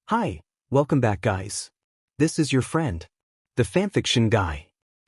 Hi, welcome back guys. This is your friend, the fanfiction guy.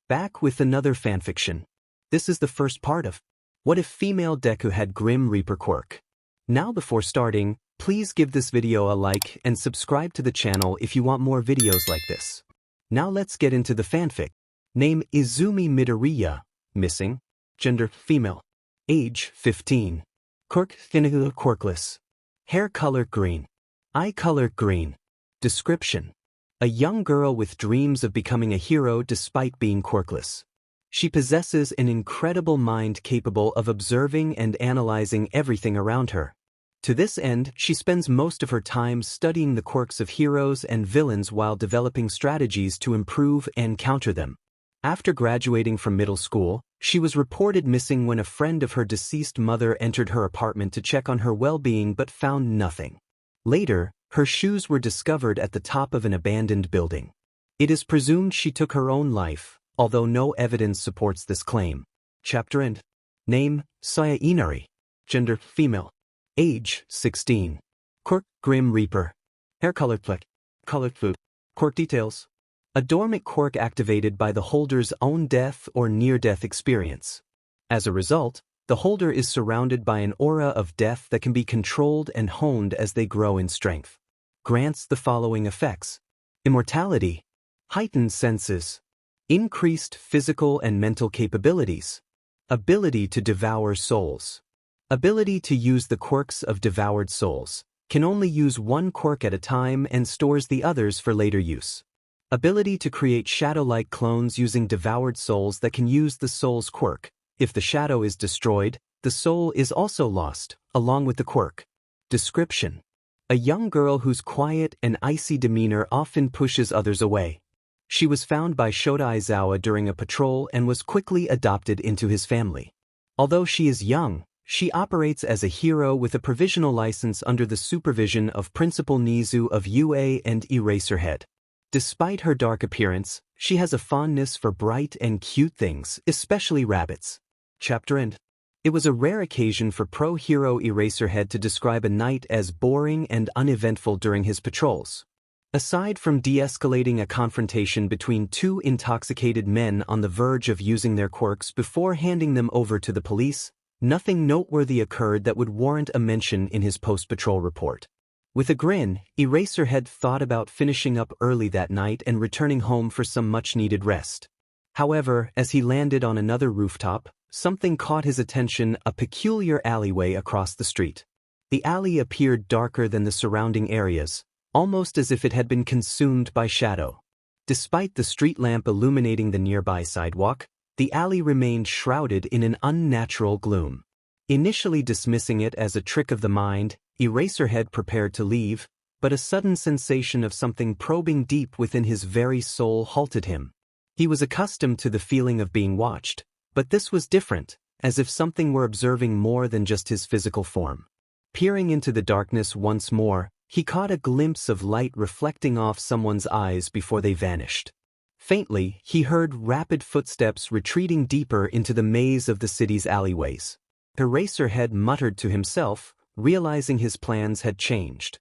Back with another fanfiction. This is the first part of What if female Deku had Grim Reaper quirk? Now before starting, please give this video a like and subscribe to the channel if you want more videos like this. Now let's get into the fanfic. Name Izumi Midoriya, missing. Gender female. Age 15. Quirk QUIRKLESS. Hair color green. Eye color green. Description: a young girl with dreams of becoming a hero despite being quirkless. She possesses an incredible mind capable of observing and analyzing everything around her. To this end, she spends most of her time studying the quirks of heroes and villains while developing strategies to improve and counter them. After graduating from middle school, she was reported missing when a friend of her deceased mother entered her apartment to check on her well-being but found nothing. Later, her shoes were discovered at the top of an abandoned building. It is presumed she took her own life, although no evidence supports this claim. Chapter end. Name: Saya Inari. Gender: female. Age: 16. Quirk: Grim Reaper. Hair color black. Colored food. Quirk details: a dormant quirk activated by the holder's own death or near-death experience. As a result, the holder is surrounded by an aura of death that can be controlled and honed as they grow in strength. Grants the following effects: immortality, heightened senses, increased physical and mental capabilities, ability to devour souls. Ability to use the quirks of devoured souls, can only use one quirk at a time and stores the others for later use. Ability to create shadow-like clones using devoured souls that can use the soul's quirk. If the shadow is destroyed, the soul is also lost, along with the quirk. Description: a young girl whose quiet and icy demeanor often pushes others away. She was found by Shota Aizawa during a patrol and was quickly adopted into his family. Although she is young, she operates as a hero with a provisional license under the supervision of Principal Nizu of UA and Eraserhead. Despite her dark appearance, she has a fondness for bright and cute things, especially rabbits. Chapter end. It was a rare occasion for pro-hero Eraserhead to describe a night as boring and uneventful during his patrols. Aside from de-escalating a confrontation between two intoxicated men on the verge of using their quirks before handing them over to the police, nothing noteworthy occurred that would warrant a mention in his post-patrol report. With a grin, Eraserhead thought about finishing up early that night and returning home for some much-needed rest. However, as he landed on another rooftop, something caught his attention: a peculiar alleyway across the street. The alley appeared darker than the surrounding areas, almost as if it had been consumed by shadow. Despite the street lamp illuminating the nearby sidewalk, the alley remained shrouded in an unnatural gloom. Initially dismissing it as a trick of the mind, Eraserhead prepared to leave, but a sudden sensation of something probing deep within his very soul halted him. He was accustomed to the feeling of being watched, but this was different, as if something were observing more than just his physical form. Peering into the darkness once more, he caught a glimpse of light reflecting off someone's eyes before they vanished. Faintly, he heard rapid footsteps retreating deeper into the maze of the city's alleyways. Eraserhead muttered to himself, realizing his plans had changed.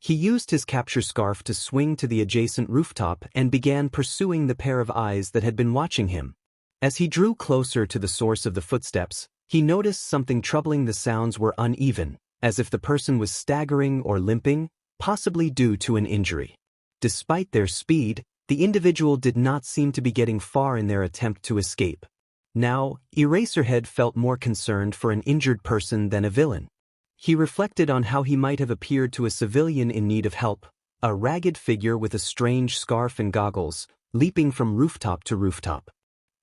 He used his capture scarf to swing to the adjacent rooftop and began pursuing the pair of eyes that had been watching him. As he drew closer to the source of the footsteps, he noticed something troubling. The sounds were uneven, as if the person was staggering or limping, possibly due to an injury. Despite their speed, the individual did not seem to be getting far in their attempt to escape. Now, Eraserhead felt more concerned for an injured person than a villain. He reflected on how he might have appeared to a civilian in need of help, a ragged figure with a strange scarf and goggles, leaping from rooftop to rooftop.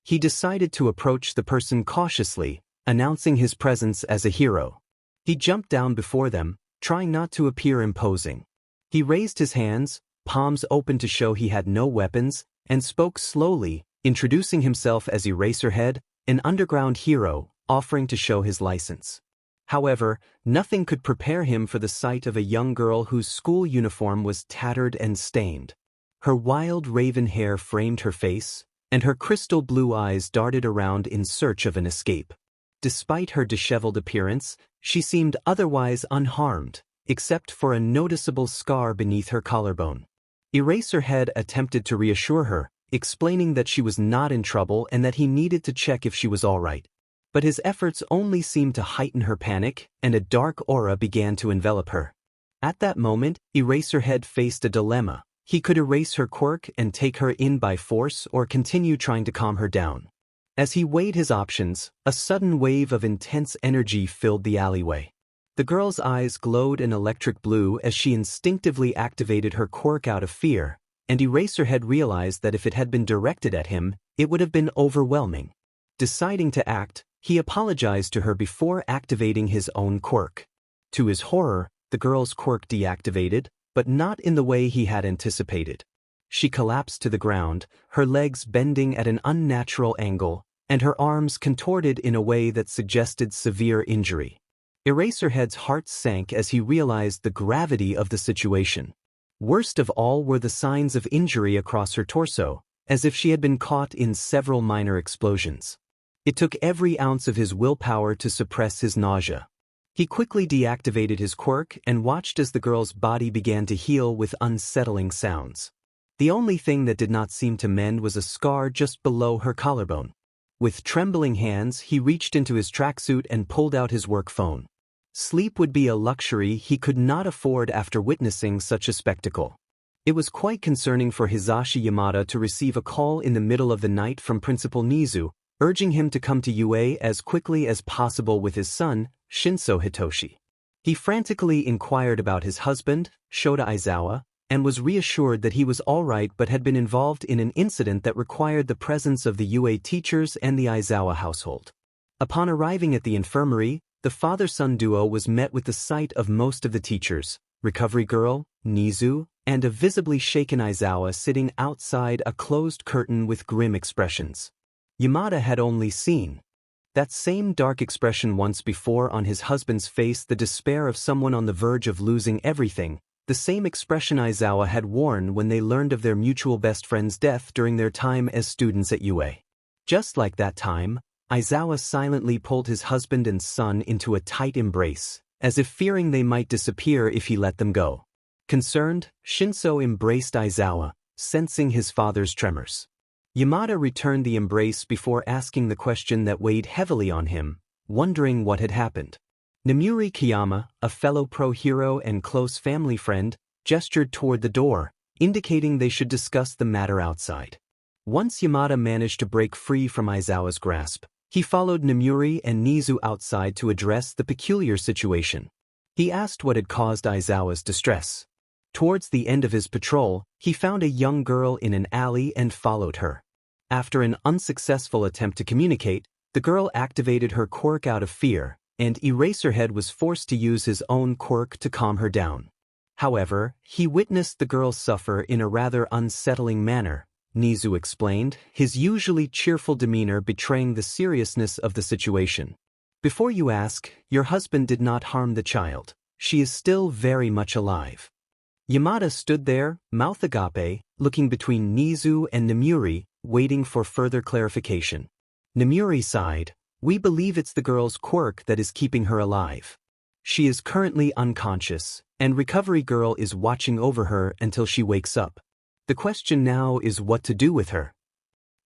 He decided to approach the person cautiously, announcing his presence as a hero. He jumped down before them, trying not to appear imposing. He raised his hands, palms open to show he had no weapons, and spoke slowly, introducing himself as Eraserhead, an underground hero, offering to show his license. However, nothing could prepare him for the sight of a young girl whose school uniform was tattered and stained. Her wild raven hair framed her face, and her crystal blue eyes darted around in search of an escape. Despite her disheveled appearance, she seemed otherwise unharmed, except for a noticeable scar beneath her collarbone. Eraserhead attempted to reassure her, explaining that she was not in trouble and that he needed to check if she was all right. But his efforts only seemed to heighten her panic, and a dark aura began to envelop her. At that moment, Eraserhead faced a dilemma. He could erase her quirk and take her in by force or continue trying to calm her down. As he weighed his options, a sudden wave of intense energy filled the alleyway. The girl's eyes glowed an electric blue as she instinctively activated her quirk out of fear, and Eraserhead realized that if it had been directed at him, it would have been overwhelming. Deciding to act, he apologized to her before activating his own quirk. To his horror, the girl's quirk deactivated, but not in the way he had anticipated. She collapsed to the ground, her legs bending at an unnatural angle, and her arms contorted in a way that suggested severe injury. Eraserhead's heart sank as he realized the gravity of the situation. Worst of all were the signs of injury across her torso, as if she had been caught in several minor explosions. It took every ounce of his willpower to suppress his nausea. He quickly deactivated his quirk and watched as the girl's body began to heal with unsettling sounds. The only thing that did not seem to mend was a scar just below her collarbone. With trembling hands, he reached into his tracksuit and pulled out his work phone. Sleep would be a luxury he could not afford after witnessing such a spectacle. It was quite concerning for Hisashi Yamada to receive a call in the middle of the night from Principal Nizu, urging him to come to UA as quickly as possible with his son, Shinso Hitoshi. He frantically inquired about his husband, Shota Aizawa, and was reassured that he was all right but had been involved in an incident that required the presence of the UA teachers and the Aizawa household. Upon arriving at the infirmary, the father-son duo was met with the sight of most of the teachers, Recovery Girl, Nizu, and a visibly shaken Aizawa sitting outside a closed curtain with grim expressions. Yamada had only seen that same dark expression once before on his husband's face, the despair of someone on the verge of losing everything, the same expression Aizawa had worn when they learned of their mutual best friend's death during their time as students at UA. Just like that time, Aizawa silently pulled his husband and son into a tight embrace, as if fearing they might disappear if he let them go. Concerned, Shinso embraced Aizawa, sensing his father's tremors. Yamada returned the embrace before asking the question that weighed heavily on him, wondering what had happened. Namuri Kiyama, a fellow pro-hero and close family friend, gestured toward the door, indicating they should discuss the matter outside. Once Yamada managed to break free from Aizawa's grasp, he followed Namuri and Nizu outside to address the peculiar situation. He asked what had caused Aizawa's distress. Towards the end of his patrol, he found a young girl in an alley and followed her. After an unsuccessful attempt to communicate, the girl activated her quirk out of fear, and Eraserhead was forced to use his own quirk to calm her down. However, he witnessed the girl suffer in a rather unsettling manner, Nizu explained, his usually cheerful demeanor betraying the seriousness of the situation. Before you ask, your husband did not harm the child. She is still very much alive. Yamada stood there, mouth agape, looking between Nizu and Namuri, waiting for further clarification. Namuri sighed. We believe it's the girl's quirk that is keeping her alive. She is currently unconscious, and Recovery Girl is watching over her until she wakes up. The question now is what to do with her.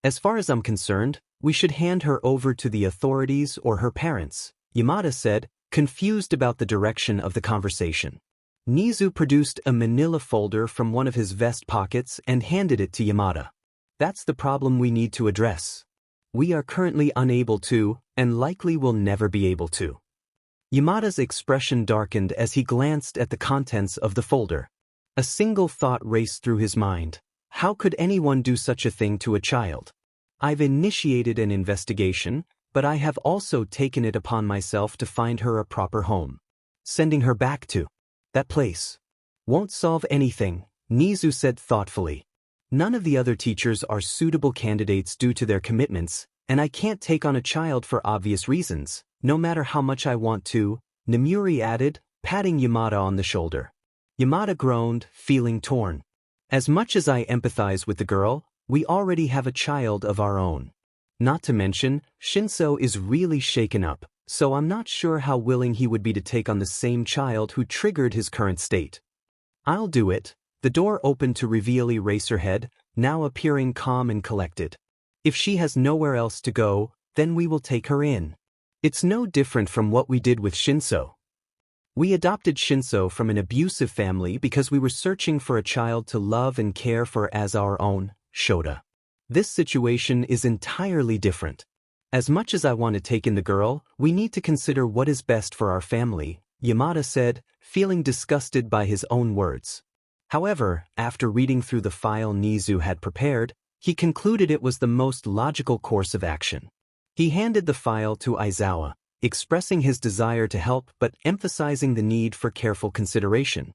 As far as I'm concerned, we should hand her over to the authorities or her parents, Yamada said, confused about the direction of the conversation. Nizu produced a manila folder from one of his vest pockets and handed it to Yamada. That's the problem we need to address. We are currently unable to, and likely will never be able to. Yamada's expression darkened as he glanced at the contents of the folder. A single thought raced through his mind. How could anyone do such a thing to a child? I've initiated an investigation, but I have also taken it upon myself to find her a proper home. Sending her back to that place won't solve anything, Nizu said thoughtfully. None of the other teachers are suitable candidates due to their commitments, and I can't take on a child for obvious reasons, no matter how much I want to, Namuri added, patting Yamada on the shoulder. Yamada groaned, feeling torn. As much as I empathize with the girl, we already have a child of our own. Not to mention, Shinso is really shaken up, so I'm not sure how willing he would be to take on the same child who triggered his current state. I'll do it. The door opened to reveal Eraserhead, now appearing calm and collected. If she has nowhere else to go, then we will take her in. It's no different from what we did with Shinso. We adopted Shinso from an abusive family because we were searching for a child to love and care for as our own, Shota. This situation is entirely different. As much as I want to take in the girl, we need to consider what is best for our family, Yamada said, feeling disgusted by his own words. However, after reading through the file Nizu had prepared, he concluded it was the most logical course of action. He handed the file to Aizawa, expressing his desire to help but emphasizing the need for careful consideration.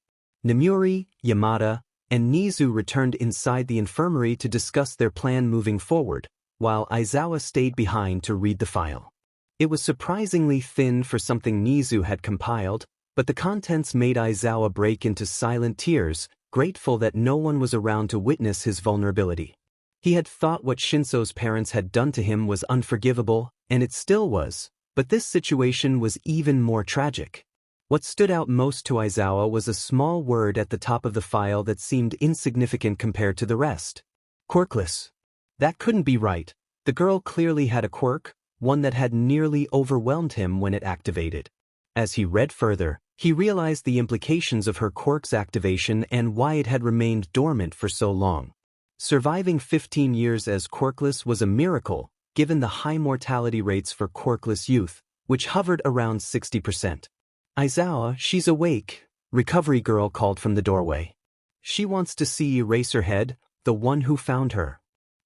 Namuri, Yamada, and Nizu returned inside the infirmary to discuss their plan moving forward, while Aizawa stayed behind to read the file. It was surprisingly thin for something Nizu had compiled, but the contents made Aizawa break into silent tears, grateful that no one was around to witness his vulnerability. He had thought what Shinso's parents had done to him was unforgivable, and it still was, but this situation was even more tragic. What stood out most to Aizawa was a small word at the top of the file that seemed insignificant compared to the rest. Quirkless. That couldn't be right. The girl clearly had a quirk, one that had nearly overwhelmed him when it activated. As he read further, he realized the implications of her quirk's activation and why it had remained dormant for so long. Surviving 15 years as quirkless was a miracle, given the high mortality rates for quirkless youth, which hovered around 60%. Aizawa, she's awake, Recovery Girl called from the doorway. She wants to see Eraserhead, the one who found her.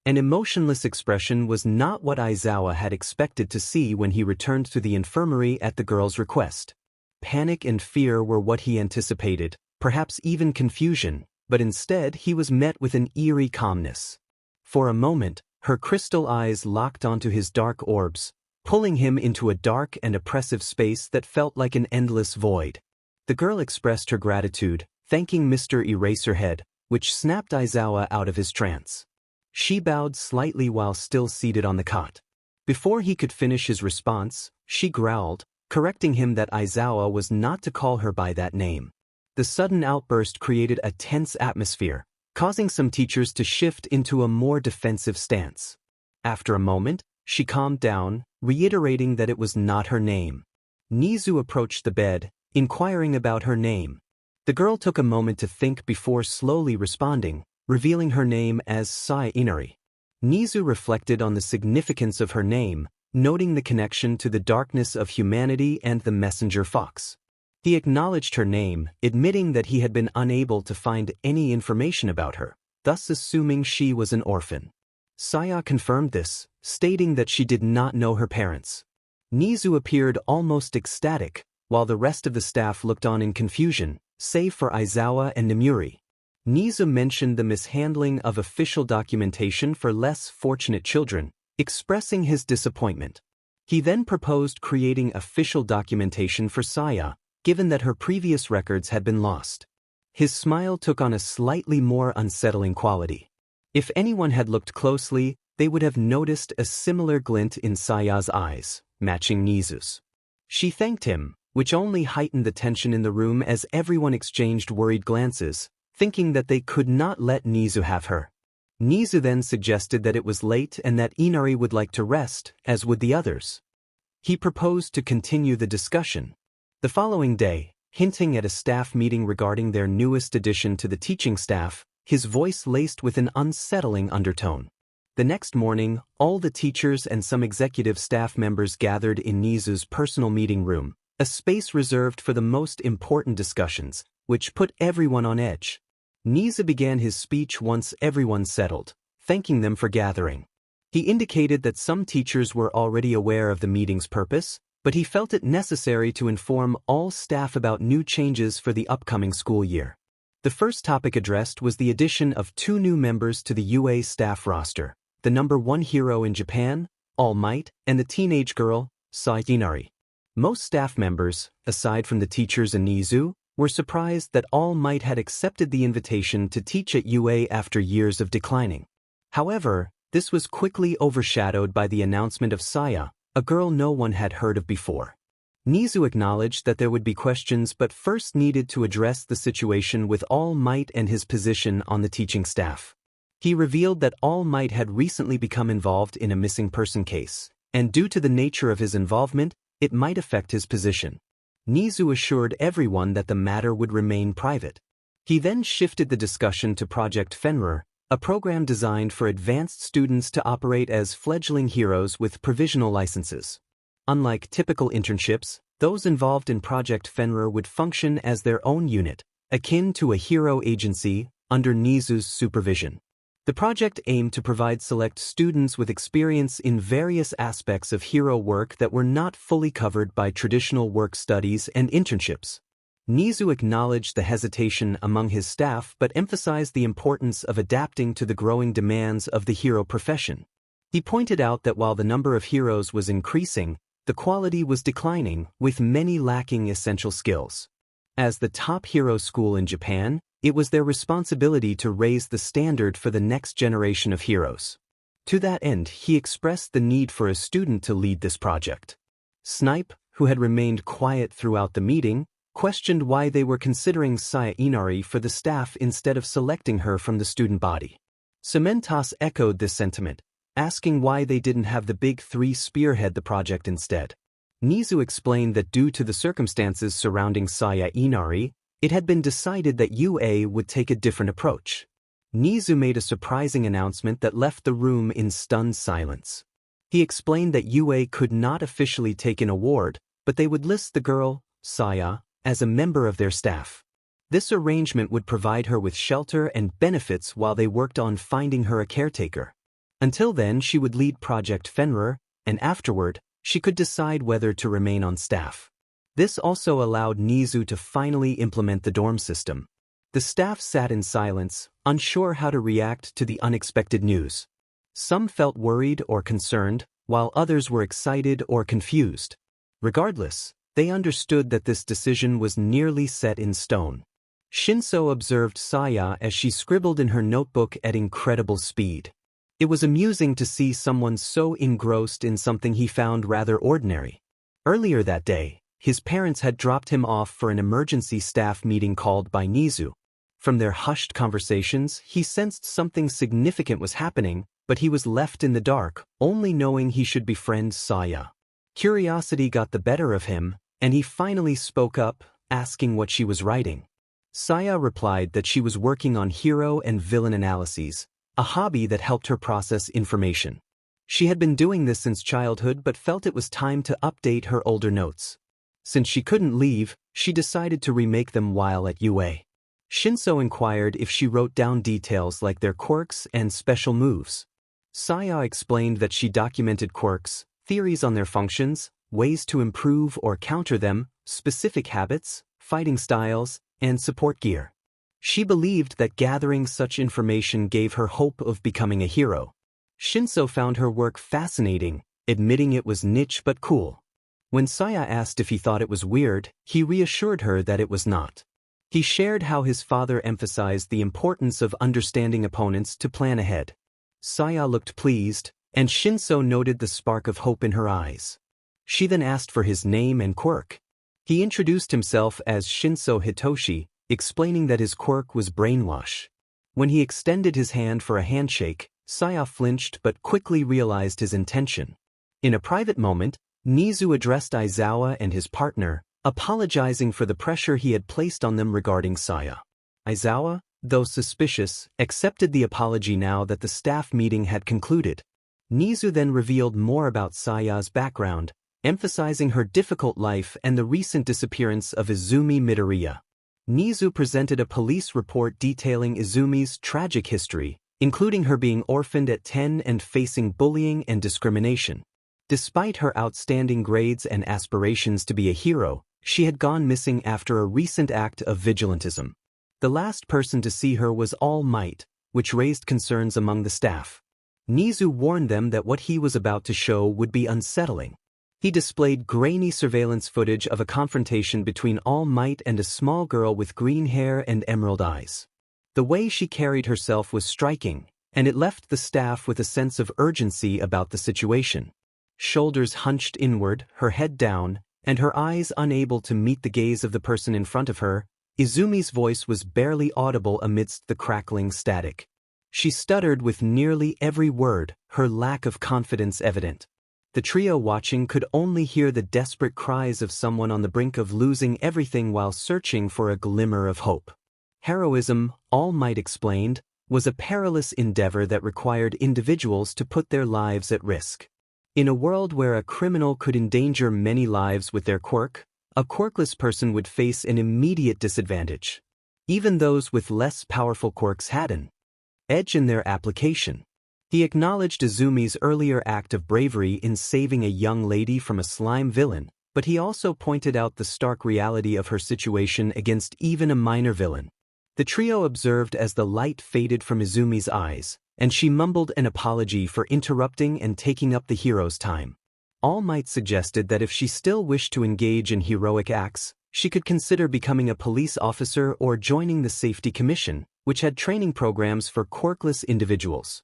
An emotionless expression was not what Aizawa had expected to see when he returned to the infirmary at the girl's request. Panic and fear were what he anticipated, perhaps even confusion, but instead he was met with an eerie calmness. For a moment, her crystal eyes locked onto his dark orbs, pulling him into a dark and oppressive space that felt like an endless void. The girl expressed her gratitude, thanking Mr. Eraserhead, which snapped Aizawa out of his trance. She bowed slightly while still seated on the cot. Before he could finish his response, she growled, correcting him that Aizawa was not to call her by that name. The sudden outburst created a tense atmosphere, causing some teachers to shift into a more defensive stance. After a moment, she calmed down, reiterating that it was not her name. Nizu approached the bed, inquiring about her name. The girl took a moment to think before slowly responding, revealing her name as Saya Inari. Nizu reflected on the significance of her name, noting the connection to the darkness of humanity and the messenger fox. He acknowledged her name, admitting that he had been unable to find any information about her, thus assuming she was an orphan. Saya confirmed this, stating that she did not know her parents. Nizu appeared almost ecstatic, while the rest of the staff looked on in confusion, save for Aizawa and Namuri. Nizu mentioned the mishandling of official documentation for less fortunate children, expressing his disappointment. He then proposed creating official documentation for Saya, given that her previous records had been lost. His smile took on a slightly more unsettling quality. If anyone had looked closely, they would have noticed a similar glint in Saya's eyes, matching Nizu's. She thanked him, which only heightened the tension in the room as everyone exchanged worried glances, thinking that they could not let Nizu have her. Nizu then suggested that it was late and that Inari would like to rest, as would the others. He proposed to continue the discussion. The following day, hinting at a staff meeting regarding their newest addition to the teaching staff, his voice laced with an unsettling undertone. The next morning, all the teachers and some executive staff members gathered in Nizu's personal meeting room, a space reserved for the most important discussions, which put everyone on edge. Nizu began his speech once everyone settled, thanking them for gathering. He indicated that some teachers were already aware of the meeting's purpose, but he felt it necessary to inform all staff about new changes for the upcoming school year. The first topic addressed was the addition of 2 new members to the UA staff roster, the #1 hero in Japan, All Might, and the teenage girl, Saya Inari. Most staff members, aside from the teachers and Nizu, were surprised that All Might had accepted the invitation to teach at UA after years of declining. However, this was quickly overshadowed by the announcement of Saya, a girl no one had heard of before. Nizu acknowledged that there would be questions but first needed to address the situation with All Might and his position on the teaching staff. He revealed that All Might had recently become involved in a missing person case, and due to the nature of his involvement, it might affect his position. Nizu assured everyone that the matter would remain private. He then shifted the discussion to Project Fenrir, a program designed for advanced students to operate as fledgling heroes with provisional licenses. Unlike typical internships, those involved in Project Fenrir would function as their own unit, akin to a hero agency, under Nizu's supervision. The project aimed to provide select students with experience in various aspects of hero work that were not fully covered by traditional work studies and internships. Nizu acknowledged the hesitation among his staff but emphasized the importance of adapting to the growing demands of the hero profession. He pointed out that while the number of heroes was increasing, the quality was declining, with many lacking essential skills. As the top hero school in Japan, it was their responsibility to raise the standard for the next generation of heroes. To that end, he expressed the need for a student to lead this project. Snipe, who had remained quiet throughout the meeting, questioned why they were considering Saya Inari for the staff instead of selecting her from the student body. Cementos echoed this sentiment, asking why they didn't have the big three spearhead the project instead. Nizu explained that due to the circumstances surrounding Saya Inari, it had been decided that UA would take a different approach. Nizu made a surprising announcement that left the room in stunned silence. He explained that UA could not officially take an award, but they would list the girl, Saya, as a member of their staff. This arrangement would provide her with shelter and benefits while they worked on finding her a caretaker. Until then, she would lead Project Fenrir, and afterward, she could decide whether to remain on staff. This also allowed Nizu to finally implement the dorm system. The staff sat in silence, unsure how to react to the unexpected news. Some felt worried or concerned, while others were excited or confused. Regardless, they understood that this decision was nearly set in stone. Shinso observed Saya as she scribbled in her notebook at incredible speed. It was amusing to see someone so engrossed in something he found rather ordinary. Earlier that day, his parents had dropped him off for an emergency staff meeting called by Nizu. From their hushed conversations, he sensed something significant was happening, but he was left in the dark, only knowing he should befriend Saya. Curiosity got the better of him, and he finally spoke up, asking what she was writing. Saya replied that she was working on hero and villain analyses, a hobby that helped her process information. She had been doing this since childhood but felt it was time to update her older notes. Since she couldn't leave, she decided to remake them while at UA. Shinso inquired if she wrote down details like their quirks and special moves. Saya explained that she documented quirks, theories on their functions, ways to improve or counter them, specific habits, fighting styles, and support gear. She believed that gathering such information gave her hope of becoming a hero. Shinso found her work fascinating, admitting it was niche but cool. When Saya asked if he thought it was weird, he reassured her that it was not. He shared how his father emphasized the importance of understanding opponents to plan ahead. Saya looked pleased, and Shinso noted the spark of hope in her eyes. She then asked for his name and quirk. He introduced himself as Shinso Hitoshi, explaining that his quirk was brainwash. When he extended his hand for a handshake, Saya flinched but quickly realized his intention. In a private moment, Nizu addressed Aizawa and his partner, apologizing for the pressure he had placed on them regarding Saya. Aizawa, though suspicious, accepted the apology now that the staff meeting had concluded. Nizu then revealed more about Saya's background, emphasizing her difficult life and the recent disappearance of Izumi Midoriya. Nizu presented a police report detailing Izumi's tragic history, including her being orphaned at 10 and facing bullying and discrimination. Despite her outstanding grades and aspirations to be a hero, she had gone missing after a recent act of vigilantism. The last person to see her was All Might, which raised concerns among the staff. Nizu warned them that what he was about to show would be unsettling. He displayed grainy surveillance footage of a confrontation between All Might and a small girl with green hair and emerald eyes. The way she carried herself was striking, and it left the staff with a sense of urgency about the situation. Shoulders hunched inward, her head down, and her eyes unable to meet the gaze of the person in front of her, Izumi's voice was barely audible amidst the crackling static. She stuttered with nearly every word, her lack of confidence evident. The trio watching could only hear the desperate cries of someone on the brink of losing everything while searching for a glimmer of hope. Heroism, All Might explained, was a perilous endeavor that required individuals to put their lives at risk. In a world where a criminal could endanger many lives with their quirk, a quirkless person would face an immediate disadvantage. Even those with less powerful quirks had an edge in their application. He acknowledged Izumi's earlier act of bravery in saving a young lady from a slime villain, but he also pointed out the stark reality of her situation against even a minor villain. The trio observed as the light faded from Izumi's eyes, and she mumbled an apology for interrupting and taking up the hero's time. All Might suggested that if she still wished to engage in heroic acts, she could consider becoming a police officer or joining the Safety Commission, which had training programs for quirkless individuals.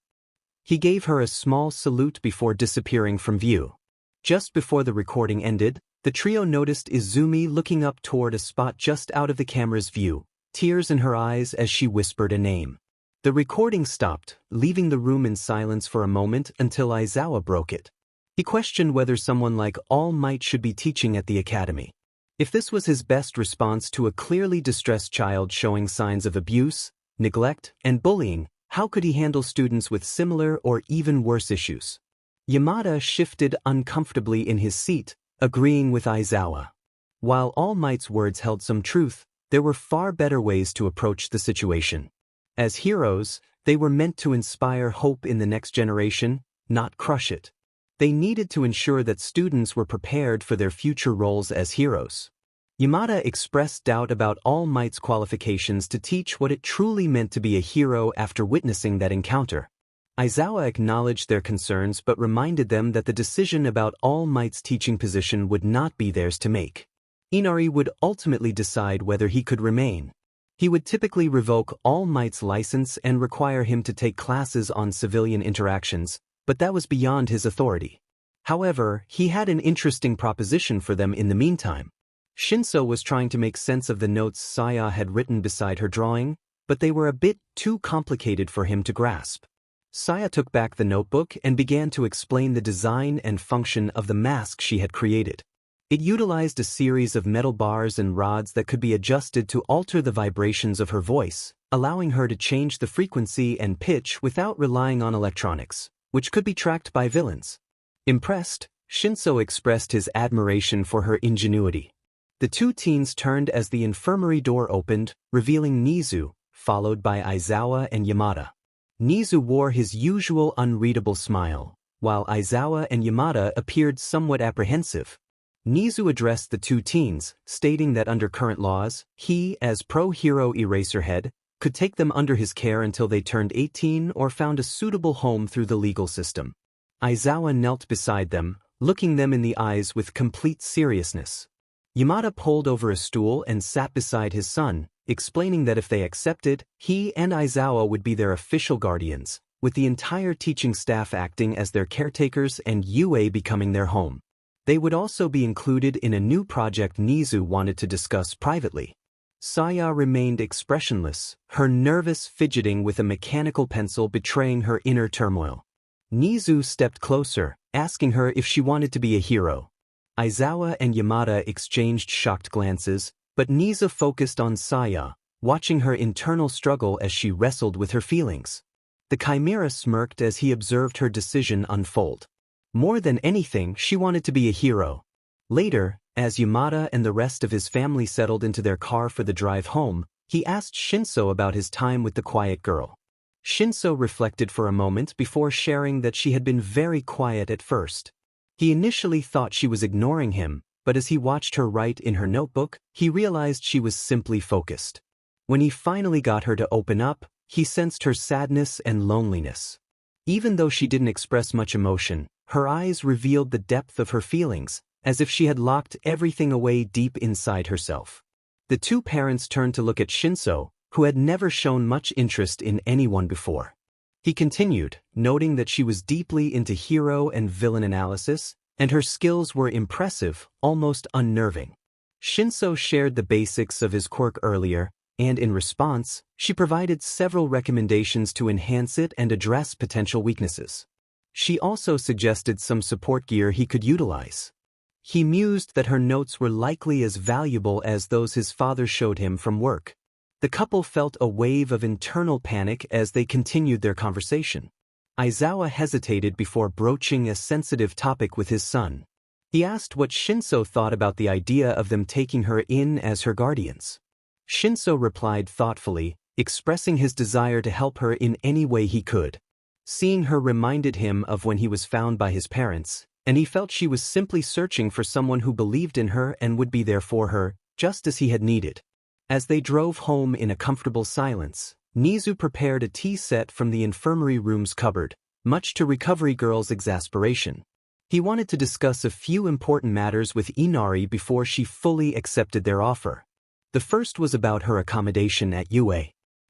He gave her a small salute before disappearing from view. Just before the recording ended, the trio noticed Izumi looking up toward a spot just out of the camera's view, tears in her eyes as she whispered a name. The recording stopped, leaving the room in silence for a moment until Aizawa broke it. He questioned whether someone like All Might should be teaching at the academy. If this was his best response to a clearly distressed child showing signs of abuse, neglect, and bullying, how could he handle students with similar or even worse issues? Yamada shifted uncomfortably in his seat, agreeing with Aizawa. While All Might's words held some truth, there were far better ways to approach the situation. As heroes, they were meant to inspire hope in the next generation, not crush it. They needed to ensure that students were prepared for their future roles as heroes. Yamada expressed doubt about All Might's qualifications to teach what it truly meant to be a hero after witnessing that encounter. Aizawa acknowledged their concerns but reminded them that the decision about All Might's teaching position would not be theirs to make. Inari would ultimately decide whether he could remain. He would typically revoke All Might's license and require him to take classes on civilian interactions, but that was beyond his authority. However, he had an interesting proposition for them in the meantime. Shinso was trying to make sense of the notes Saya had written beside her drawing, but they were a bit too complicated for him to grasp. Saya took back the notebook and began to explain the design and function of the mask she had created. It utilized a series of metal bars and rods that could be adjusted to alter the vibrations of her voice, allowing her to change the frequency and pitch without relying on electronics, which could be tracked by villains. Impressed, Shinso expressed his admiration for her ingenuity. The two teens turned as the infirmary door opened, revealing Nizu, followed by Aizawa and Yamada. Nizu wore his usual unreadable smile, while Aizawa and Yamada appeared somewhat apprehensive. Nizu addressed the two teens, stating that under current laws, he, as pro-hero Eraserhead, could take them under his care until they turned 18 or found a suitable home through the legal system. Aizawa knelt beside them, looking them in the eyes with complete seriousness. Yamada pulled over a stool and sat beside his son, explaining that if they accepted, he and Aizawa would be their official guardians, with the entire teaching staff acting as their caretakers and UA becoming their home. They would also be included in a new project Nizu wanted to discuss privately. Saya remained expressionless, her nervous fidgeting with a mechanical pencil betraying her inner turmoil. Nizu stepped closer, asking her if she wanted to be a hero. Aizawa and Yamada exchanged shocked glances, but Nizu focused on Saya, watching her internal struggle as she wrestled with her feelings. The chimera smirked as he observed her decision unfold. More than anything, she wanted to be a hero. Later, as Yamada and the rest of his family settled into their car for the drive home, he asked Shinso about his time with the quiet girl. Shinso reflected for a moment before sharing that she had been very quiet at first. He initially thought she was ignoring him, but as he watched her write in her notebook, he realized she was simply focused. When he finally got her to open up, he sensed her sadness and loneliness. Even though she didn't express much emotion, her eyes revealed the depth of her feelings, as if she had locked everything away deep inside herself. The two parents turned to look at Shinso, who had never shown much interest in anyone before. He continued, noting that she was deeply into hero and villain analysis, and her skills were impressive, almost unnerving. Shinso shared the basics of his quirk earlier, and in response, she provided several recommendations to enhance it and address potential weaknesses. She also suggested some support gear he could utilize. He mused that her notes were likely as valuable as those his father showed him from work. The couple felt a wave of internal panic as they continued their conversation. Aizawa hesitated before broaching a sensitive topic with his son. He asked what Shinso thought about the idea of them taking her in as her guardians. Shinso replied thoughtfully, expressing his desire to help her in any way he could. Seeing her reminded him of when he was found by his parents, and he felt she was simply searching for someone who believed in her and would be there for her, just as he had needed. As they drove home in a comfortable silence, Nizu prepared a tea set from the infirmary room's cupboard, much to Recovery Girl's exasperation. He wanted to discuss a few important matters with Inari before she fully accepted their offer. The first was about her accommodation at UA.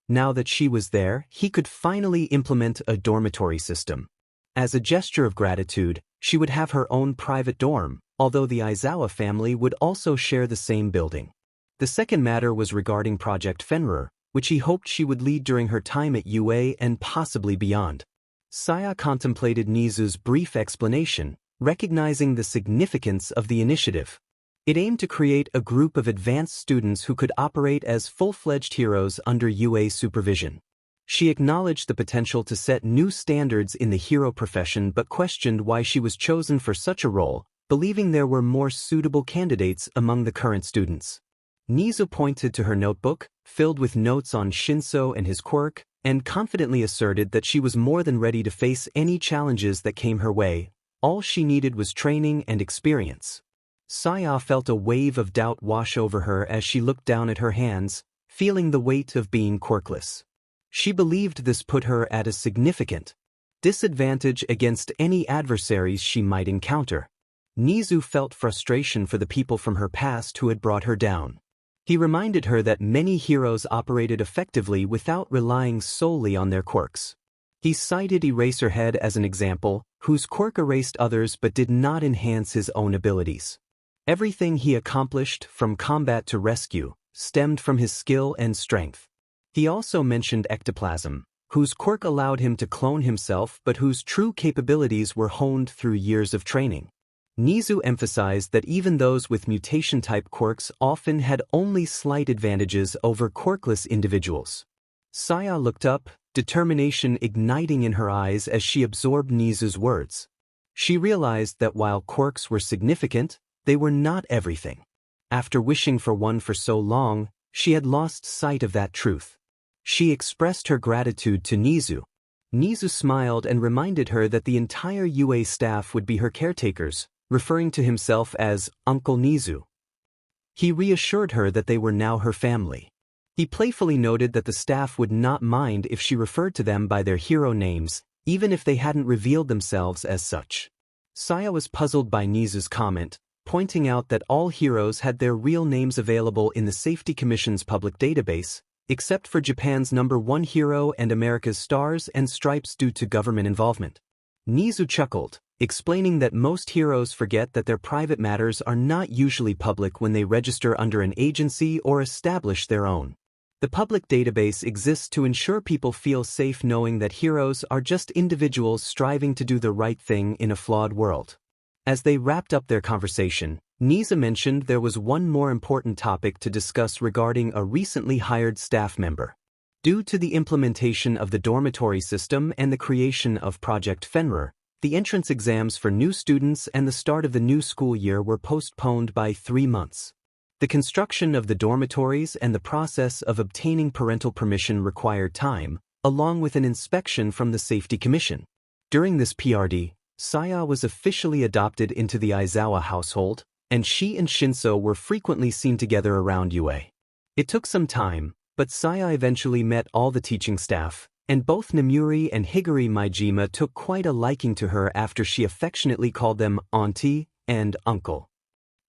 Now that she was there, he could finally implement a dormitory system. As a gesture of gratitude, she would have her own private dorm, although the Aizawa family would also share the same building. The second matter was regarding Project Fenrir, which he hoped she would lead during her time at UA and possibly beyond. Saya contemplated Nizu's brief explanation, recognizing the significance of the initiative. It aimed to create a group of advanced students who could operate as full-fledged heroes under UA supervision. She acknowledged the potential to set new standards in the hero profession but questioned why she was chosen for such a role, believing there were more suitable candidates among the current students. Nizu pointed to her notebook, filled with notes on Shinso and his quirk, and confidently asserted that she was more than ready to face any challenges that came her way. All she needed was training and experience. Saya felt a wave of doubt wash over her as she looked down at her hands, feeling the weight of being quirkless. She believed this put her at a significant disadvantage against any adversaries she might encounter. Nizu felt frustration for the people from her past who had brought her down. He reminded her that many heroes operated effectively without relying solely on their quirks. He cited Eraserhead as an example, whose quirk erased others but did not enhance his own abilities. Everything he accomplished, from combat to rescue, stemmed from his skill and strength. He also mentioned Ectoplasm, whose quirk allowed him to clone himself but whose true capabilities were honed through years of training. Nizu emphasized that even those with mutation-type quirks often had only slight advantages over quirkless individuals. Saya looked up, determination igniting in her eyes as she absorbed Nizu's words. She realized that while quirks were significant, they were not everything. After wishing for one for so long, she had lost sight of that truth. She expressed her gratitude to Nizu. Nizu smiled and reminded her that the entire UA staff would be her caretakers, referring to himself as Uncle Nizu. He reassured her that they were now her family. He playfully noted that the staff would not mind if she referred to them by their hero names, even if they hadn't revealed themselves as such. Saya was puzzled by Nizu's comment, pointing out that all heroes had their real names available in the Safety Commission's public database, except for Japan's #1 hero and America's Stars and Stripes due to government involvement. Nizu chuckled, explaining that most heroes forget that their private matters are not usually public when they register under an agency or establish their own. The public database exists to ensure people feel safe knowing that heroes are just individuals striving to do the right thing in a flawed world. As they wrapped up their conversation, Nizu mentioned there was one more important topic to discuss regarding a recently hired staff member. Due to the implementation of the dormitory system and the creation of Project Fenrir, the entrance exams for new students and the start of the new school year were postponed by 3 months. The construction of the dormitories and the process of obtaining parental permission required time, along with an inspection from the Safety Commission. During this PRD, Saya was officially adopted into the Aizawa household, and she and Shinso were frequently seen together around UA. It took some time, but Saya eventually met all the teaching staff, and both Namuri and Higuri Maijima took quite a liking to her after she affectionately called them auntie and uncle.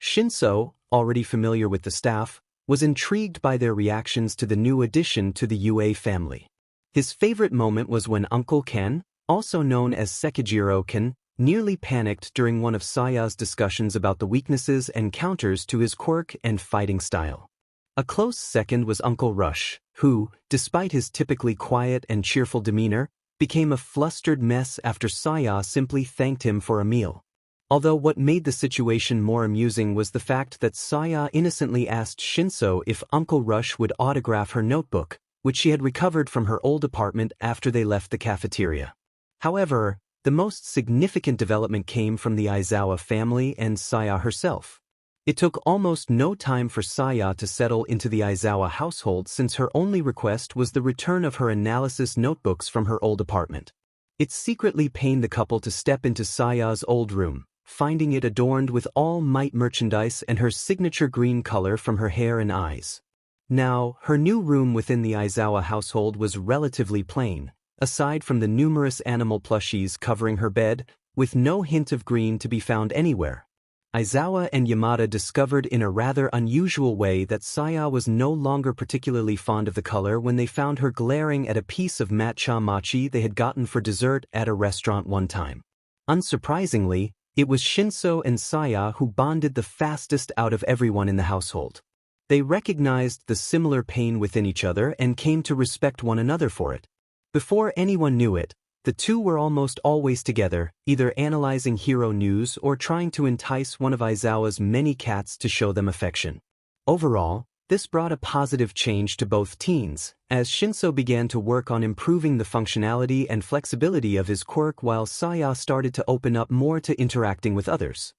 Shinso, already familiar with the staff, was intrigued by their reactions to the new addition to the UA family. His favorite moment was when Uncle Ken, also known as Sekijiro Ken, nearly panicked during one of Saya's discussions about the weaknesses and counters to his quirk and fighting style. A close second was Uncle Rush, who, despite his typically quiet and cheerful demeanor, became a flustered mess after Saya simply thanked him for a meal. Although what made the situation more amusing was the fact that Saya innocently asked Shinso if Uncle Rush would autograph her notebook, which she had recovered from her old apartment after they left the cafeteria. However, the most significant development came from the Aizawa family and Saya herself. It took almost no time for Saya to settle into the Aizawa household since her only request was the return of her analysis notebooks from her old apartment. It secretly pained the couple to step into Saya's old room, finding it adorned with All Might merchandise and her signature green color from her hair and eyes. Now, her new room within the Aizawa household was relatively plain, aside from the numerous animal plushies covering her bed, with no hint of green to be found anywhere. Aizawa and Yamada discovered in a rather unusual way that Saya was no longer particularly fond of the color when they found her glaring at a piece of matcha mochi they had gotten for dessert at a restaurant one time. Unsurprisingly, it was Shinso and Saya who bonded the fastest out of everyone in the household. They recognized the similar pain within each other and came to respect one another for it. Before anyone knew it, the two were almost always together, either analyzing hero news or trying to entice one of Aizawa's many cats to show them affection. Overall, this brought a positive change to both teens, as Shinso began to work on improving the functionality and flexibility of his quirk while Saya started to open up more to interacting with others.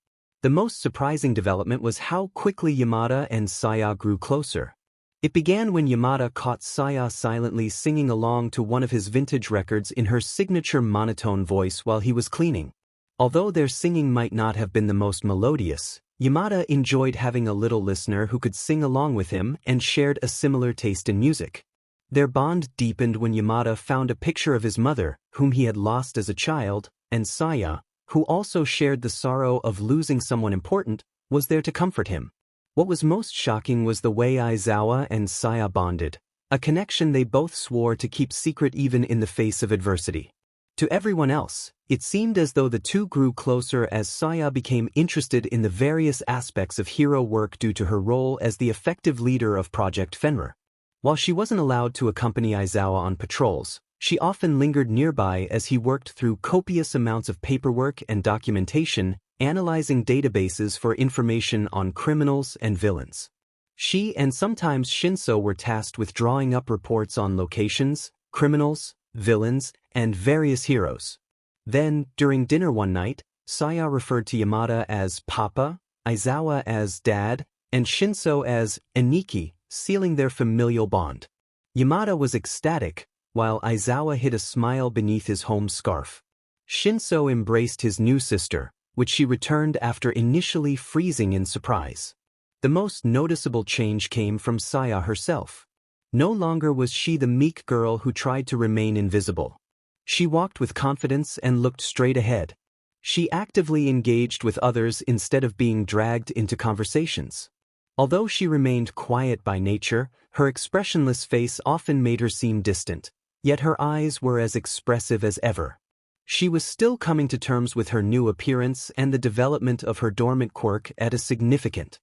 The most surprising development was how quickly Yamada and Saya grew closer. It began when Yamada caught Saya silently singing along to one of his vintage records in her signature monotone voice while he was cleaning. Although their singing might not have been the most melodious, Yamada enjoyed having a little listener who could sing along with him and shared a similar taste in music. Their bond deepened when Yamada found a picture of his mother, whom he had lost as a child, and Saya, who also shared the sorrow of losing someone important, was there to comfort him. What was most shocking was the way Aizawa and Saya bonded, a connection they both swore to keep secret even in the face of adversity. To everyone else, it seemed as though the two grew closer as Saya became interested in the various aspects of hero work due to her role as the effective leader of Project Fenrir. While she wasn't allowed to accompany Aizawa on patrols, she often lingered nearby as he worked through copious amounts of paperwork and documentation, analyzing databases for information on criminals and villains. She and sometimes Shinso were tasked with drawing up reports on locations, criminals, villains, and various heroes. Then, during dinner one night, Saya referred to Yamada as Papa, Aizawa as Dad, and Shinso as Aniki, sealing their familial bond. Yamada was ecstatic, while Aizawa hid a smile beneath his home scarf. Shinso embraced his new sister, which she returned after initially freezing in surprise. The most noticeable change came from Saya herself. No longer was she the meek girl who tried to remain invisible. She walked with confidence and looked straight ahead. She actively engaged with others instead of being dragged into conversations. Although she remained quiet by nature, her expressionless face often made her seem distant, yet her eyes were as expressive as ever. She was still coming to terms with her new appearance and the development of her dormant quirk at a significant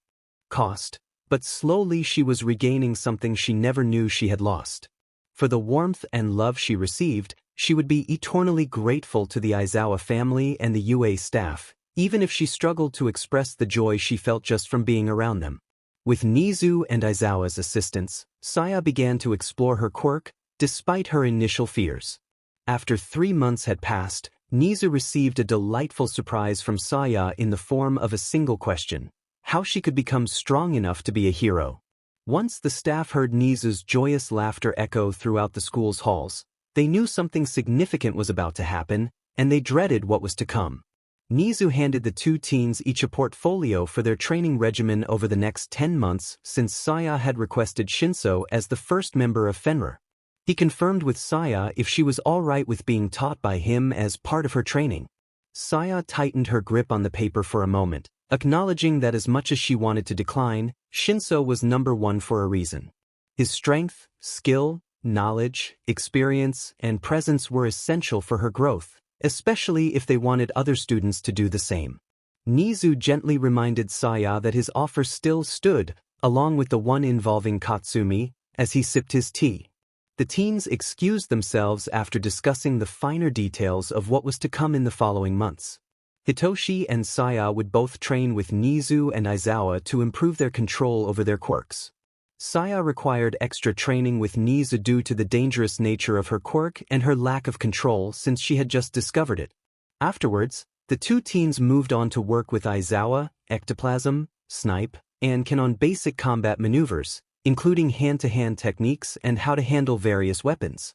cost, but slowly she was regaining something she never knew she had lost. For the warmth and love she received, she would be eternally grateful to the Aizawa family and the UA staff, even if she struggled to express the joy she felt just from being around them. With Nizu and Aizawa's assistance, Saya began to explore her quirk, despite her initial fears. After 3 months had passed, Nizu received a delightful surprise from Saya in the form of a single question: how she could become strong enough to be a hero. Once the staff heard Nizu's joyous laughter echo throughout the school's halls, they knew something significant was about to happen, and they dreaded what was to come. Nizu handed the two teens each a portfolio for their training regimen over the next 10 months since Saya had requested Shinso as the first member of Fenrir. He confirmed with Saya if she was all right with being taught by him as part of her training. Saya tightened her grip on the paper for a moment, acknowledging that as much as she wanted to decline, Shinso was number one for a reason. His strength, skill, knowledge, experience, and presence were essential for her growth, especially if they wanted other students to do the same. Nizu gently reminded Saya that his offer still stood, along with the one involving Katsumi, as he sipped his tea. The teens excused themselves after discussing the finer details of what was to come in the following months. Hitoshi and Saya would both train with Nizu and Aizawa to improve their control over their quirks. Saya required extra training with Nizu due to the dangerous nature of her quirk and her lack of control since she had just discovered it. Afterwards, the two teens moved on to work with Aizawa, ectoplasm, snipe, and can on basic combat maneuvers, including hand-to-hand techniques and how to handle various weapons.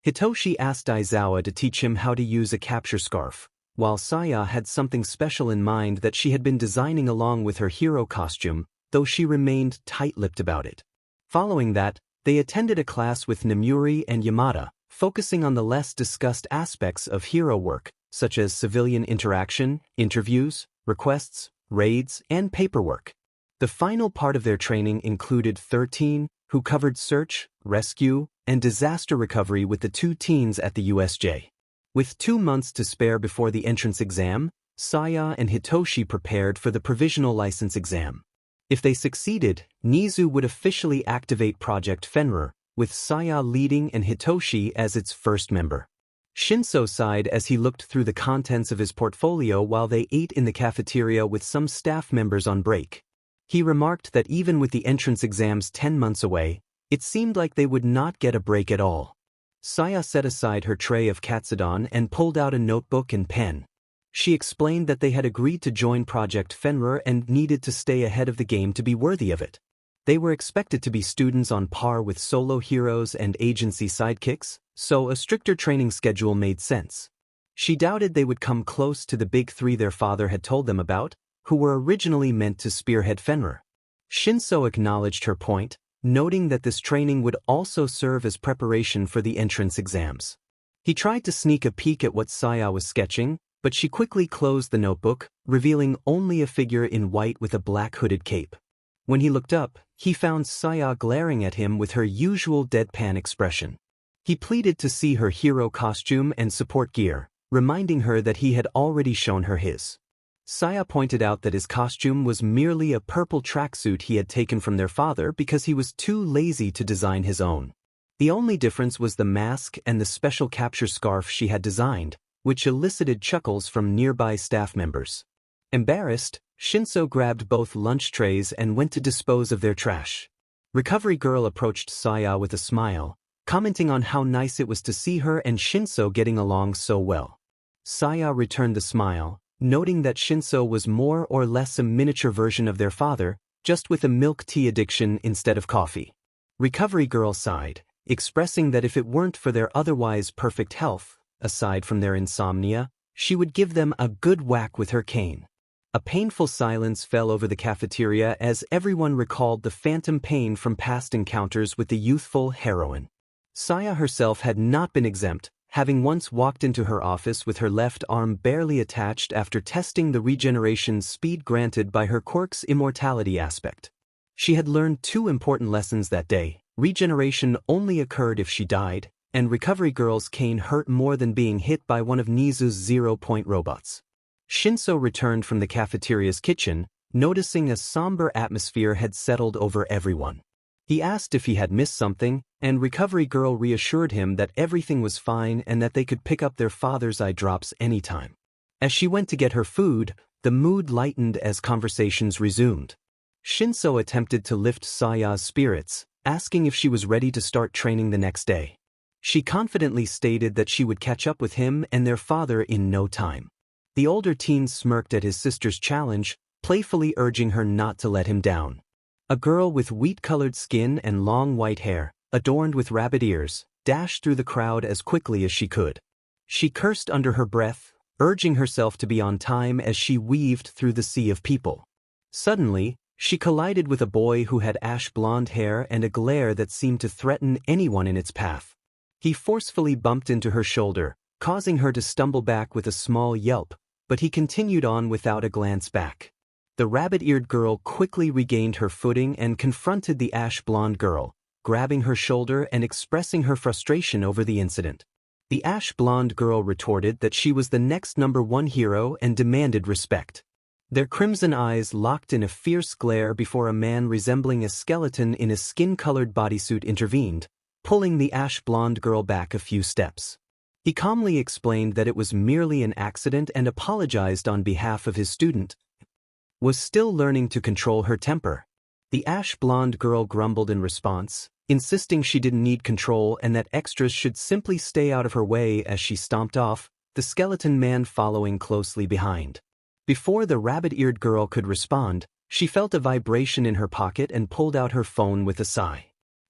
Hitoshi asked Aizawa to teach him how to use a capture scarf, while Saya had something special in mind that she had been designing along with her hero costume, though she remained tight-lipped about it. Following that, they attended a class with Namuri and Yamada, focusing on the less discussed aspects of hero work, such as civilian interaction, interviews, requests, raids, and paperwork. The final part of their training included 13, who covered search, rescue, and disaster recovery with the two teens at the USJ. With 2 months to spare before the entrance exam, Saya and Hitoshi prepared for the provisional license exam. If they succeeded, Nizu would officially activate Project Fenrir, with Saya leading and Hitoshi as its first member. Shinso sighed as he looked through the contents of his portfolio while they ate in the cafeteria with some staff members on break. He remarked that even with the entrance exams 10 months away, it seemed like they would not get a break at all. Saya set aside her tray of katsudon and pulled out a notebook and pen. She explained that they had agreed to join Project Fenrir and needed to stay ahead of the game to be worthy of it. They were expected to be students on par with solo heroes and agency sidekicks, so a stricter training schedule made sense. She doubted they would come close to the big three their father had told them about, who were originally meant to spearhead Fenrir. Shinso acknowledged her point, noting that this training would also serve as preparation for the entrance exams. He tried to sneak a peek at what Saya was sketching, but she quickly closed the notebook, revealing only a figure in white with a black hooded cape. When he looked up, he found Saya glaring at him with her usual deadpan expression. He pleaded to see her hero costume and support gear, reminding her that he had already shown her his. Saya pointed out that his costume was merely a purple tracksuit he had taken from their father because he was too lazy to design his own. The only difference was the mask and the special capture scarf she had designed, which elicited chuckles from nearby staff members. Embarrassed, Shinso grabbed both lunch trays and went to dispose of their trash. Recovery Girl approached Saya with a smile, commenting on how nice it was to see her and Shinso getting along so well. Saya returned the smile, noting that Shinso was more or less a miniature version of their father, just with a milk tea addiction instead of coffee. Recovery Girl sighed, expressing that if it weren't for their otherwise perfect health, aside from their insomnia, she would give them a good whack with her cane. A painful silence fell over the cafeteria as everyone recalled the phantom pain from past encounters with the youthful heroine. Saya herself had not been exempt, having once walked into her office with her left arm barely attached after testing the regeneration speed granted by her quirk's immortality aspect. She had learned 2 important lessons that day: regeneration only occurred if she died, and Recovery Girl's cane hurt more than being hit by one of Nizu's 0-point robots. Shinso returned from the cafeteria's kitchen, noticing a somber atmosphere had settled over everyone. He asked if he had missed something, and Recovery Girl reassured him that everything was fine and that they could pick up their father's eye drops anytime. As she went to get her food, the mood lightened as conversations resumed. Shinso attempted to lift Saya's spirits, asking if she was ready to start training the next day. She confidently stated that she would catch up with him and their father in no time. The older teen smirked at his sister's challenge, playfully urging her not to let him down. A girl with wheat-colored skin and long white hair, adorned with rabbit ears, dashed through the crowd as quickly as she could. She cursed under her breath, urging herself to be on time as she weaved through the sea of people. Suddenly, she collided with a boy who had ash-blonde hair and a glare that seemed to threaten anyone in its path. He forcefully bumped into her shoulder, causing her to stumble back with a small yelp, but he continued on without a glance back. The rabbit-eared girl quickly regained her footing and confronted the ash-blonde girl, grabbing her shoulder and expressing her frustration over the incident. The ash-blonde girl retorted that she was the next #1 hero and demanded respect. Their crimson eyes locked in a fierce glare before a man resembling a skeleton in a skin-colored bodysuit intervened, pulling the ash-blonde girl back a few steps. He calmly explained that it was merely an accident and apologized on behalf of his student. Was still learning to control her temper. The ash-blonde girl grumbled in response, insisting she didn't need control and that extras should simply stay out of her way as she stomped off, the skeleton man following closely behind. Before the rabbit-eared girl could respond, she felt a vibration in her pocket and pulled out her phone with a sigh.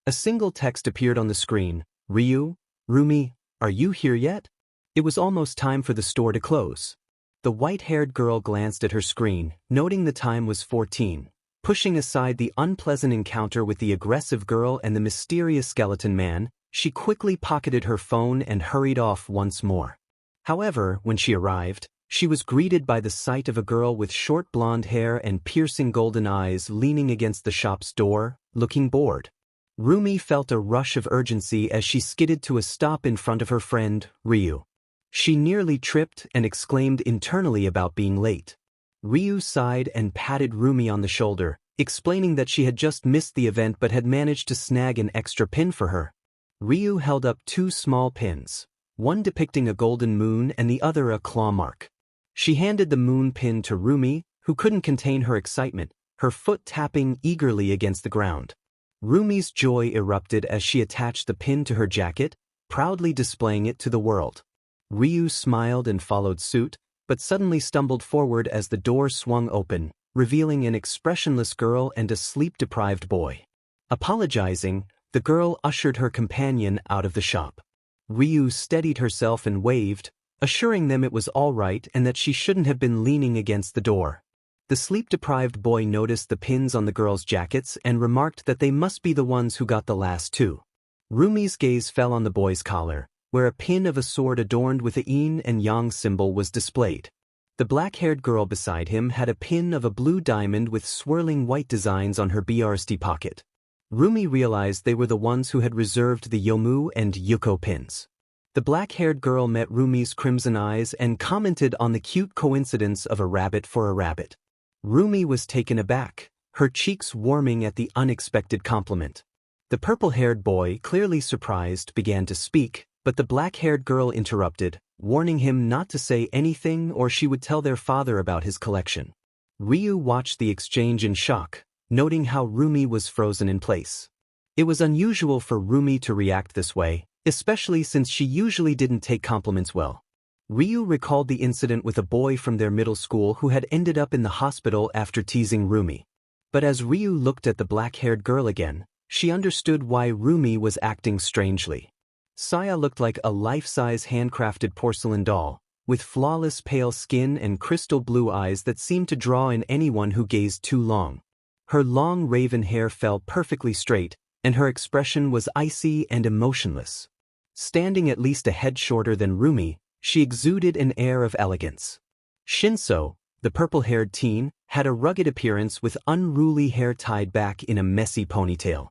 A single text appeared on the screen, "Ryu, Rumi, are you here yet?" It was almost time for the store to close. The white-haired girl glanced at her screen, noting the time was 14. Pushing aside the unpleasant encounter with the aggressive girl and the mysterious skeleton man, she quickly pocketed her phone and hurried off once more. However, when she arrived, she was greeted by the sight of a girl with short blonde hair and piercing golden eyes leaning against the shop's door, looking bored. Rumi felt a rush of urgency as she skidded to a stop in front of her friend, Ryu. She nearly tripped and exclaimed internally about being late. Ryu sighed and patted Rumi on the shoulder, explaining that she had just missed the event but had managed to snag an extra pin for her. Ryu held up 2 small pins, one depicting a golden moon and the other a claw mark. She handed the moon pin to Rumi, who couldn't contain her excitement, her foot tapping eagerly against the ground. Rumi's joy erupted as she attached the pin to her jacket, proudly displaying it to the world. Ryu smiled and followed suit, but suddenly stumbled forward as the door swung open, revealing an expressionless girl and a sleep-deprived boy. Apologizing, the girl ushered her companion out of the shop. Ryu steadied herself and waved, assuring them it was all right and that she shouldn't have been leaning against the door. The sleep-deprived boy noticed the pins on the girls' jackets and remarked that they must be the ones who got the last 2. Rumi's gaze fell on the boy's collar, where a pin of a sword adorned with a yin and yang symbol was displayed. The black-haired girl beside him had a pin of a blue diamond with swirling white designs on her BRST pocket. Rumi realized they were the ones who had reserved the Yomu and Yuko pins. The black-haired girl met Rumi's crimson eyes and commented on the cute coincidence of a rabbit for a rabbit. Rumi was taken aback, her cheeks warming at the unexpected compliment. The purple-haired boy, clearly surprised, began to speak, but the black-haired girl interrupted, warning him not to say anything or she would tell their father about his collection. Ryu watched the exchange in shock, noting how Rumi was frozen in place. It was unusual for Rumi to react this way, especially since she usually didn't take compliments well. Ryu recalled the incident with a boy from their middle school who had ended up in the hospital after teasing Rumi. But as Ryu looked at the black-haired girl again, she understood why Rumi was acting strangely. Saya looked like a life-size handcrafted porcelain doll, with flawless pale skin and crystal blue eyes that seemed to draw in anyone who gazed too long. Her long raven hair fell perfectly straight, and her expression was icy and emotionless. Standing at least a head shorter than Rumi, she exuded an air of elegance. Shinso, the purple-haired teen, had a rugged appearance with unruly hair tied back in a messy ponytail.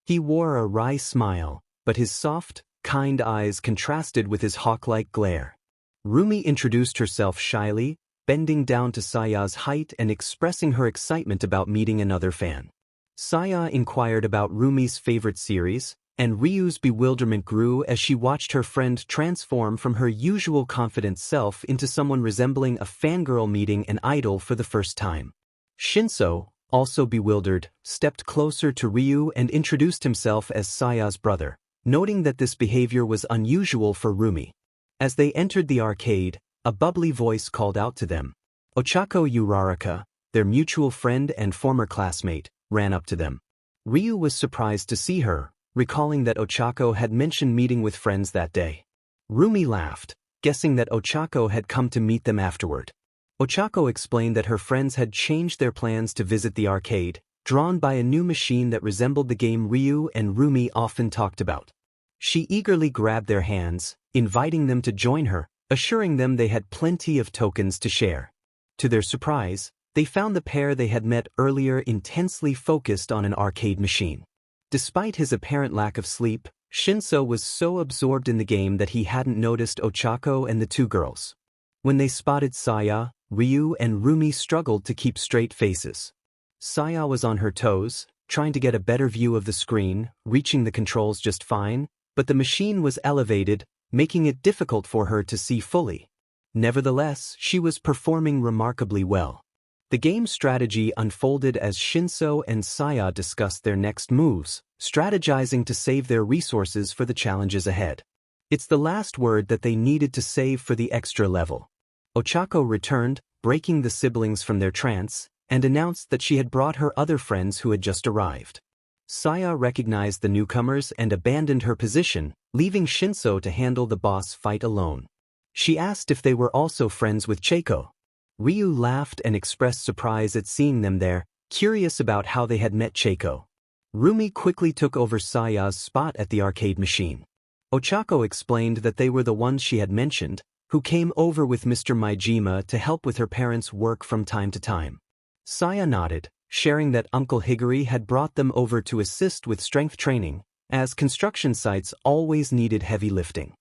He wore a wry smile, but his soft, kind eyes contrasted with his hawk-like glare. Rumi introduced herself shyly, bending down to Saya's height and expressing her excitement about meeting another fan. Saya inquired about Rumi's favorite series, and Ryu's bewilderment grew as she watched her friend transform from her usual confident self into someone resembling a fangirl meeting an idol for the first time. Shinso, also bewildered, stepped closer to Ryu and introduced himself as Saya's brother, noting that this behavior was unusual for Rumi. As they entered the arcade, a bubbly voice called out to them. Ochako Uraraka, their mutual friend and former classmate, ran up to them. Ryu was surprised to see her, recalling that Ochako had mentioned meeting with friends that day. Rumi laughed, guessing that Ochako had come to meet them afterward. Ochako explained that her friends had changed their plans to visit the arcade, drawn by a new machine that resembled the game Ryu and Rumi often talked about. She eagerly grabbed their hands, inviting them to join her, assuring them they had plenty of tokens to share. To their surprise, they found the pair they had met earlier intensely focused on an arcade machine. Despite his apparent lack of sleep, Shinso was so absorbed in the game that he hadn't noticed Ochako and the two girls. When they spotted Saya, Ryu and Rumi struggled to keep straight faces. Saya was on her toes, trying to get a better view of the screen, reaching the controls just fine, but the machine was elevated, making it difficult for her to see fully. Nevertheless, she was performing remarkably well. The game's strategy unfolded as Shinso and Saya discussed their next moves, strategizing to save their resources for the challenges ahead. It's the last word that they needed to save for the extra level. Ochako returned, breaking the siblings from their trance, and announced that she had brought her other friends who had just arrived. Saya recognized the newcomers and abandoned her position, leaving Shinso to handle the boss fight alone. She asked if they were also friends with Chako. Ryu laughed and expressed surprise at seeing them there, curious about how they had met Chako. Rumi quickly took over Saya's spot at the arcade machine. Ochako explained that they were the ones she had mentioned, who came over with Mr. Maijima to help with her parents' work from time to time. Saya nodded, sharing that Uncle Higuri had brought them over to assist with strength training, as construction sites always needed heavy lifting.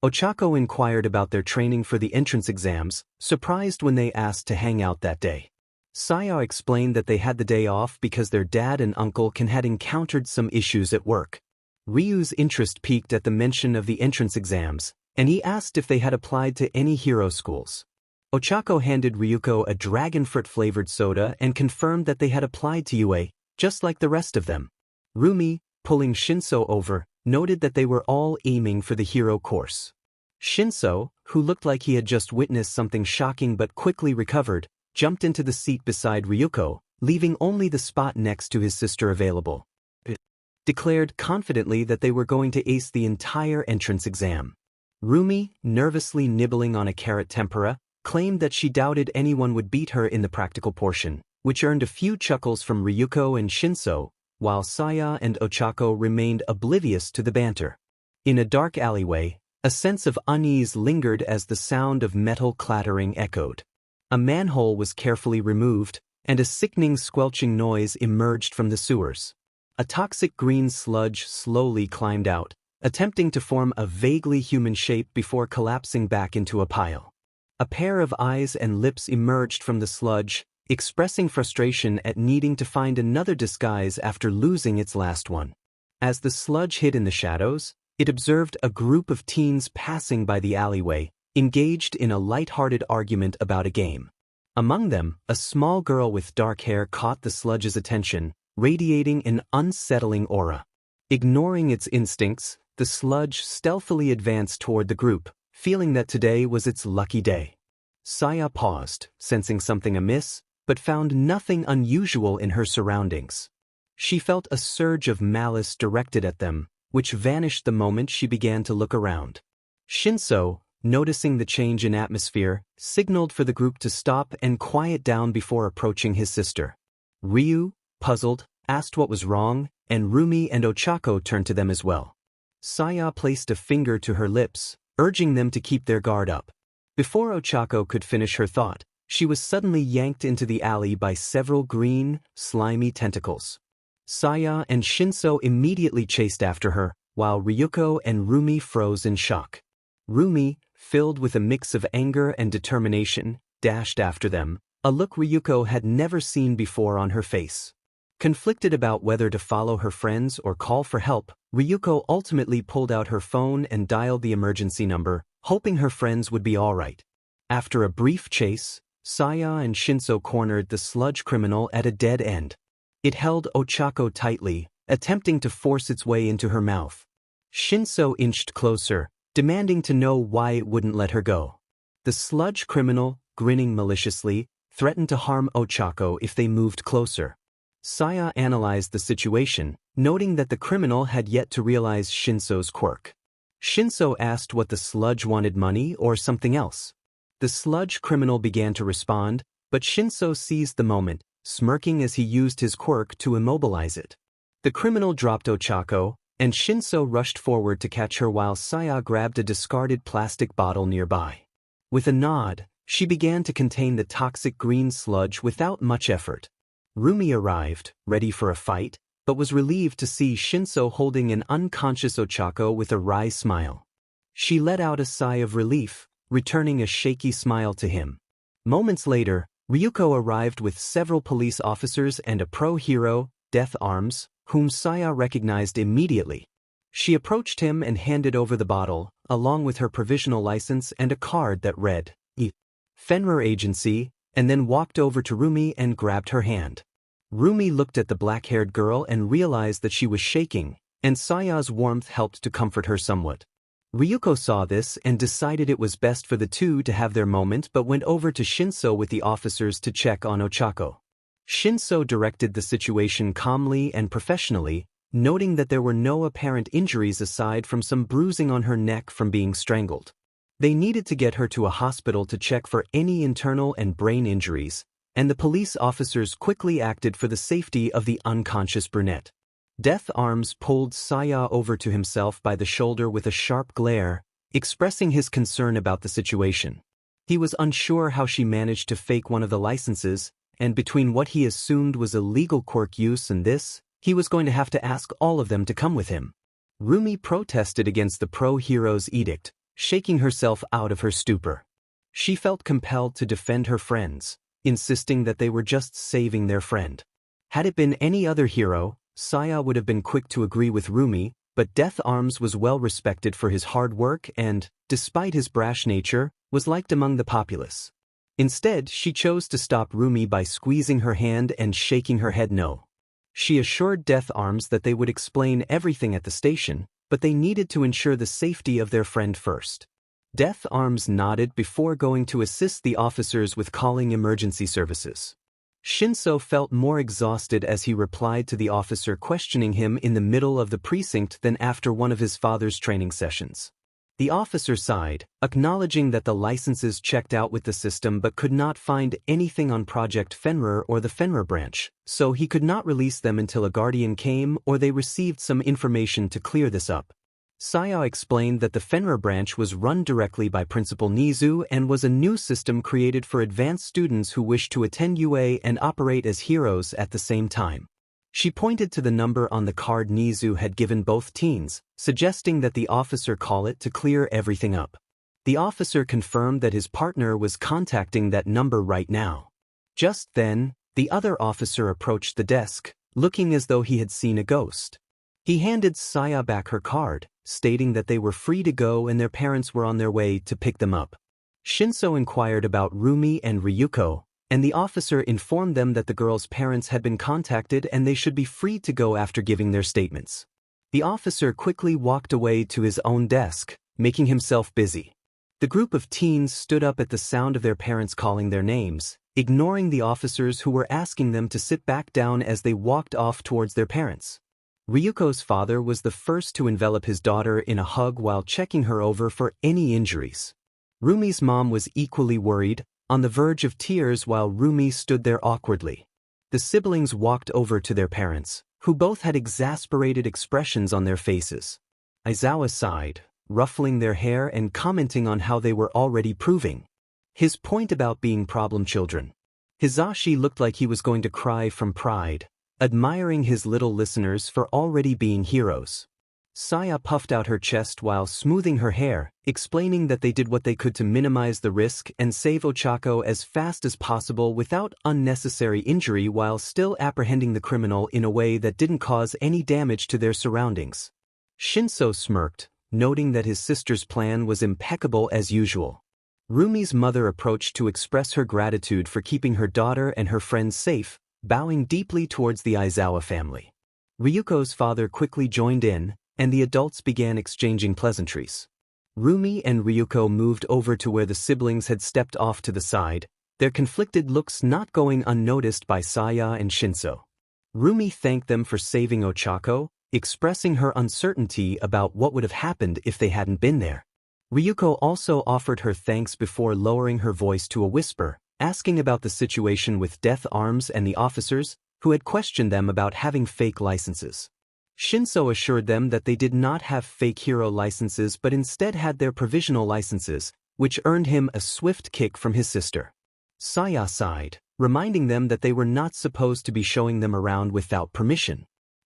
Ochako inquired about their training for the entrance exams, surprised when they asked to hang out that day. Saya explained that they had the day off because their dad and uncle had encountered some issues at work. Ryu's interest peaked at the mention of the entrance exams, and he asked if they had applied to any hero schools. Ochako handed Ryuko a dragon fruit-flavored soda and confirmed that they had applied to UA, just like the rest of them. Rumi, pulling Shinso over, noted that they were all aiming for the hero course. Shinso, who looked like he had just witnessed something shocking but quickly recovered, jumped into the seat beside Ryuko, leaving only the spot next to his sister available. Declared confidently that they were going to ace the entire entrance exam. Rumi, nervously nibbling on a carrot tempura, claimed that she doubted anyone would beat her in the practical portion, which earned a few chuckles from Ryuko and Shinso, while Saya and Ochako remained oblivious to the banter. In a dark alleyway, a sense of unease lingered as the sound of metal clattering echoed. A manhole was carefully removed, and a sickening squelching noise emerged from the sewers. A toxic green sludge slowly climbed out, attempting to form a vaguely human shape before collapsing back into a pile. A pair of eyes and lips emerged from the sludge, expressing frustration at needing to find another disguise after losing its last one. As the sludge hid in the shadows, it observed a group of teens passing by the alleyway, engaged in a light-hearted argument about a game. Among them, a small girl with dark hair caught the sludge's attention, radiating an unsettling aura. Ignoring its instincts, the sludge stealthily advanced toward the group, feeling that today was its lucky day. Saya paused, sensing something amiss, but found nothing unusual in her surroundings. She felt a surge of malice directed at them, which vanished the moment she began to look around. Shinso, noticing the change in atmosphere, signaled for the group to stop and quiet down before approaching his sister. Ryu, puzzled, asked what was wrong, and Rumi and Ochako turned to them as well. Saya placed a finger to her lips, urging them to keep their guard up. Before Ochako could finish her thought, she was suddenly yanked into the alley by several green, slimy tentacles. Saya and Shinso immediately chased after her, while Ryuko and Rumi froze in shock. Rumi, filled with a mix of anger and determination, dashed after them, a look Ryuko had never seen before on her face. Conflicted about whether to follow her friends or call for help, Ryuko ultimately pulled out her phone and dialed the emergency number, hoping her friends would be all right. After a brief chase, Saya and Shinso cornered the sludge criminal at a dead end. It held Ochako tightly, attempting to force its way into her mouth. Shinso inched closer, demanding to know why it wouldn't let her go. The sludge criminal, grinning maliciously, threatened to harm Ochako if they moved closer. Saya analyzed the situation, noting that the criminal had yet to realize Shinso's quirk. Shinso asked what the sludge wanted, money or something else. The sludge criminal began to respond, but Shinso seized the moment, smirking as he used his quirk to immobilize it. The criminal dropped Ochako, and Shinso rushed forward to catch her while Saya grabbed a discarded plastic bottle nearby. With a nod, she began to contain the toxic green sludge without much effort. Rumi arrived, ready for a fight, but was relieved to see Shinso holding an unconscious Ochako with a wry smile. She let out a sigh of relief, returning a shaky smile to him. Moments later, Ryuko arrived with several police officers and a pro-hero, Death Arms, whom Saya recognized immediately. She approached him and handed over the bottle, along with her provisional license and a card that read, Fenrir Agency, and then walked over to Rumi and grabbed her hand. Rumi looked at the black-haired girl and realized that she was shaking, and Saya's warmth helped to comfort her somewhat. Ryuko saw this and decided it was best for the two to have their moment but went over to Shinso with the officers to check on Ochako. Shinso directed the situation calmly and professionally, noting that there were no apparent injuries aside from some bruising on her neck from being strangled. They needed to get her to a hospital to check for any internal and brain injuries, and the police officers quickly acted for the safety of the unconscious brunette. Death Arms pulled Saya over to himself by the shoulder with a sharp glare, expressing his concern about the situation. He was unsure how she managed to fake one of the licenses, and between what he assumed was illegal quirk use and this, he was going to have to ask all of them to come with him. Rumi protested against the pro-hero's edict, shaking herself out of her stupor. She felt compelled to defend her friends, insisting that they were just saving their friend. Had it been any other hero, Saya would have been quick to agree with Rumi, but Death Arms was well respected for his hard work and, despite his brash nature, was liked among the populace. Instead, she chose to stop Rumi by squeezing her hand and shaking her head no. She assured Death Arms that they would explain everything at the station, but they needed to ensure the safety of their friend first. Death Arms nodded before going to assist the officers with calling emergency services. Shinso felt more exhausted as he replied to the officer questioning him in the middle of the precinct than after one of his father's training sessions. The officer sighed, acknowledging that the licenses checked out with the system but could not find anything on Project Fenrir or the Fenrir branch, so he could not release them until a guardian came or they received some information to clear this up. Saya explained that the Fenrir branch was run directly by Principal Nizu and was a new system created for advanced students who wished to attend UA and operate as heroes at the same time. She pointed to the number on the card Nizu had given both teens, suggesting that the officer call it to clear everything up. The officer confirmed that his partner was contacting that number right now. Just then, the other officer approached the desk, looking as though he had seen a ghost. He handed Saya back her card, stating that they were free to go and their parents were on their way to pick them up. Shinso inquired about Rumi and Ryuko, and the officer informed them that the girls' parents had been contacted and they should be free to go after giving their statements. The officer quickly walked away to his own desk, making himself busy. The group of teens stood up at the sound of their parents calling their names, ignoring the officers who were asking them to sit back down as they walked off towards their parents. Ryuko's father was the first to envelop his daughter in a hug while checking her over for any injuries. Rumi's mom was equally worried, on the verge of tears while Rumi stood there awkwardly. The siblings walked over to their parents, who both had exasperated expressions on their faces. Aizawa sighed, ruffling their hair and commenting on how they were already proving his point about being problem children. Hizashi looked like he was going to cry from pride, admiring his little listeners for already being heroes. Saya puffed out her chest while smoothing her hair, explaining that they did what they could to minimize the risk and save Ochako as fast as possible without unnecessary injury while still apprehending the criminal in a way that didn't cause any damage to their surroundings. Shinso smirked, noting that his sister's plan was impeccable as usual. Rumi's mother approached to express her gratitude for keeping her daughter and her friends safe, bowing deeply towards the Aizawa family. Ryuko's father quickly joined in, and the adults began exchanging pleasantries. Rumi and Ryuko moved over to where the siblings had stepped off to the side, their conflicted looks not going unnoticed by Saya and Shinso. Rumi thanked them for saving Ochako, expressing her uncertainty about what would have happened if they hadn't been there. Ryuko also offered her thanks before lowering her voice to a whisper, asking about the situation with Death Arms and the officers, who had questioned them about having fake licenses. Shinso assured them that they did not have fake hero licenses but instead had their provisional licenses, which earned him a swift kick from his sister. Saya sighed, reminding them that they were not supposed to be showing them around without permission.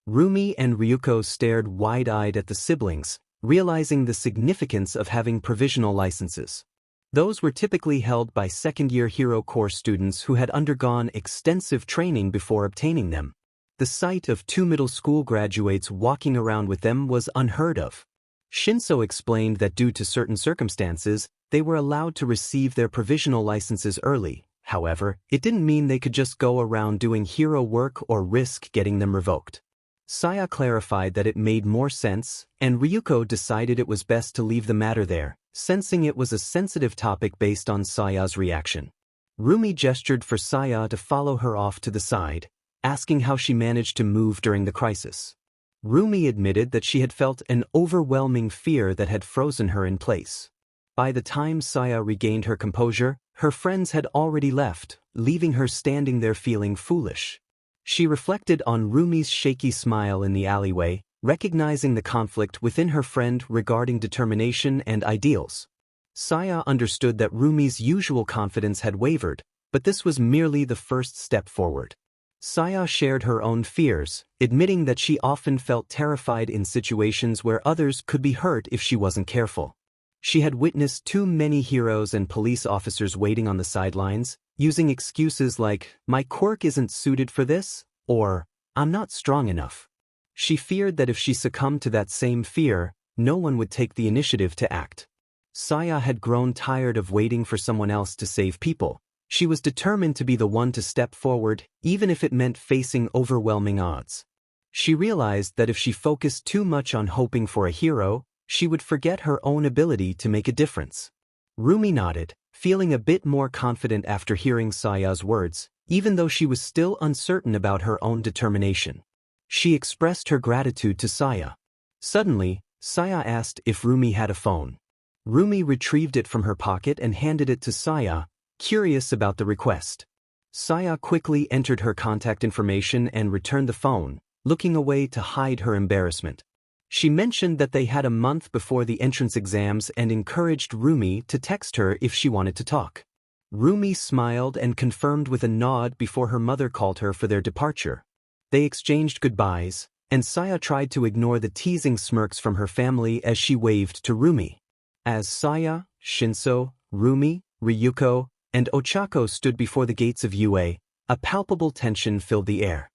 Rumi and Ryuko stared wide-eyed at the siblings, realizing the significance of having provisional licenses. Those were typically held by second-year Hero Corps students who had undergone extensive training before obtaining them. The sight of 2 middle school graduates walking around with them was unheard of. Shinso explained that due to certain circumstances, they were allowed to receive their provisional licenses early. However, it didn't mean they could just go around doing hero work or risk getting them revoked. Saya clarified that it made more sense, and Ryuko decided it was best to leave the matter there, sensing it was a sensitive topic based on Saya's reaction. Rumi gestured for Saya to follow her off to the side, asking how she managed to move during the crisis. Rumi admitted that she had felt an overwhelming fear that had frozen her in place. By the time Saya regained her composure, her friends had already left, leaving her standing there feeling foolish. She reflected on Rumi's shaky smile in the alleyway, recognizing the conflict within her friend regarding determination and ideals. Saya understood that Rumi's usual confidence had wavered, but this was merely the first step forward. Saya shared her own fears, admitting that she often felt terrified in situations where others could be hurt if she wasn't careful. She had witnessed too many heroes and police officers waiting on the sidelines, using excuses like, "My quirk isn't suited for this," or, "I'm not strong enough." She feared that if she succumbed to that same fear, no one would take the initiative to act. Saya had grown tired of waiting for someone else to save people. She was determined to be the one to step forward, even if it meant facing overwhelming odds. She realized that if she focused too much on hoping for a hero, she would forget her own ability to make a difference. Rumi nodded, feeling a bit more confident after hearing Saya's words, even though she was still uncertain about her own determination. She expressed her gratitude to Saya. Suddenly, Saya asked if Rumi had a phone. Rumi retrieved it from her pocket and handed it to Saya, curious about the request. Saya quickly entered her contact information and returned the phone, looking away to hide her embarrassment. She mentioned that they had a month before the entrance exams and encouraged Rumi to text her if she wanted to talk. Rumi smiled and confirmed with a nod before her mother called her for their departure. They exchanged goodbyes, and Saya tried to ignore the teasing smirks from her family as she waved to Rumi. As Saya, Shinso, Rumi, Ryuko, and Ochako stood before the gates of UA, a palpable tension filled the air.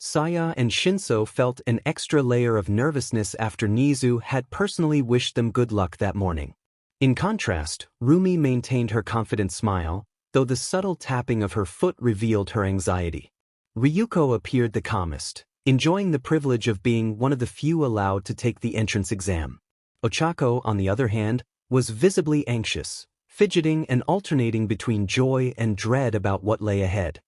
Saya and Shinso felt an extra layer of nervousness after Nizu had personally wished them good luck that morning. In contrast, Rumi maintained her confident smile, though the subtle tapping of her foot revealed her anxiety. Ryuko appeared the calmest, enjoying the privilege of being one of the few allowed to take the entrance exam. Ochako, on the other hand, was visibly anxious, fidgeting and alternating between joy and dread about what lay ahead.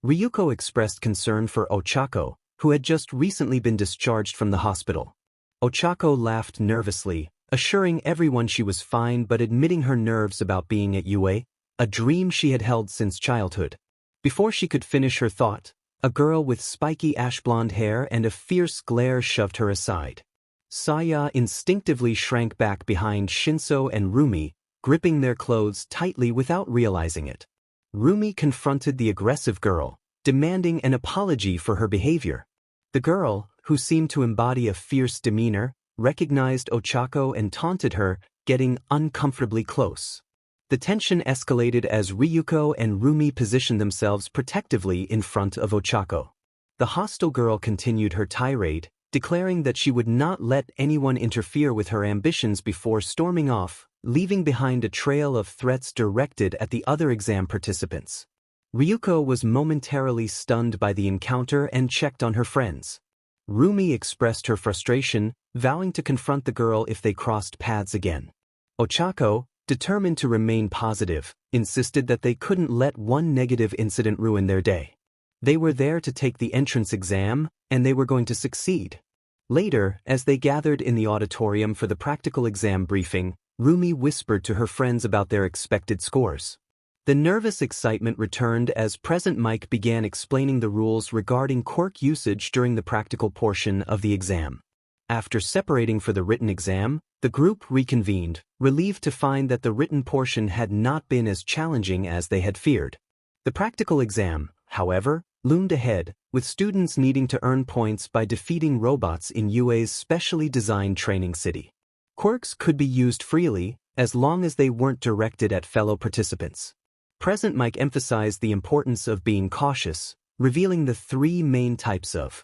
Ryuko expressed concern for Ochako, who had just recently been discharged from the hospital. Ochako laughed nervously, assuring everyone she was fine but admitting her nerves about being at UA, a dream she had held since childhood. Before she could finish her thought, a girl with spiky ash-blonde hair and a fierce glare shoved her aside. Saya instinctively shrank back behind Shinso and Rumi, gripping their clothes tightly without realizing it. Rumi confronted the aggressive girl, demanding an apology for her behavior. The girl, who seemed to embody a fierce demeanor, recognized Ochako and taunted her, getting uncomfortably close. The tension escalated as Ryuko and Rumi positioned themselves protectively in front of Ochako. The hostile girl continued her tirade, declaring that she would not let anyone interfere with her ambitions before storming off, leaving behind a trail of threats directed at the other exam participants. Ryuko was momentarily stunned by the encounter and checked on her friends. Rumi expressed her frustration, vowing to confront the girl if they crossed paths again. Ochako, determined to remain positive, insisted that they couldn't let one negative incident ruin their day. They were there to take the entrance exam, and they were going to succeed. Later, as they gathered in the auditorium for the practical exam briefing, Rumi whispered to her friends about their expected scores. The nervous excitement returned as President Mike began explaining the rules regarding quirk usage during the practical portion of the exam. After separating for the written exam, the group reconvened, relieved to find that the written portion had not been as challenging as they had feared. The practical exam, however, loomed ahead, with students needing to earn points by defeating robots in UA's specially designed training city. Quirks could be used freely, as long as they weren't directed at fellow participants. Present Mike emphasized the importance of being cautious, revealing the 3 main types of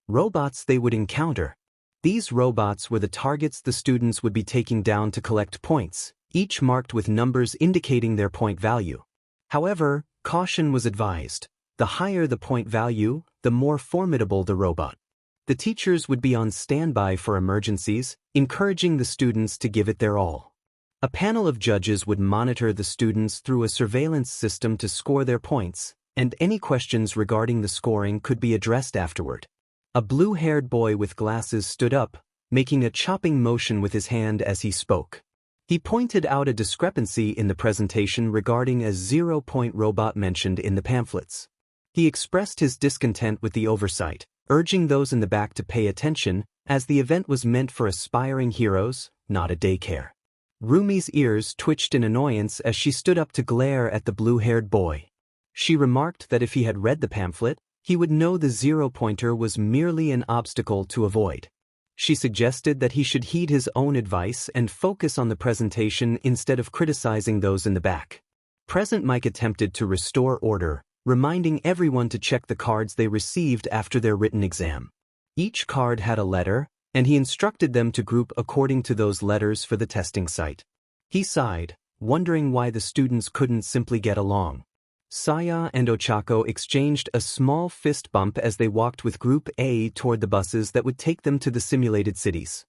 robots they would encounter. These robots were the targets the students would be taking down to collect points, each marked with numbers indicating their point value. However, caution was advised. The higher the point value, the more formidable the robot. The teachers would be on standby for emergencies, encouraging the students to give it their all. A panel of judges would monitor the students through a surveillance system to score their points, and any questions regarding the scoring could be addressed afterward. A blue-haired boy with glasses stood up, making a chopping motion with his hand as he spoke. He pointed out a discrepancy in the presentation regarding a 0-point robot mentioned in the pamphlets. He expressed his discontent with the oversight, urging those in the back to pay attention, as the event was meant for aspiring heroes, not a daycare. Rumi's ears twitched in annoyance as she stood up to glare at the blue-haired boy. She remarked that if he had read the pamphlet, he would know the 0-pointer was merely an obstacle to avoid. She suggested that he should heed his own advice and focus on the presentation instead of criticizing those in the back. Present Mike attempted to restore order, reminding everyone to check the cards they received after their written exam. Each card had a letter, and he instructed them to group according to those letters for the testing site. He sighed, wondering why the students couldn't simply get along. Saya and Ochako exchanged a small fist bump as they walked with Group A toward the buses that would take them to the simulated cities.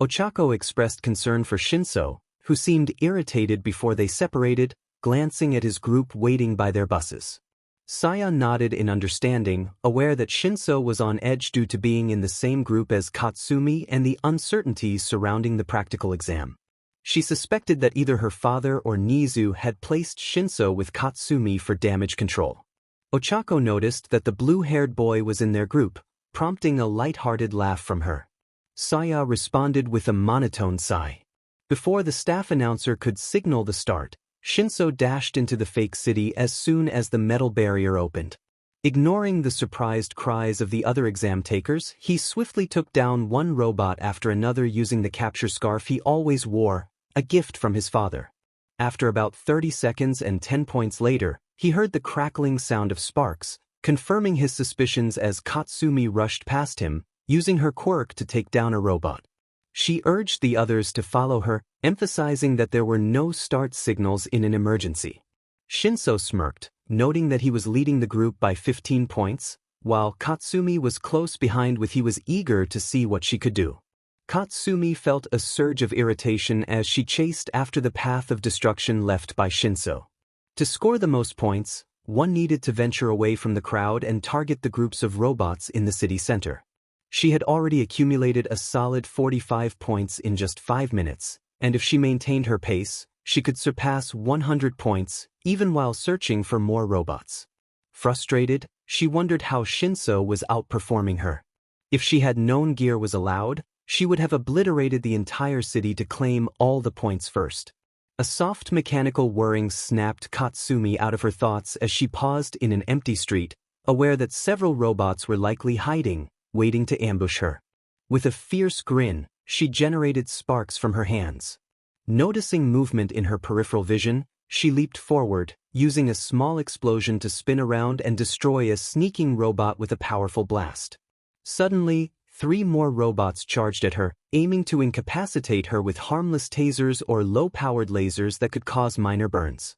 Ochako expressed concern for Shinso, who seemed irritated before they separated, glancing at his group waiting by their buses. Saya nodded in understanding, aware that Shinso was on edge due to being in the same group as Katsumi and the uncertainties surrounding the practical exam. She suspected that either her father or Nizu had placed Shinso with Katsumi for damage control. Ochako noticed that the blue-haired boy was in their group, prompting a light-hearted laugh from her. Saya responded with a monotone sigh. Before the staff announcer could signal the start, Shinso dashed into the fake city as soon as the metal barrier opened. Ignoring the surprised cries of the other exam takers, he swiftly took down one robot after another using the capture scarf he always wore, a gift from his father. After about 30 seconds and 10 points later, he heard the crackling sound of sparks, confirming his suspicions as Katsumi rushed past him, using her quirk to take down a robot. She urged the others to follow her, emphasizing that there were no start signals in an emergency. Shinso smirked, noting that he was leading the group by 15 points, while Katsumi was close behind with he was eager to see what she could do. Katsumi felt a surge of irritation as she chased after the path of destruction left by Shinso. To score the most points, one needed to venture away from the crowd and target the groups of robots in the city center. She had already accumulated a solid 45 points in just 5 minutes, and if she maintained her pace, she could surpass 100 points, even while searching for more robots. Frustrated, she wondered how Shinso was outperforming her. If she had known gear was allowed, she would have obliterated the entire city to claim all the points first. A soft mechanical whirring snapped Katsumi out of her thoughts as she paused in an empty street, aware that several robots were likely hiding, waiting to ambush her. With a fierce grin, she generated sparks from her hands. Noticing movement in her peripheral vision, she leaped forward, using a small explosion to spin around and destroy a sneaking robot with a powerful blast. Suddenly, 3 more robots charged at her, aiming to incapacitate her with harmless tasers or low-powered lasers that could cause minor burns.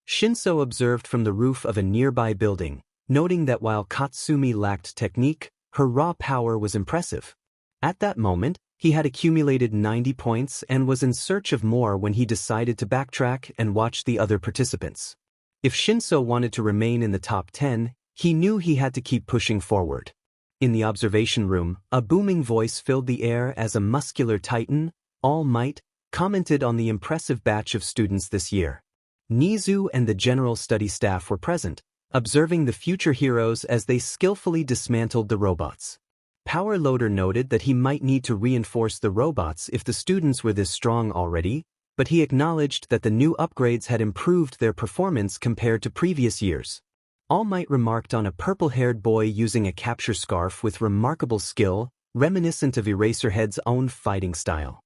Shinso observed from the roof of a nearby building, noting that while Katsumi lacked technique, her raw power was impressive. At that moment, he had accumulated 90 points and was in search of more when he decided to backtrack and watch the other participants. If Shinso wanted to remain in the top 10, he knew he had to keep pushing forward. In the observation room, a booming voice filled the air as a muscular titan, All Might, commented on the impressive batch of students this year. Nizu and the general study staff were present, observing the future heroes as they skillfully dismantled the robots. Power Loader noted that he might need to reinforce the robots if the students were this strong already, but he acknowledged that the new upgrades had improved their performance compared to previous years. All Might remarked on a purple-haired boy using a capture scarf with remarkable skill, reminiscent of Eraserhead's own fighting style.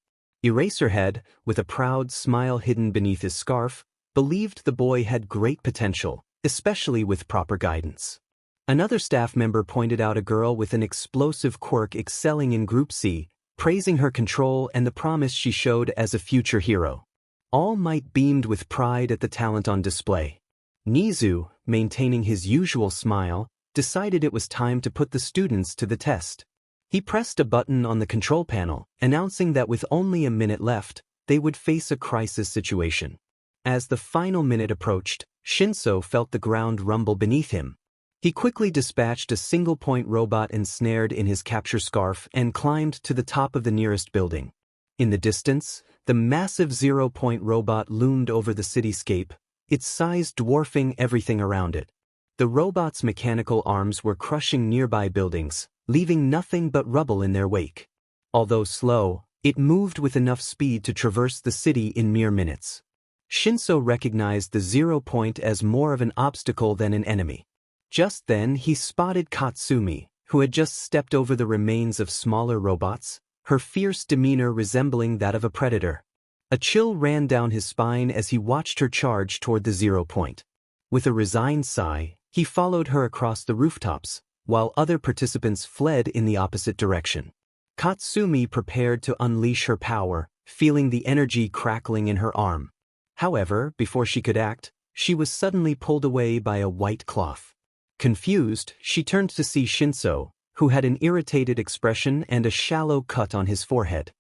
Eraserhead, with a proud smile hidden beneath his scarf, believed the boy had great potential, especially with proper guidance. Another staff member pointed out a girl with an explosive quirk excelling in Group C, praising her control and the promise she showed as a future hero. All Might beamed with pride at the talent on display. Nizu, maintaining his usual smile, decided it was time to put the students to the test. He pressed a button on the control panel, announcing that with only a minute left, they would face a crisis situation. As the final minute approached, Shinso felt the ground rumble beneath him. He quickly dispatched a single-point robot ensnared in his capture scarf and climbed to the top of the nearest building. In the distance, the massive zero-point robot loomed over the cityscape, its size dwarfing everything around it. The robot's mechanical arms were crushing nearby buildings, leaving nothing but rubble in their wake. Although slow, it moved with enough speed to traverse the city in mere minutes. Shinso recognized the zero-point as more of an obstacle than an enemy. Just then he spotted Katsumi, who had just stepped over the remains of smaller robots, her fierce demeanor resembling that of a predator. A chill ran down his spine as he watched her charge toward the zero-point. With a resigned sigh, he followed her across the rooftops, while other participants fled in the opposite direction. Katsumi prepared to unleash her power, feeling the energy crackling in her arm. However, before she could act, she was suddenly pulled away by a white cloth. Confused, she turned to see Shinso, who had an irritated expression and a shallow cut on his forehead.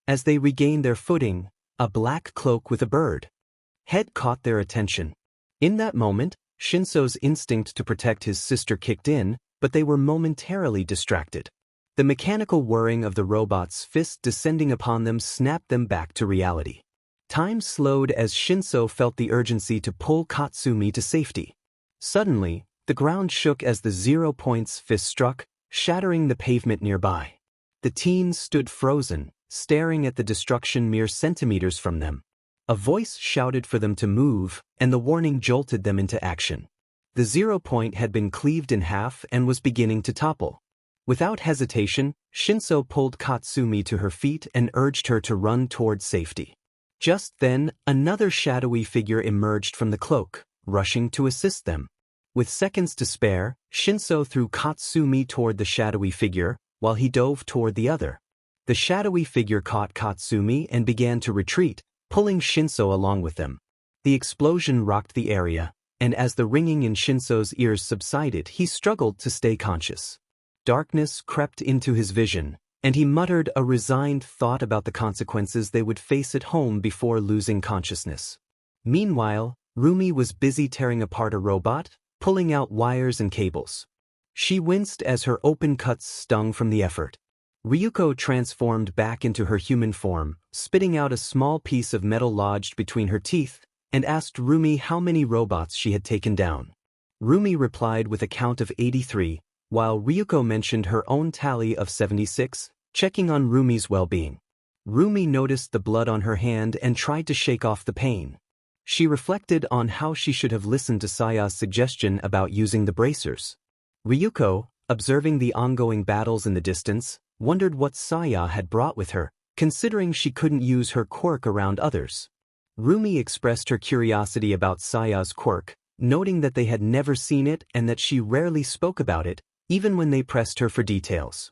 As they regained their footing, a black cloak with a bird head caught their attention. In that moment, Shinso's instinct to protect his sister kicked in, but they were momentarily distracted. The mechanical whirring of the robot's fist descending upon them snapped them back to reality. Time slowed as Shinso felt the urgency to pull Katsumi to safety. Suddenly, the ground shook as the zero-point's fist struck, shattering the pavement nearby. The teens stood frozen, staring at the destruction mere centimeters from them. A voice shouted for them to move, and the warning jolted them into action. The zero-point had been cleaved in half and was beginning to topple. Without hesitation, Shinso pulled Katsumi to her feet and urged her to run toward safety. Just then, another shadowy figure emerged from the cloak, rushing to assist them. With seconds to spare, Shinso threw Katsumi toward the shadowy figure, while he dove toward the other. The shadowy figure caught Katsumi and began to retreat, pulling Shinso along with them. The explosion rocked the area, and as the ringing in Shinso's ears subsided, he struggled to stay conscious. Darkness crept into his vision, and he muttered a resigned thought about the consequences they would face at home before losing consciousness. Meanwhile, Rumi was busy tearing apart a robot, pulling out wires and cables. She winced as her open cuts stung from the effort. Ryuko transformed back into her human form, spitting out a small piece of metal lodged between her teeth, and asked Rumi how many robots she had taken down. Rumi replied with a count of 83, while Ryuko mentioned her own tally of 76, checking on Rumi's well-being. Rumi noticed the blood on her hand and tried to shake off the pain. She reflected on how she should have listened to Saya's suggestion about using the bracers. Ryuko, observing the ongoing battles in the distance, wondered what Saya had brought with her, considering she couldn't use her quirk around others. Rumi expressed her curiosity about Saya's quirk, noting that they had never seen it and that she rarely spoke about it, even when they pressed her for details.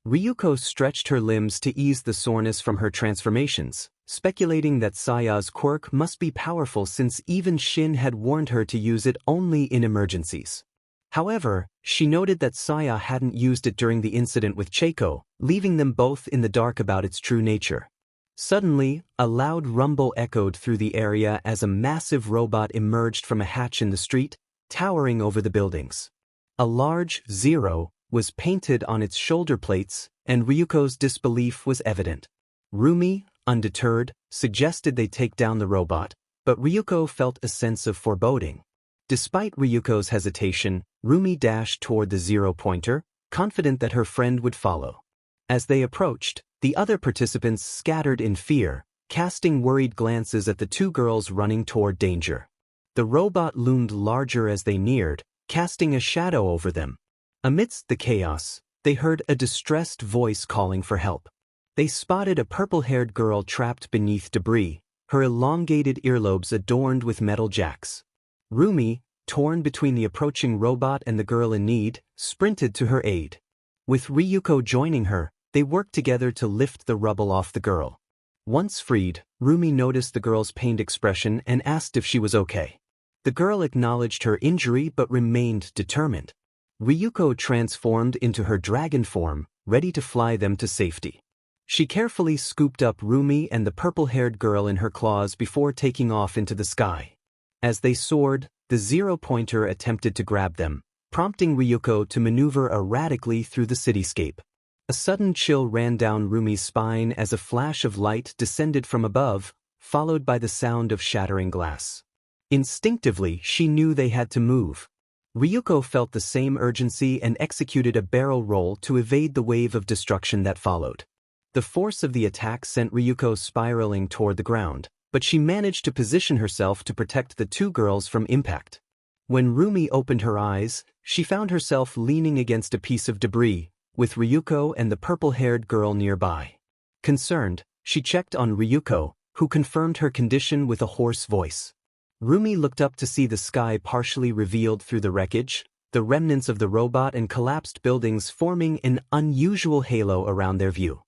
Ryuko stretched her limbs to ease the soreness from her transformations, speculating that Saya's quirk must be powerful since even Shin had warned her to use it only in emergencies. However, she noted that Saya hadn't used it during the incident with Cheiko, leaving them both in the dark about its true nature. Suddenly, a loud rumble echoed through the area as a massive robot emerged from a hatch in the street, towering over the buildings. A large zero was painted on its shoulder plates, and Ryuko's disbelief was evident. Rumi, undeterred, suggested they take down the robot, but Ryuko felt a sense of foreboding. Despite Ryuko's hesitation, Rumi dashed toward the zero-pointer, confident that her friend would follow. As they approached, the other participants scattered in fear, casting worried glances at the two girls running toward danger. The robot loomed larger as they neared, casting a shadow over them. Amidst the chaos, they heard a distressed voice calling for help. They spotted a purple-haired girl trapped beneath debris, her elongated earlobes adorned with metal jacks. Rumi, torn between the approaching robot and the girl in need, sprinted to her aid. With Ryuko joining her, they worked together to lift the rubble off the girl. Once freed, Rumi noticed the girl's pained expression and asked if she was okay. The girl acknowledged her injury but remained determined. Ryuko transformed into her dragon form, ready to fly them to safety. She carefully scooped up Rumi and the purple-haired girl in her claws before taking off into the sky. As they soared, the zero-pointer attempted to grab them, prompting Ryuko to maneuver erratically through the cityscape. A sudden chill ran down Rumi's spine as a flash of light descended from above, followed by the sound of shattering glass. Instinctively, she knew they had to move. Ryuko felt the same urgency and executed a barrel roll to evade the wave of destruction that followed. The force of the attack sent Ryuko spiraling toward the ground, but she managed to position herself to protect the two girls from impact. When Rumi opened her eyes, she found herself leaning against a piece of debris, with Ryuko and the purple-haired girl nearby. Concerned, she checked on Ryuko, who confirmed her condition with a hoarse voice. Rumi looked up to see the sky partially revealed through the wreckage, the remnants of the robot and collapsed buildings forming an unusual halo around their view.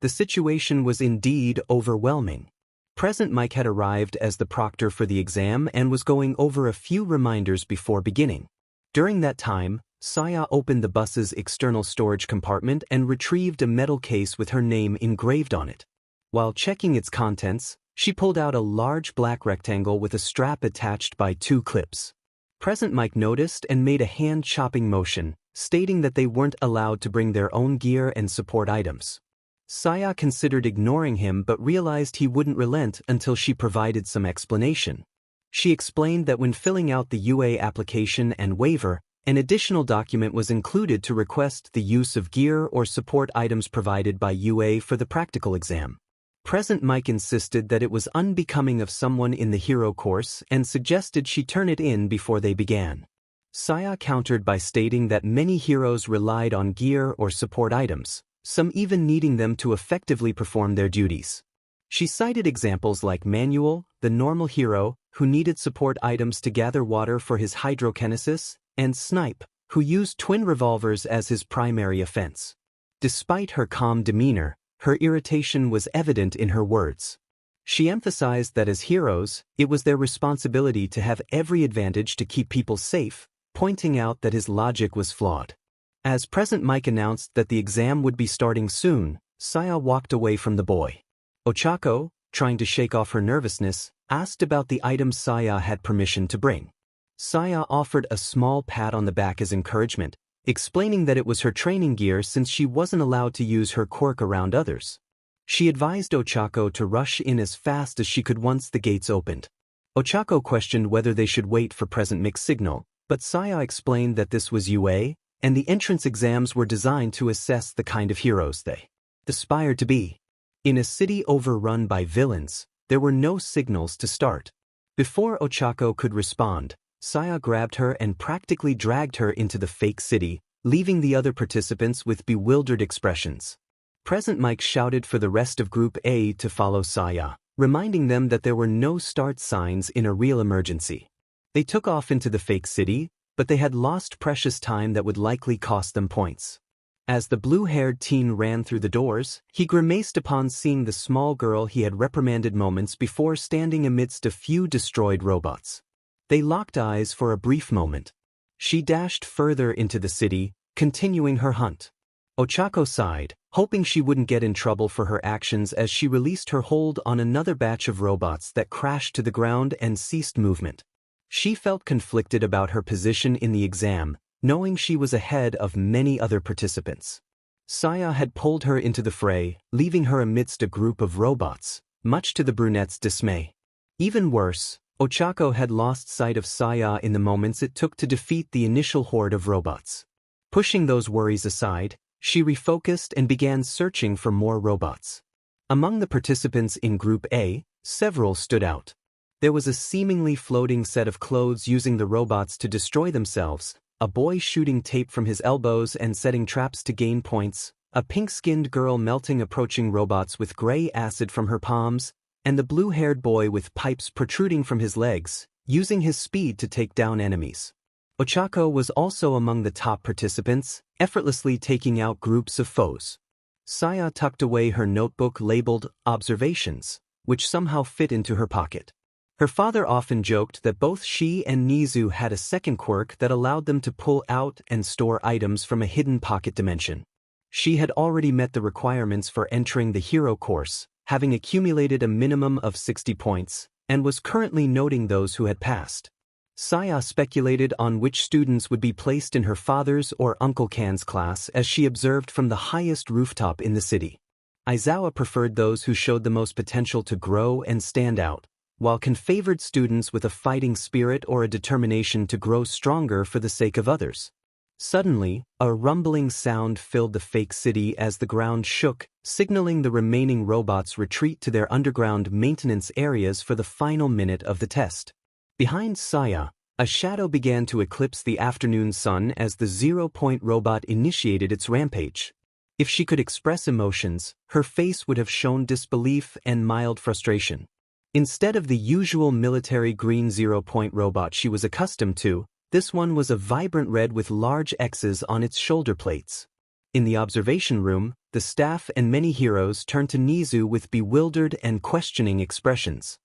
The situation was indeed overwhelming. Present Mike had arrived as the proctor for the exam and was going over a few reminders before beginning. During that time, Saya opened the bus's external storage compartment and retrieved a metal case with her name engraved on it. While checking its contents, she pulled out a large black rectangle with a strap attached by two clips. Present Mike noticed and made a hand-chopping motion, stating that they weren't allowed to bring their own gear and support items. Saya considered ignoring him but realized he wouldn't relent until she provided some explanation. She explained that when filling out the UA application and waiver, an additional document was included to request the use of gear or support items provided by UA for the practical exam. Present Mike insisted that it was unbecoming of someone in the hero course and suggested she turn it in before they began. Saya countered by stating that many heroes relied on gear or support items, some even needing them to effectively perform their duties. She cited examples like Manuel, the normal hero, who needed support items to gather water for his hydrokinesis, and Snipe, who used twin revolvers as his primary offense. Despite her calm demeanor, her irritation was evident in her words. She emphasized that as heroes, it was their responsibility to have every advantage to keep people safe, pointing out that his logic was flawed. As Present Mike announced that the exam would be starting soon, Saya walked away from the boy. Ochako, trying to shake off her nervousness, asked about the items Saya had permission to bring. Saya offered a small pat on the back as encouragement, explaining that it was her training gear since she wasn't allowed to use her quirk around others. She advised Ochako to rush in as fast as she could once the gates opened. Ochako questioned whether they should wait for Present Mike's signal, but Saya explained that this was UA, and the entrance exams were designed to assess the kind of heroes they aspired to be. In a city overrun by villains, there were no signals to start. Before Ochako could respond, Saya grabbed her and practically dragged her into the fake city, leaving the other participants with bewildered expressions. Present Mike shouted for the rest of Group A to follow Saya, reminding them that there were no start signs in a real emergency. They took off into the fake city, but they had lost precious time that would likely cost them points. As the blue-haired teen ran through the doors, he grimaced upon seeing the small girl he had reprimanded moments before standing amidst a few destroyed robots. They locked eyes for a brief moment. She dashed further into the city, continuing her hunt. Ochako sighed, hoping she wouldn't get in trouble for her actions as she released her hold on another batch of robots that crashed to the ground and ceased movement. She felt conflicted about her position in the exam, knowing she was ahead of many other participants. Saya had pulled her into the fray, leaving her amidst a group of robots, much to the brunette's dismay. Even worse, Ochako had lost sight of Saya in the moments it took to defeat the initial horde of robots. Pushing those worries aside, she refocused and began searching for more robots. Among the participants in Group A, several stood out. There was a seemingly floating set of clothes using the robots to destroy themselves, a boy shooting tape from his elbows and setting traps to gain points, a pink-skinned girl melting approaching robots with gray acid from her palms, and the blue-haired boy with pipes protruding from his legs, using his speed to take down enemies. Ochako was also among the top participants, effortlessly taking out groups of foes. Saya tucked away her notebook labeled Observations, which somehow fit into her pocket. Her father often joked that both she and Nizu had a second quirk that allowed them to pull out and store items from a hidden pocket dimension. She had already met the requirements for entering the hero course, having accumulated a minimum of 60 points, and was currently noting those who had passed. Saya speculated on which students would be placed in her father's or Uncle Kan's class as she observed from the highest rooftop in the city. Aizawa preferred those who showed the most potential to grow and stand out, while Kan favored students with a fighting spirit or a determination to grow stronger for the sake of others. Suddenly, a rumbling sound filled the fake city as the ground shook, signaling the remaining robots' retreat to their underground maintenance areas for the final minute of the test. Behind Saya, a shadow began to eclipse the afternoon sun as the 0-point robot initiated its rampage. If she could express emotions, her face would have shown disbelief and mild frustration. Instead of the usual military green 0-point robot she was accustomed to, this one was a vibrant red with large X's on its shoulder plates. In the observation room, the staff and many heroes turned to Nizu with bewildered and questioning expressions.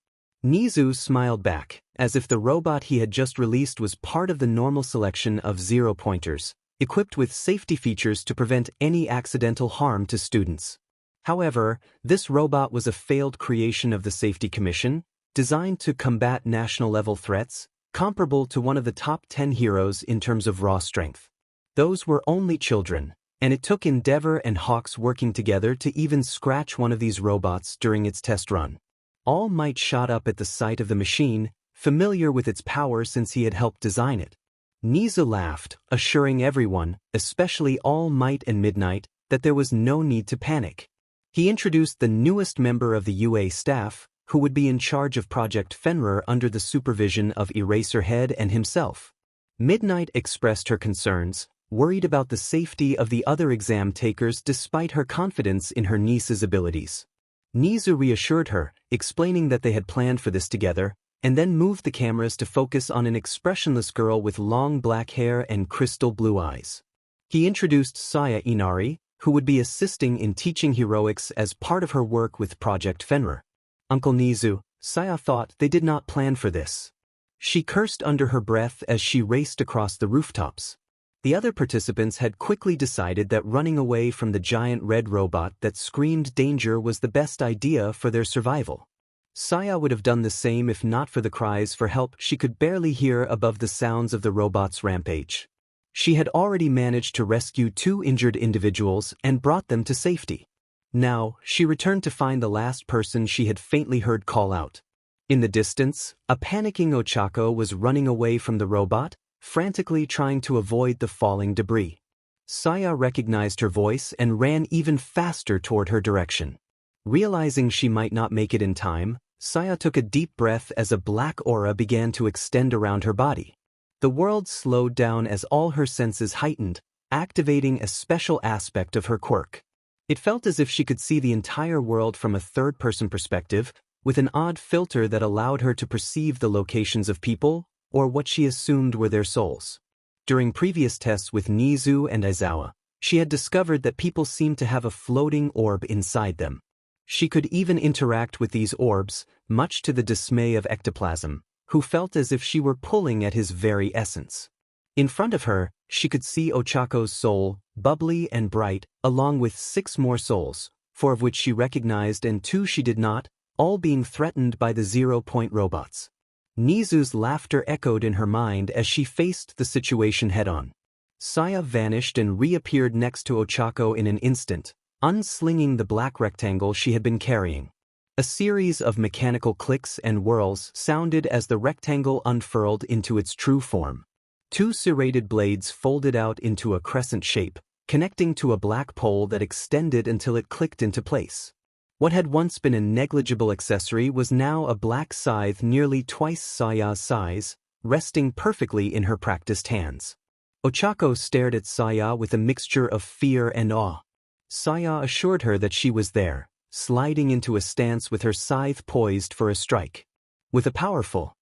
Nizu smiled back, as if the robot he had just released was part of the normal selection of 0-pointers, equipped with safety features to prevent any accidental harm to students. However, this robot was a failed creation of the Safety Commission, designed to combat national-level threats, comparable to one of the top 10 heroes in terms of raw strength. Those were only children, and it took Endeavor and Hawks working together to even scratch one of these robots during its test run. All Might shot up at the sight of the machine, familiar with its power since he had helped design it. Nizu laughed, assuring everyone, especially All Might and Midnight, that there was no need to panic. He introduced the newest member of the UA staff, who would be in charge of Project Fenrir under the supervision of Eraserhead and himself. Midnight expressed her concerns, worried about the safety of the other exam takers despite her confidence in her niece's abilities. Nizu reassured her, explaining that they had planned for this together, and then moved the cameras to focus on an expressionless girl with long black hair and crystal blue eyes. He introduced Saya Inari, who would be assisting in teaching heroics as part of her work with Project Fenrir. Uncle Nizu, Saya thought they did not plan for this. She cursed under her breath as she raced across the rooftops. The other participants had quickly decided that running away from the giant red robot that screamed danger was the best idea for their survival. Saya would have done the same if not for the cries for help she could barely hear above the sounds of the robot's rampage. She had already managed to rescue 2 injured individuals and brought them to safety. Now, she returned to find the last person she had faintly heard call out. In the distance, a panicking Ochako was running away from the robot, frantically trying to avoid the falling debris. Saya recognized her voice and ran even faster toward her direction. Realizing she might not make it in time, Saya took a deep breath as a black aura began to extend around her body. The world slowed down as all her senses heightened, activating a special aspect of her quirk. It felt as if she could see the entire world from a third-person perspective, with an odd filter that allowed her to perceive the locations of people, or what she assumed were their souls. During previous tests with Nizu and Aizawa, she had discovered that people seemed to have a floating orb inside them. She could even interact with these orbs, much to the dismay of Ectoplasm, who felt as if she were pulling at his very essence. In front of her, she could see Ochako's soul, bubbly and bright, along with 6 more souls, 4 of which she recognized and 2 she did not, all being threatened by the 0-point robots. Nizu's laughter echoed in her mind as she faced the situation head-on. Saya vanished and reappeared next to Ochako in an instant, unslinging the black rectangle she had been carrying. A series of mechanical clicks and whirls sounded as the rectangle unfurled into its true form. 2 serrated blades folded out into a crescent shape, connecting to a black pole that extended until it clicked into place. What had once been a negligible accessory was now a black scythe nearly twice Saya's size, resting perfectly in her practiced hands. Ochako stared at Saya with a mixture of fear and awe. Saya assured her that she was there, sliding into a stance with her scythe poised for a strike. With a powerful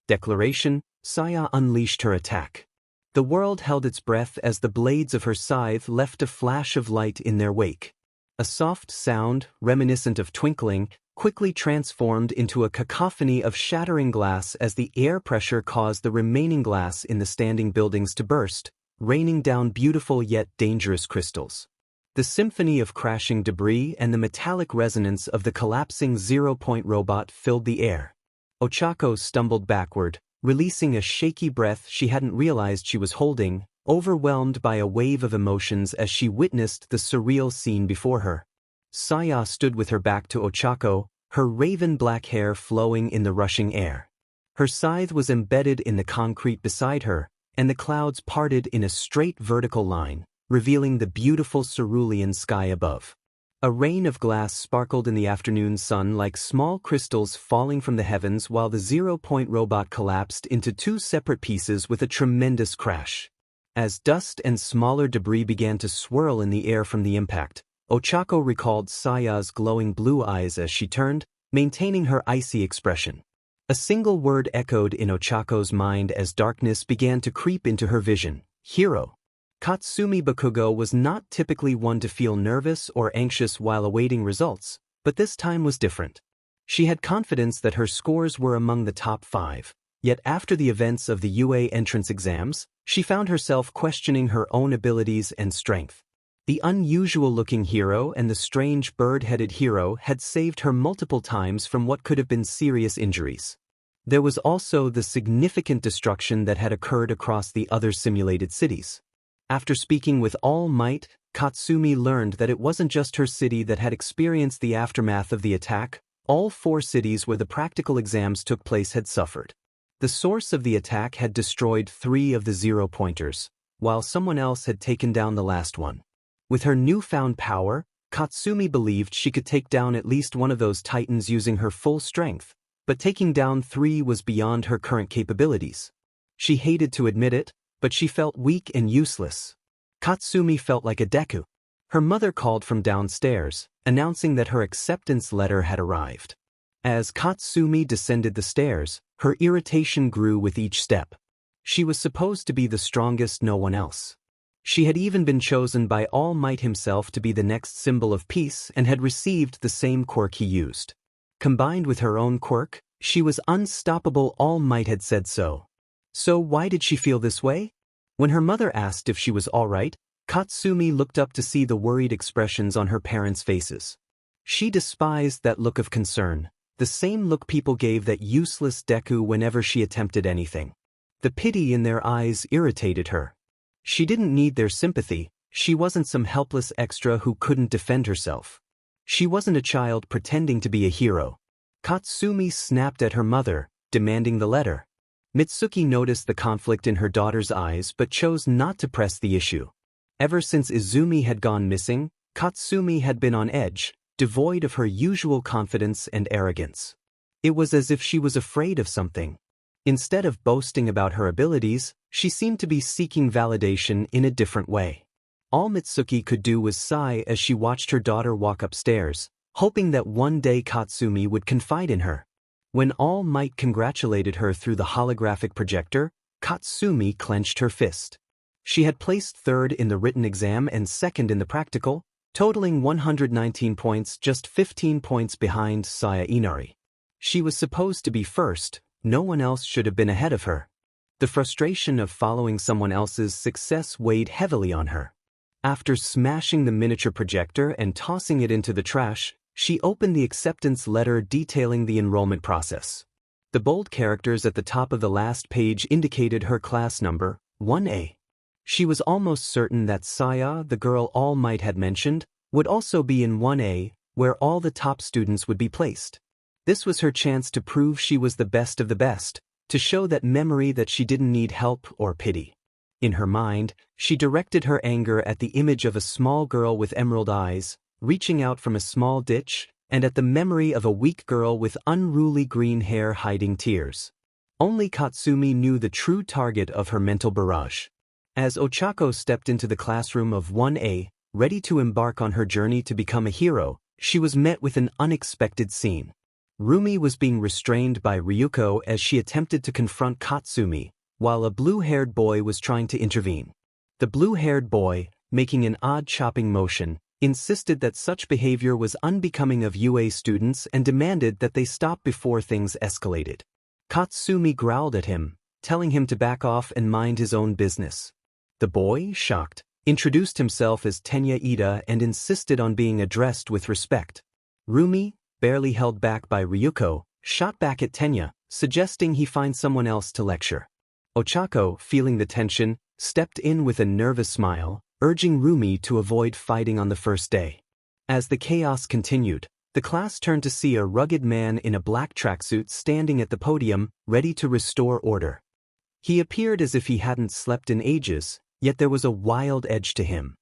declaration, Saya unleashed her attack. The world held its breath as the blades of her scythe left a flash of light in their wake. A soft sound, reminiscent of twinkling, quickly transformed into a cacophony of shattering glass as the air pressure caused the remaining glass in the standing buildings to burst, raining down beautiful yet dangerous crystals. The symphony of crashing debris and the metallic resonance of the collapsing zero-point robot filled the air. Ochako stumbled backward, releasing a shaky breath she hadn't realized she was holding, overwhelmed by a wave of emotions as she witnessed the surreal scene before her. Saya stood with her back to Ochako, her raven-black hair flowing in the rushing air. Her scythe was embedded in the concrete beside her, and the clouds parted in a straight vertical line, revealing the beautiful cerulean sky above. A rain of glass sparkled in the afternoon sun like small crystals falling from the heavens while the zero-point robot collapsed into two separate pieces with a tremendous crash. As dust and smaller debris began to swirl in the air from the impact, Ochako recalled Saya's glowing blue eyes as she turned, maintaining her icy expression. A single word echoed in Ochako's mind as darkness began to creep into her vision: hero. Katsumi Bakugo was not typically one to feel nervous or anxious while awaiting results, but this time was different. She had confidence that her scores were among the top 5. Yet after the events of the UA entrance exams, she found herself questioning her own abilities and strength. The unusual-looking hero and the strange bird-headed hero had saved her multiple times from what could have been serious injuries. There was also the significant destruction that had occurred across the other simulated cities. After speaking with All Might, Katsumi learned that it wasn't just her city that had experienced the aftermath of the attack. All 4 cities where the practical exams took place had suffered. The source of the attack had destroyed 3 of the zero-pointers, while someone else had taken down the last one. With her newfound power, Katsumi believed she could take down at least one of those titans using her full strength, but taking down 3 was beyond her current capabilities. She hated to admit it, but she felt weak and useless. Katsumi felt like a Deku. Her mother called from downstairs, announcing that her acceptance letter had arrived. As Katsumi descended the stairs, her irritation grew with each step. She was supposed to be the strongest, no one else. She had even been chosen by All Might himself to be the next symbol of peace and had received the same quirk he used. Combined with her own quirk, she was unstoppable. All Might had said so. So why did she feel this way? When her mother asked if she was all right, Katsumi looked up to see the worried expressions on her parents' faces. She despised that look of concern, the same look people gave that useless Deku whenever she attempted anything. The pity in their eyes irritated her. She didn't need their sympathy. She wasn't some helpless extra who couldn't defend herself. She wasn't a child pretending to be a hero. Katsumi snapped at her mother, demanding the letter. Mitsuki noticed the conflict in her daughter's eyes but chose not to press the issue. Ever since Izumi had gone missing, Katsumi had been on edge, devoid of her usual confidence and arrogance. It was as if she was afraid of something. Instead of boasting about her abilities, she seemed to be seeking validation in a different way. All Mitsuki could do was sigh as she watched her daughter walk upstairs, hoping that one day Katsumi would confide in her. When All Might congratulated her through the holographic projector, Katsumi clenched her fist. She had placed 3rd in the written exam and 2nd in the practical, totaling 119 points, just 15 points behind Saya Inari. She was supposed to be 1st, no one else should have been ahead of her. The frustration of following someone else's success weighed heavily on her. After smashing the miniature projector and tossing it into the trash, she opened the acceptance letter detailing the enrollment process. The bold characters at the top of the last page indicated her class number, 1A. She was almost certain that Saya, the girl All Might had mentioned, would also be in 1A, where all the top students would be placed. This was her chance to prove she was the best of the best, to show that memory that she didn't need help or pity. In her mind, she directed her anger at the image of a small girl with emerald eyes, reaching out from a small ditch, and at the memory of a weak girl with unruly green hair hiding tears. Only Katsumi knew the true target of her mental barrage. As Ochako stepped into the classroom of 1A, ready to embark on her journey to become a hero, she was met with an unexpected scene. Rumi was being restrained by Ryuko as she attempted to confront Katsumi, while a blue-haired boy was trying to intervene. The blue-haired boy, making an odd chopping motion, insisted that such behavior was unbecoming of UA students and demanded that they stop before things escalated. Katsumi growled at him, telling him to back off and mind his own business. The boy, shocked, introduced himself as Tenya Ida and insisted on being addressed with respect. Rumi, barely held back by Ryuko, shot back at Tenya, suggesting he find someone else to lecture. Ochako, feeling the tension, stepped in with a nervous smile, urging Rumi to avoid fighting on the first day. As the chaos continued, the class turned to see a rugged man in a black tracksuit standing at the podium, ready to restore order. He appeared as if he hadn't slept in ages, yet there was a wild edge to him.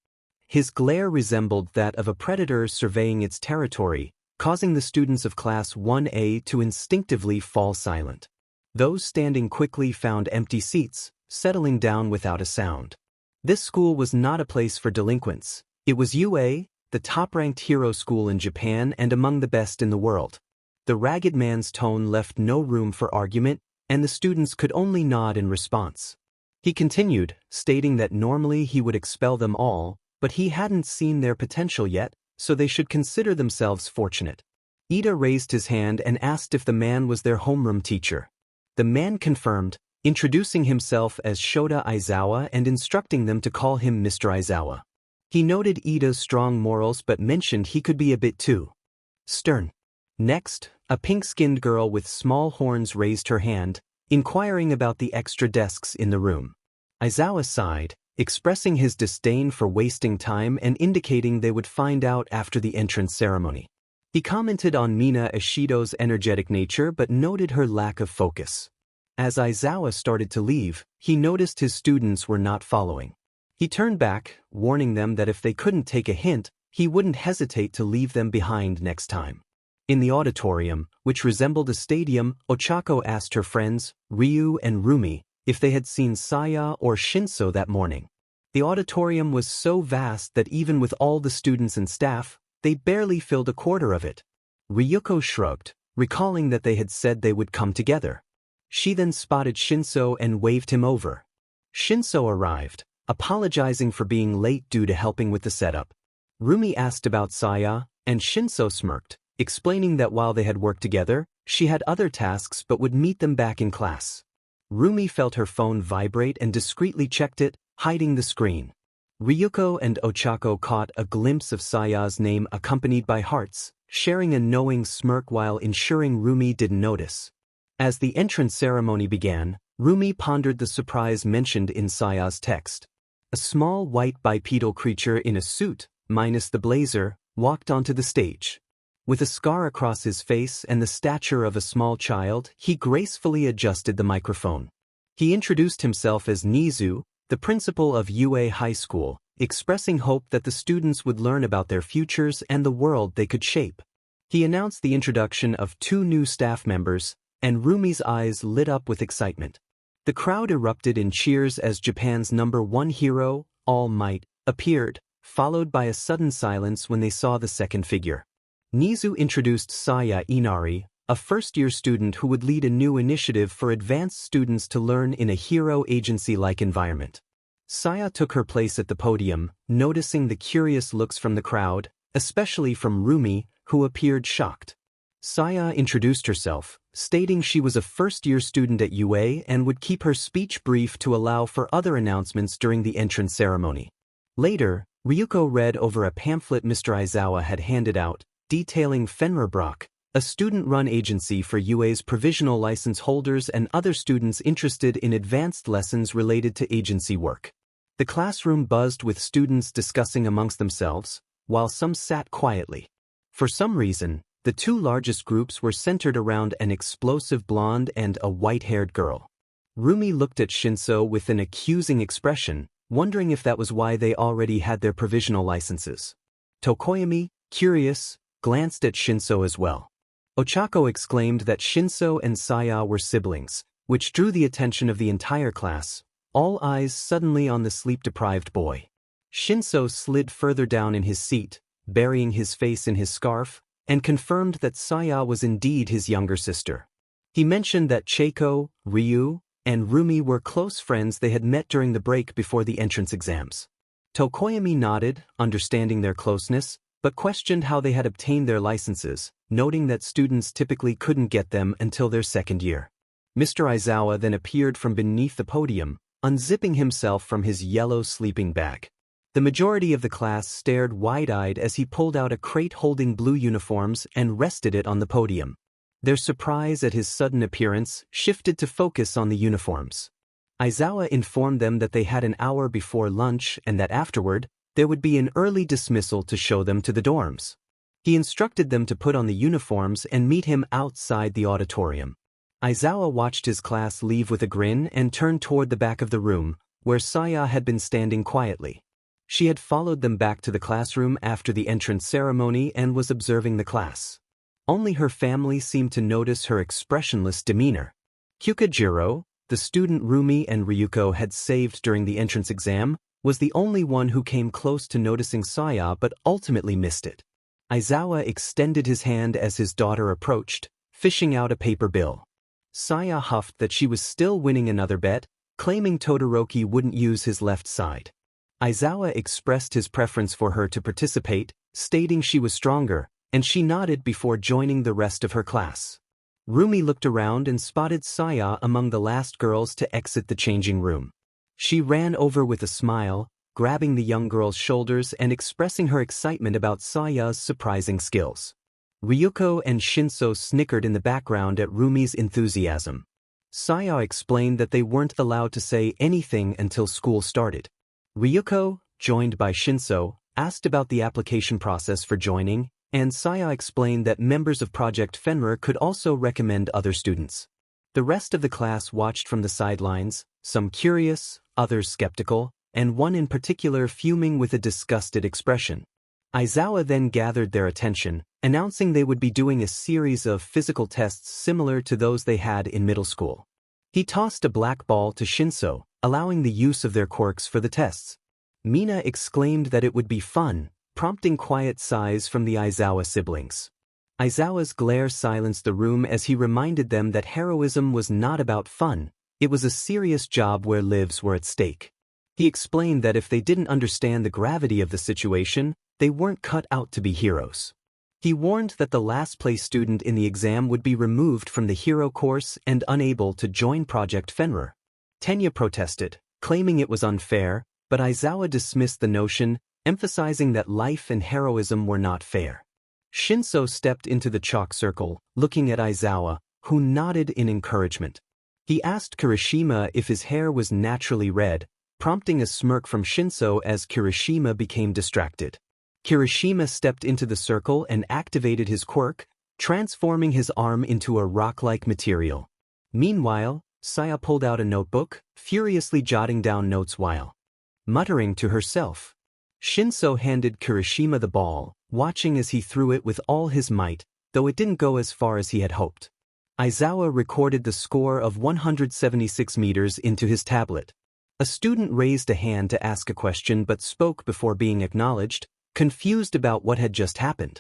His glare resembled that of a predator surveying its territory, causing the students of Class 1A to instinctively fall silent. Those standing quickly found empty seats, settling down without a sound. This school was not a place for delinquents. It was UA, the top-ranked hero school in Japan and among the best in the world. The ragged man's tone left no room for argument, and the students could only nod in response. He continued, stating that normally he would expel them all, but he hadn't seen their potential yet, so they should consider themselves fortunate. Ida raised his hand and asked if the man was their homeroom teacher. The man confirmed, introducing himself as Shota Aizawa and instructing them to call him Mr. Aizawa. He noted Ida's strong morals but mentioned he could be a bit too stern. Next, a pink-skinned girl with small horns raised her hand, inquiring about the extra desks in the room. Aizawa sighed, expressing his disdain for wasting time and indicating they would find out after the entrance ceremony. He commented on Mina Ishido's energetic nature but noted her lack of focus. As Aizawa started to leave, he noticed his students were not following. He turned back, warning them that if they couldn't take a hint, he wouldn't hesitate to leave them behind next time. In the auditorium, which resembled a stadium, Ochako asked her friends, Ryu and Rumi, if they had seen Saya or Shinso that morning. The auditorium was so vast that even with all the students and staff, they barely filled a quarter of it. Ryuko shrugged, recalling that they had said they would come together. She then spotted Shinso and waved him over. Shinso arrived, apologizing for being late due to helping with the setup. Rumi asked about Saya, and Shinso smirked, explaining that while they had worked together, she had other tasks but would meet them back in class. Rumi felt her phone vibrate and discreetly checked it, hiding the screen. Ryuko and Ochako caught a glimpse of Saya's name accompanied by hearts, sharing a knowing smirk while ensuring Rumi didn't notice. As the entrance ceremony began, Rumi pondered the surprise mentioned in Saya's text. A small white bipedal creature in a suit, minus the blazer, walked onto the stage. With a scar across his face and the stature of a small child, he gracefully adjusted the microphone. He introduced himself as Nizu, the principal of UA High School, expressing hope that the students would learn about their futures and the world they could shape. He announced the introduction of 2 new staff members, and Rumi's eyes lit up with excitement. The crowd erupted in cheers as Japan's #1 hero, All Might, appeared, followed by a sudden silence when they saw the second figure. Nizu introduced Saya Inari, a first-year student who would lead a new initiative for advanced students to learn in a hero agency-like environment. Saya took her place at the podium, noticing the curious looks from the crowd, especially from Rumi, who appeared shocked. Saya introduced herself, stating she was a first-year student at UA and would keep her speech brief to allow for other announcements during the entrance ceremony. Later, Ryuko read over a pamphlet Mr. Aizawa had handed out, detailing Fenrebrock, a student-run agency for UA's provisional license holders and other students interested in advanced lessons related to agency work. The classroom buzzed with students discussing amongst themselves, while some sat quietly. For some reason, the 2 largest groups were centered around an explosive blonde and a white-haired girl. Rumi looked at Shinso with an accusing expression, wondering if that was why they already had their provisional licenses. Tokoyami, curious, glanced at Shinso as well. Ochako exclaimed that Shinso and Saya were siblings, which drew the attention of the entire class, all eyes suddenly on the sleep-deprived boy. Shinso slid further down in his seat, burying his face in his scarf, and confirmed that Saya was indeed his younger sister. He mentioned that Cheiko, Ryu, and Rumi were close friends they had met during the break before the entrance exams. Tokoyami nodded, understanding their closeness, but questioned how they had obtained their licenses, noting that students typically couldn't get them until their second year. Mr. Aizawa then appeared from beneath the podium, unzipping himself from his yellow sleeping bag. The majority of the class stared wide-eyed as he pulled out a crate holding blue uniforms and rested it on the podium. Their surprise at his sudden appearance shifted to focus on the uniforms. Aizawa informed them that they had an hour before lunch and that afterward, there would be an early dismissal to show them to the dorms. He instructed them to put on the uniforms and meet him outside the auditorium. Aizawa watched his class leave with a grin and turned toward the back of the room, where Saya had been standing quietly. She had followed them back to the classroom after the entrance ceremony and was observing the class. Only her family seemed to notice her expressionless demeanor. Kyukajiro, the student Rumi and Ryuko had saved during the entrance exam, was the only one who came close to noticing Saya but ultimately missed it. Aizawa extended his hand as his daughter approached, fishing out a paper bill. Saya huffed that she was still winning another bet, claiming Todoroki wouldn't use his left side. Aizawa expressed his preference for her to participate, stating she was stronger, and she nodded before joining the rest of her class. Rumi looked around and spotted Saya among the last girls to exit the changing room. She ran over with a smile, grabbing the young girl's shoulders and expressing her excitement about Saya's surprising skills. Ryuko and Shinso snickered in the background at Rumi's enthusiasm. Saya explained that they weren't allowed to say anything until school started. Ryuko, joined by Shinso, asked about the application process for joining, and Saya explained that members of Project Fenrir could also recommend other students. The rest of the class watched from the sidelines, some curious, others skeptical, and one in particular fuming with a disgusted expression. Aizawa then gathered their attention, announcing they would be doing a series of physical tests similar to those they had in middle school. He tossed a black ball to Shinso, allowing the use of their quirks for the tests. Mina exclaimed that it would be fun, prompting quiet sighs from the Aizawa siblings. Aizawa's glare silenced the room as he reminded them that heroism was not about fun, it was a serious job where lives were at stake. He explained that if they didn't understand the gravity of the situation, they weren't cut out to be heroes. He warned that the last-place student in the exam would be removed from the hero course and unable to join Project Fenrir. Tenya protested, claiming it was unfair, but Aizawa dismissed the notion, emphasizing that life and heroism were not fair. Shinso stepped into the chalk circle, looking at Aizawa, who nodded in encouragement. He asked Kirishima if his hair was naturally red, prompting a smirk from Shinso as Kirishima became distracted. Kirishima stepped into the circle and activated his quirk, transforming his arm into a rock-like material. Meanwhile, Saya pulled out a notebook, furiously jotting down notes while muttering to herself. Shinso handed Kirishima the ball, watching as he threw it with all his might, though it didn't go as far as he had hoped. Aizawa recorded the score of 176 meters into his tablet. A student raised a hand to ask a question but spoke before being acknowledged, confused about what had just happened.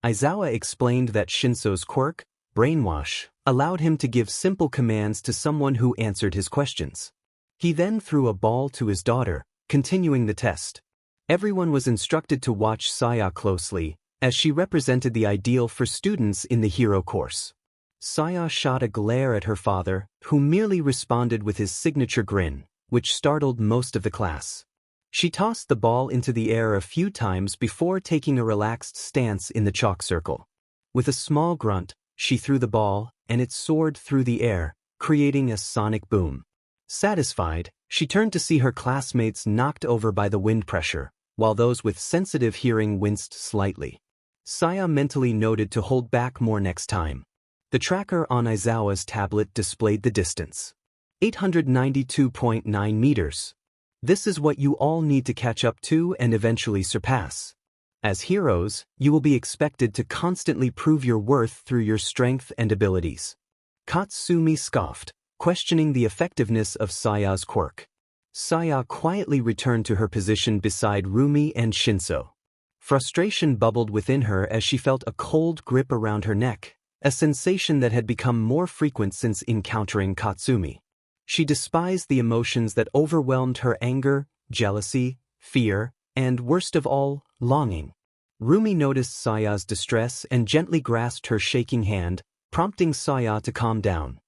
Aizawa explained that Shinso's quirk, brainwash, allowed him to give simple commands to someone who answered his questions. He then threw a ball to his daughter, continuing the test. Everyone was instructed to watch Saya closely, as she represented the ideal for students in the hero course. Saya shot a glare at her father, who merely responded with his signature grin, which startled most of the class. She tossed the ball into the air a few times before taking a relaxed stance in the chalk circle. With a small grunt, she threw the ball, and it soared through the air, creating a sonic boom. Satisfied, she turned to see her classmates knocked over by the wind pressure, while those with sensitive hearing winced slightly. Saya mentally noted to hold back more next time. The tracker on Aizawa's tablet displayed the distance. 892.9 meters. This is what you all need to catch up to and eventually surpass. As heroes, you will be expected to constantly prove your worth through your strength and abilities. Katsumi scoffed, questioning the effectiveness of Saya's quirk. Saya quietly returned to her position beside Rumi and Shinso. Frustration bubbled within her as she felt a cold grip around her neck, a sensation that had become more frequent since encountering Katsumi. She despised the emotions that overwhelmed her: anger, jealousy, fear, and worst of all, longing. Rumi noticed Saya's distress and gently grasped her shaking hand, prompting Saya to calm down.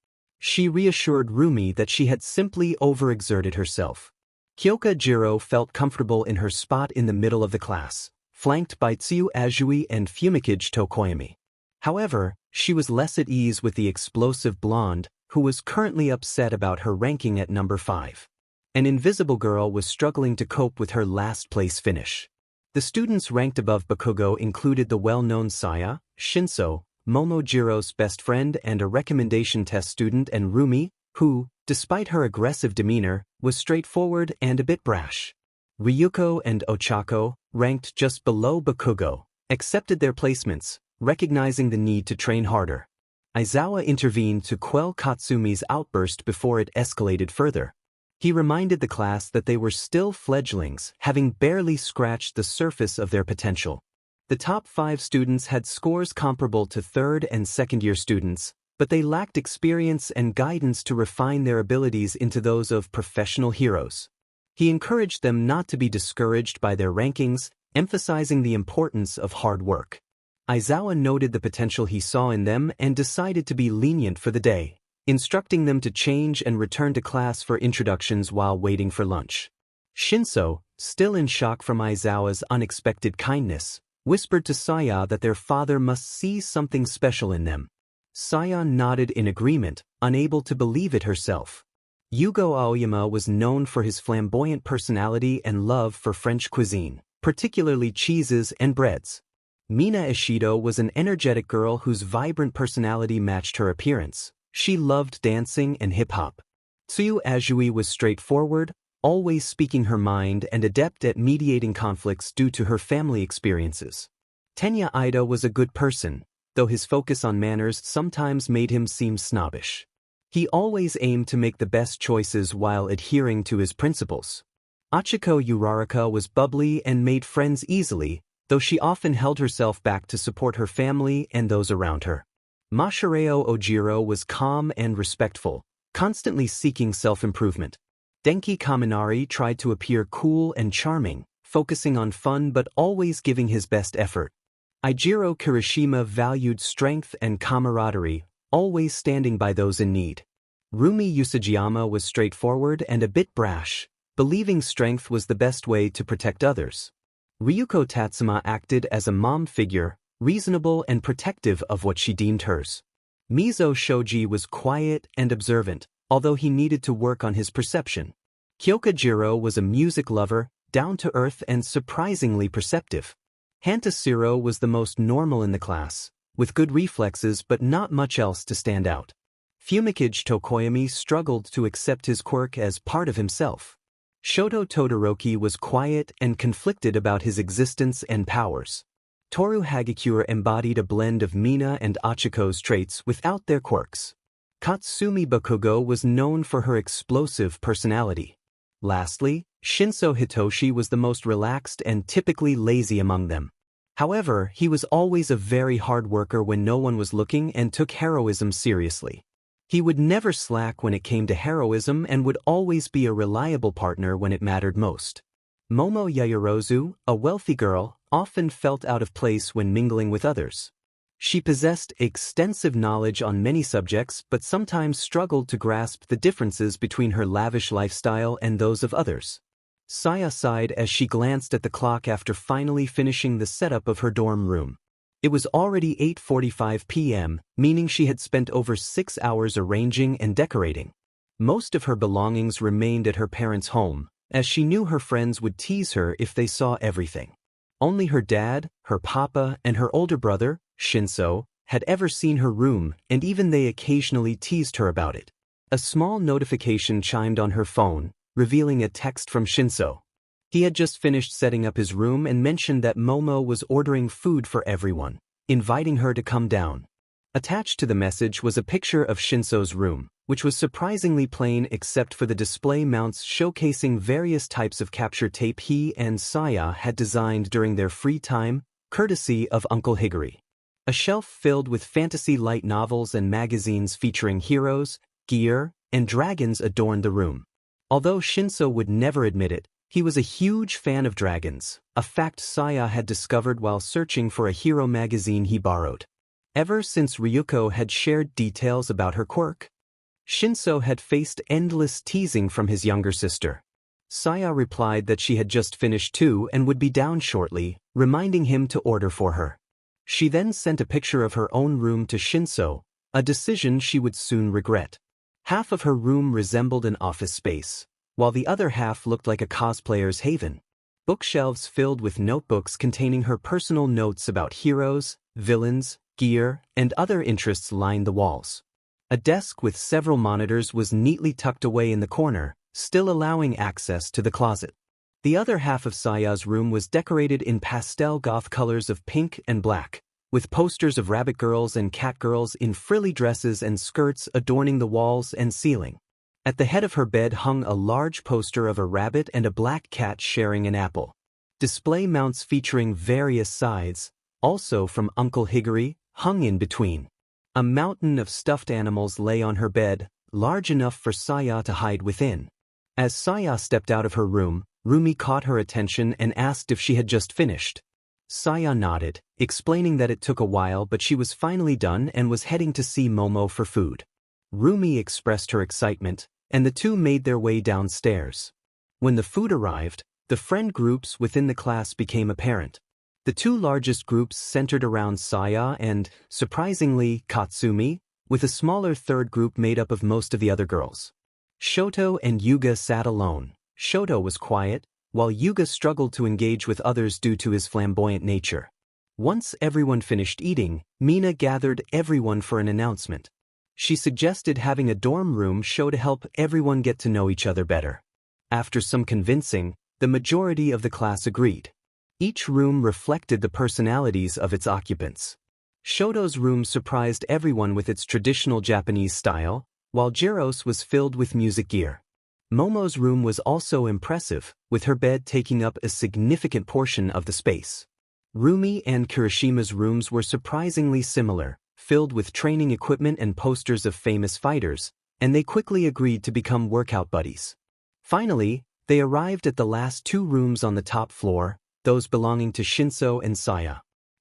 She reassured Rumi that she had simply overexerted herself. Kyoka Jiro felt comfortable in her spot in the middle of the class, flanked by Tsuyu Azui and Fumikage Tokoyami. However, she was less at ease with the explosive blonde, who was currently upset about her ranking at number 5. An invisible girl was struggling to cope with her last-place finish. The students ranked above Bakugo included the well-known Saya, Shinso, Momojiro's best friend and a recommendation test student, and Rumi, who, despite her aggressive demeanor, was straightforward and a bit brash. Ryuko and Ochako, ranked just below Bakugo, accepted their placements, recognizing the need to train harder. Aizawa intervened to quell Katsumi's outburst before it escalated further. He reminded the class that they were still fledglings, having barely scratched the surface of their potential. The top 5 students had scores comparable to third and second-year students, but they lacked experience and guidance to refine their abilities into those of professional heroes. He encouraged them not to be discouraged by their rankings, emphasizing the importance of hard work. Aizawa noted the potential he saw in them and decided to be lenient for the day, instructing them to change and return to class for introductions while waiting for lunch. Shinso, still in shock from Aizawa's unexpected kindness, whispered to Saya that their father must see something special in them. Saya nodded in agreement, unable to believe it herself. Yugo Aoyama was known for his flamboyant personality and love for French cuisine, particularly cheeses and breads. Mina Ishido was an energetic girl whose vibrant personality matched her appearance. She loved dancing and hip-hop. Tsuyu Azui was straightforward, always speaking her mind and adept at mediating conflicts due to her family experiences. Tenya Ida was a good person, though his focus on manners sometimes made him seem snobbish. He always aimed to make the best choices while adhering to his principles. Achiko Uraraka was bubbly and made friends easily, though she often held herself back to support her family and those around her. Masahiro Ojiro was calm and respectful, constantly seeking self-improvement. Denki Kaminari tried to appear cool and charming, focusing on fun but always giving his best effort. Eijiro Kirishima valued strength and camaraderie, always standing by those in need. Rumi Usajiyama was straightforward and a bit brash, believing strength was the best way to protect others. Ryuko Tatsuma acted as a mom figure, reasonable and protective of what she deemed hers. Mizo Shoji was quiet and observant, although he needed to work on his perception. Kyoka Jiro was a music lover, down-to-earth and surprisingly perceptive. Hantasiro was the most normal in the class, with good reflexes but not much else to stand out. Fumikage Tokoyami struggled to accept his quirk as part of himself. Shoto Todoroki was quiet and conflicted about his existence and powers. Toru Hagakure embodied a blend of Mina and Achiko's traits without their quirks. Katsumi Bakugo was known for her explosive personality. Lastly, Shinso Hitoshi was the most relaxed and typically lazy among them. However, he was always a very hard worker when no one was looking and took heroism seriously. He would never slack when it came to heroism and would always be a reliable partner when it mattered most. Momo Yayorozu, a wealthy girl, often felt out of place when mingling with others. She possessed extensive knowledge on many subjects but sometimes struggled to grasp the differences between her lavish lifestyle and those of others. Saya sighed as she glanced at the clock after finally finishing the setup of her dorm room. It was already 8:45 p.m., meaning she had spent over 6 hours arranging and decorating. Most of her belongings remained at her parents' home, as she knew her friends would tease her if they saw everything. Only her dad, her papa, and her older brother, Shinso, had ever seen her room, and even they occasionally teased her about it. A small notification chimed on her phone, revealing a text from Shinso. He had just finished setting up his room and mentioned that Momo was ordering food for everyone, inviting her to come down. Attached to the message was a picture of Shinso's room, which was surprisingly plain except for the display mounts showcasing various types of capture tape he and Saya had designed during their free time, courtesy of Uncle Higuri. A shelf filled with fantasy light novels and magazines featuring heroes, gear, and dragons adorned the room. Although Shinso would never admit it, he was a huge fan of dragons, a fact Saya had discovered while searching for a hero magazine he borrowed. Ever since Ryuko had shared details about her quirk, Shinso had faced endless teasing from his younger sister. Saya replied that she had just finished too and would be down shortly, reminding him to order for her. She then sent a picture of her own room to Shinso, a decision she would soon regret. Half of her room resembled an office space, while the other half looked like a cosplayer's haven. Bookshelves filled with notebooks containing her personal notes about heroes, villains, gear, and other interests lined the walls. A desk with several monitors was neatly tucked away in the corner, still allowing access to the closet. The other half of Saya's room was decorated in pastel goth colors of pink and black, with posters of rabbit girls and cat girls in frilly dresses and skirts adorning the walls and ceiling. At the head of her bed hung a large poster of a rabbit and a black cat sharing an apple. Display mounts featuring various sides, also from Uncle Higuri, hung in between. A mountain of stuffed animals lay on her bed, large enough for Saya to hide within. As Saya stepped out of her room, Rumi caught her attention and asked if she had just finished. Saya nodded, explaining that it took a while but she was finally done and was heading to see Momo for food. Rumi expressed her excitement, and the two made their way downstairs. When the food arrived, the friend groups within the class became apparent. The two largest groups centered around Saya and, surprisingly, Katsumi, with a smaller third group made up of most of the other girls. Shoto and Yuga sat alone. Shoto was quiet, while Yuga struggled to engage with others due to his flamboyant nature. Once everyone finished eating, Mina gathered everyone for an announcement. She suggested having a dorm room show to help everyone get to know each other better. After some convincing, the majority of the class agreed. Each room reflected the personalities of its occupants. Shoto's room surprised everyone with its traditional Japanese style, while Jiro's was filled with music gear. Momo's room was also impressive, with her bed taking up a significant portion of the space. Rumi and Kirishima's rooms were surprisingly similar, filled with training equipment and posters of famous fighters, and they quickly agreed to become workout buddies. Finally, they arrived at the last two rooms on the top floor, those belonging to Shinso and Saya.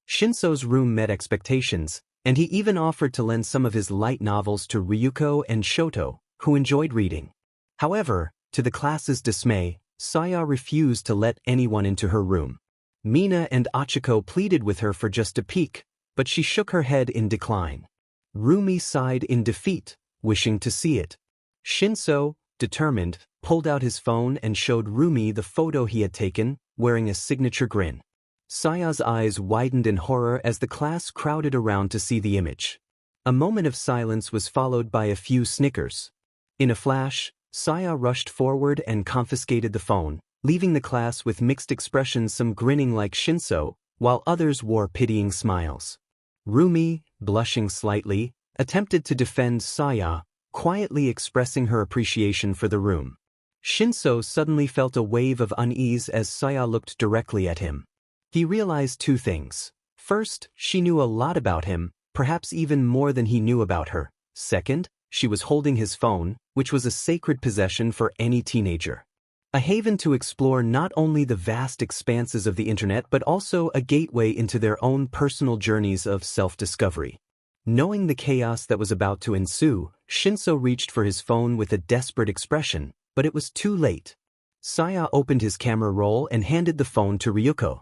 Shinso's room met expectations, and he even offered to lend some of his light novels to Ryuko and Shoto, who enjoyed reading. However, to the class's dismay, Saya refused to let anyone into her room. Mina and Achiko pleaded with her for just a peek, but she shook her head in decline. Rumi sighed in defeat, wishing to see it. Shinso, determined, pulled out his phone and showed Rumi the photo he had taken, wearing a signature grin. Saya's eyes widened in horror as the class crowded around to see the image. A moment of silence was followed by a few snickers. In a flash, Saya rushed forward and confiscated the phone, leaving the class with mixed expressions, some grinning like Shinso, while others wore pitying smiles. Rumi, blushing slightly, attempted to defend Saya, quietly expressing her appreciation for the room. Shinso suddenly felt a wave of unease as Saya looked directly at him. He realized two things. First, she knew a lot about him, perhaps even more than he knew about her. Second, she was holding his phone, which was a sacred possession for any teenager. A haven to explore not only the vast expanses of the internet but also a gateway into their own personal journeys of self-discovery. Knowing the chaos that was about to ensue, Shinso reached for his phone with a desperate expression, but it was too late. Saya opened his camera roll and handed the phone to Ryuko.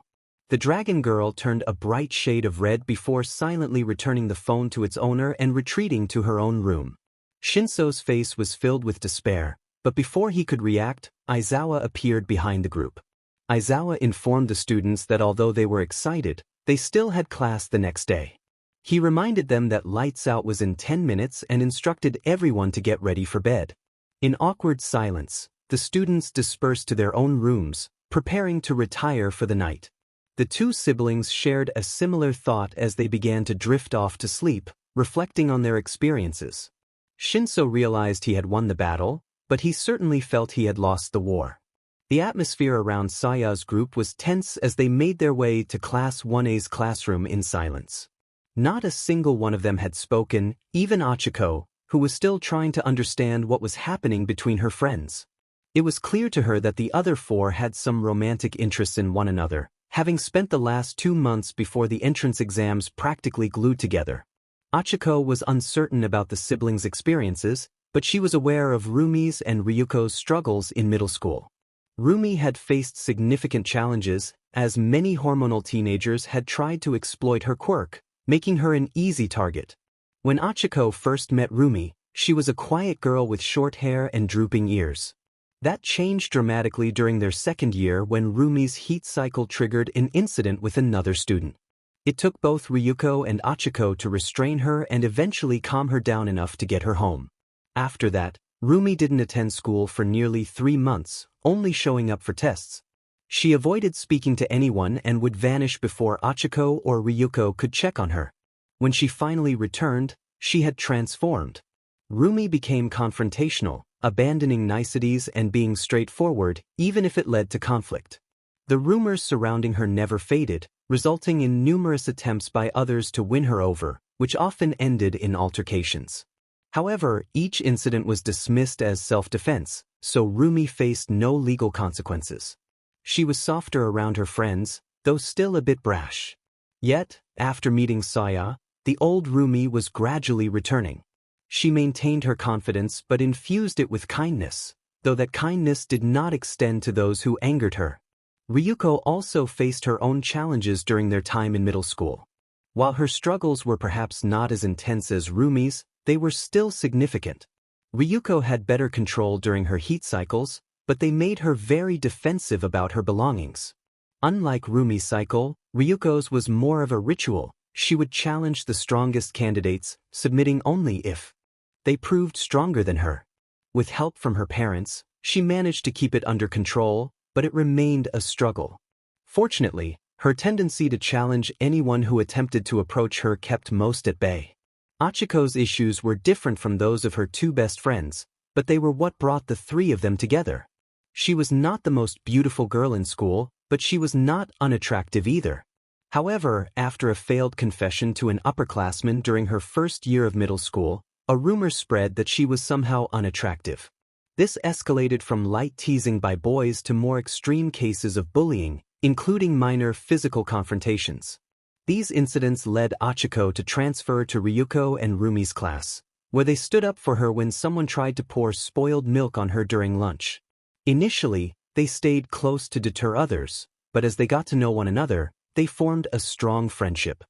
The dragon girl turned a bright shade of red before silently returning the phone to its owner and retreating to her own room. Shinso's face was filled with despair, but before he could react, Aizawa appeared behind the group. Aizawa informed the students that although they were excited, they still had class the next day. He reminded them that lights out was in 10 minutes and instructed everyone to get ready for bed. In awkward silence, the students dispersed to their own rooms, preparing to retire for the night. The two siblings shared a similar thought as they began to drift off to sleep, reflecting on their experiences. Shinso realized he had won the battle, but he certainly felt he had lost the war. The atmosphere around Saya's group was tense as they made their way to Class 1A's classroom in silence. Not a single one of them had spoken, even Achiko, who was still trying to understand what was happening between her friends. It was clear to her that the other four had some romantic interests in one another, having spent the last 2 months before the entrance exams practically glued together. Achiko was uncertain about the siblings' experiences, but she was aware of Rumi's and Ryuko's struggles in middle school. Rumi had faced significant challenges, as many hormonal teenagers had tried to exploit her quirk, making her an easy target. When Achiko first met Rumi, she was a quiet girl with short hair and drooping ears. That changed dramatically during their second year when Rumi's heat cycle triggered an incident with another student. It took both Ryuko and Achiko to restrain her and eventually calm her down enough to get her home. After that, Rumi didn't attend school for nearly 3 months, only showing up for tests. She avoided speaking to anyone and would vanish before Achiko or Ryuko could check on her. When she finally returned, she had transformed. Rumi became confrontational, abandoning niceties and being straightforward, even if it led to conflict. The rumors surrounding her never faded, resulting in numerous attempts by others to win her over, which often ended in altercations. However, each incident was dismissed as self-defense, so Rumi faced no legal consequences. She was softer around her friends, though still a bit brash. Yet, after meeting Saya, the old Rumi was gradually returning. She maintained her confidence but infused it with kindness, though that kindness did not extend to those who angered her. Ryuko also faced her own challenges during their time in middle school. While her struggles were perhaps not as intense as Rumi's, they were still significant. Ryuko had better control during her heat cycles, but they made her very defensive about her belongings. Unlike Rumi's cycle, Ryuko's was more of a ritual. She would challenge the strongest candidates, submitting only if they proved stronger than her. With help from her parents, she managed to keep it under control, but it remained a struggle. Fortunately, her tendency to challenge anyone who attempted to approach her kept most at bay. Achiko's issues were different from those of her 2 best friends, but they were what brought the 3 of them together. She was not the most beautiful girl in school, but she was not unattractive either. However, after a failed confession to an upperclassman during her first year of middle school, a rumor spread that she was somehow unattractive. This escalated from light teasing by boys to more extreme cases of bullying, including minor physical confrontations. These incidents led Achiko to transfer to Ryuko and Rumi's class, where they stood up for her when someone tried to pour spoiled milk on her during lunch. Initially, they stayed close to deter others, but as they got to know one another, they formed a strong friendship.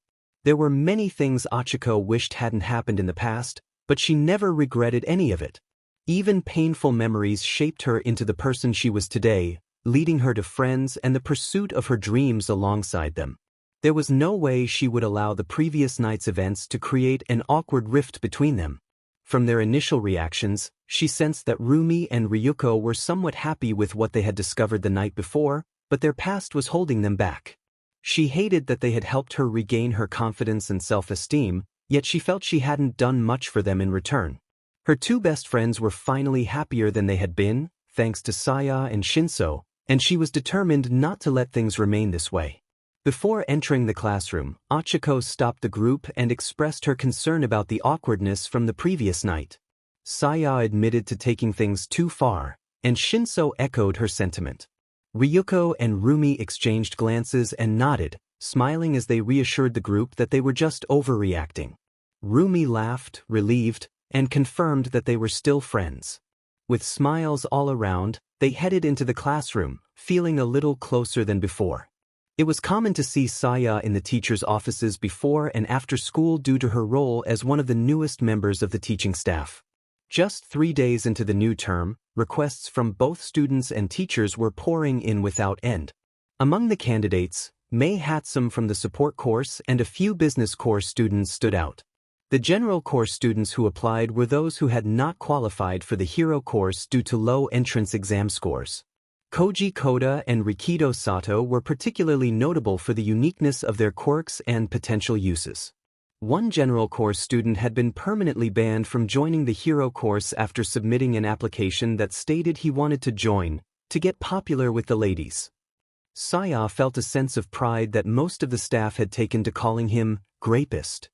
There were many things Achiko wished hadn't happened in the past, but she never regretted any of it. Even painful memories shaped her into the person she was today, leading her to friends and the pursuit of her dreams alongside them. There was no way she would allow the previous night's events to create an awkward rift between them. From their initial reactions, she sensed that Rumi and Ryuko were somewhat happy with what they had discovered the night before, but their past was holding them back. She hated that they had helped her regain her confidence and self-esteem, yet she felt she hadn't done much for them in return. Her 2 best friends were finally happier than they had been, thanks to Saya and Shinso, and she was determined not to let things remain this way. Before entering the classroom, Achiko stopped the group and expressed her concern about the awkwardness from the previous night. Saya admitted to taking things too far, and Shinso echoed her sentiment. Ryuko and Rumi exchanged glances and nodded, smiling as they reassured the group that they were just overreacting. Rumi laughed, relieved, and confirmed that they were still friends. With smiles all around, they headed into the classroom, feeling a little closer than before. It was common to see Saya in the teachers' offices before and after school due to her role as one of the newest members of the teaching staff. Just 3 days into the new term, requests from both students and teachers were pouring in without end. Among the candidates, Mei Hatsum from the support course and a few business course students stood out. The general course students who applied were those who had not qualified for the hero course due to low entrance exam scores. Koji Koda and Rikido Sato were particularly notable for the uniqueness of their quirks and potential uses. One general course student had been permanently banned from joining the hero course after submitting an application that stated he wanted to join to get popular with the ladies. Saya felt a sense of pride that most of the staff had taken to calling him Grapist.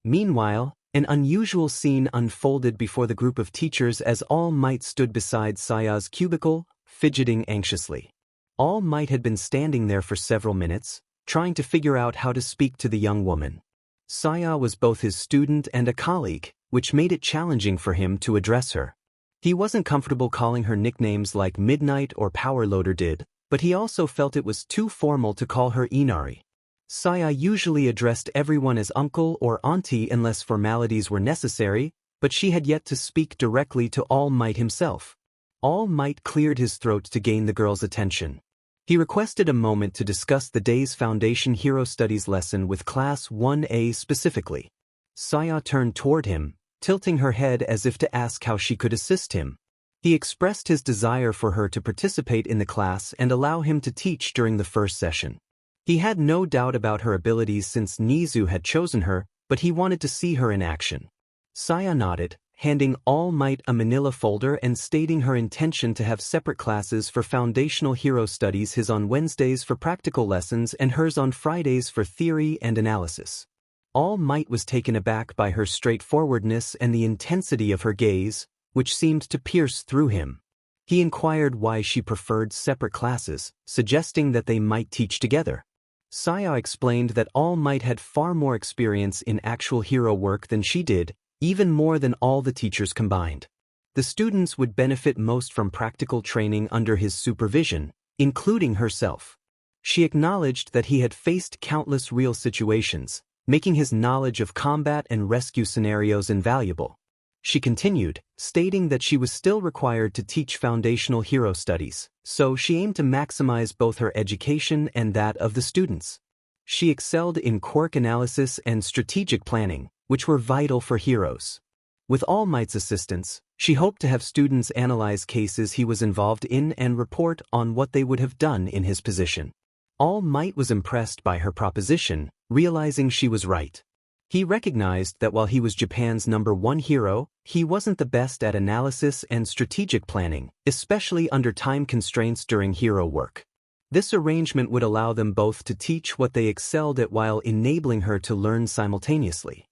Meanwhile, an unusual scene unfolded before the group of teachers as All Might stood beside Saya's cubicle, fidgeting anxiously. All Might had been standing there for several minutes, trying to figure out how to speak to the young woman. Saya was both his student and a colleague, which made it challenging for him to address her. He wasn't comfortable calling her nicknames like Midnight or Power Loader did, but he also felt it was too formal to call her Inari. Saya usually addressed everyone as uncle or auntie unless formalities were necessary, but she had yet to speak directly to All Might himself. All Might cleared his throat to gain the girl's attention. He requested a moment to discuss the day's Foundation Hero Studies lesson with Class 1A specifically. Saya turned toward him, tilting her head as if to ask how she could assist him. He expressed his desire for her to participate in the class and allow him to teach during the first session. He had no doubt about her abilities since Nizu had chosen her, but he wanted to see her in action. Saya nodded, handing All Might a manila folder and stating her intention to have separate classes for Foundational Hero Studies, his on Wednesdays for practical lessons and hers on Fridays for theory and analysis. All Might was taken aback by her straightforwardness and the intensity of her gaze, which seemed to pierce through him. He inquired why she preferred separate classes, suggesting that they might teach together. Saya explained that All Might had far more experience in actual hero work than she did, even more than all the teachers combined. The students would benefit most from practical training under his supervision, including herself. She acknowledged that he had faced countless real situations, making his knowledge of combat and rescue scenarios invaluable. She continued, stating that she was still required to teach foundational hero studies, so she aimed to maximize both her education and that of the students. She excelled in quirk analysis and strategic planning, which were vital for heroes. With All Might's assistance, she hoped to have students analyze cases he was involved in and report on what they would have done in his position. All Might was impressed by her proposition, realizing she was right. He recognized that while he was Japan's #1 hero, he wasn't the best at analysis and strategic planning, especially under time constraints during hero work. This arrangement would allow them both to teach what they excelled at while enabling her to learn simultaneously.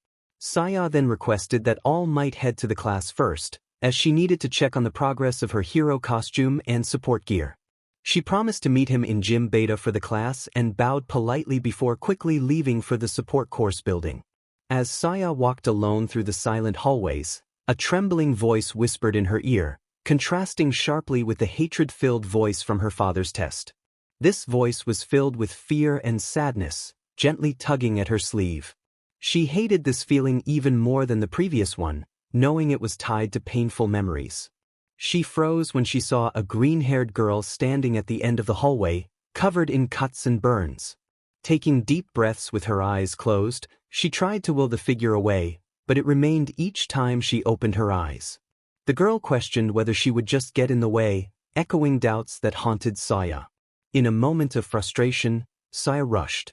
Saya then requested that All Might head to the class first, as she needed to check on the progress of her hero costume and support gear. She promised to meet him in Gym Beta for the class and bowed politely before quickly leaving for the support course building. As Saya walked alone through the silent hallways, a trembling voice whispered in her ear, contrasting sharply with the hatred-filled voice from her father's test. This voice was filled with fear and sadness, gently tugging at her sleeve. She hated this feeling even more than the previous one, knowing it was tied to painful memories. She froze when she saw a green-haired girl standing at the end of the hallway, covered in cuts and burns. Taking deep breaths with her eyes closed, she tried to will the figure away, but it remained each time she opened her eyes. The girl questioned whether she would just get in the way, echoing doubts that haunted Saya. In a moment of frustration, Saya rushed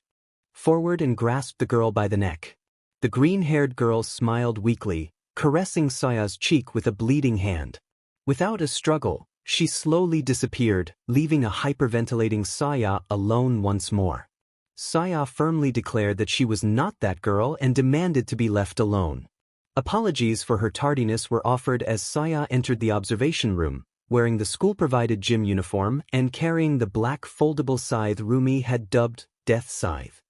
forward and grasped the girl by the neck. The green-haired girl smiled weakly, caressing Saya's cheek with a bleeding hand. Without a struggle, she slowly disappeared, leaving a hyperventilating Saya alone once more. Saya firmly declared that she was not that girl and demanded to be left alone. Apologies for her tardiness were offered as Saya entered the observation room, wearing the school-provided gym uniform and carrying the black foldable scythe Rumi had dubbed Death Scythe.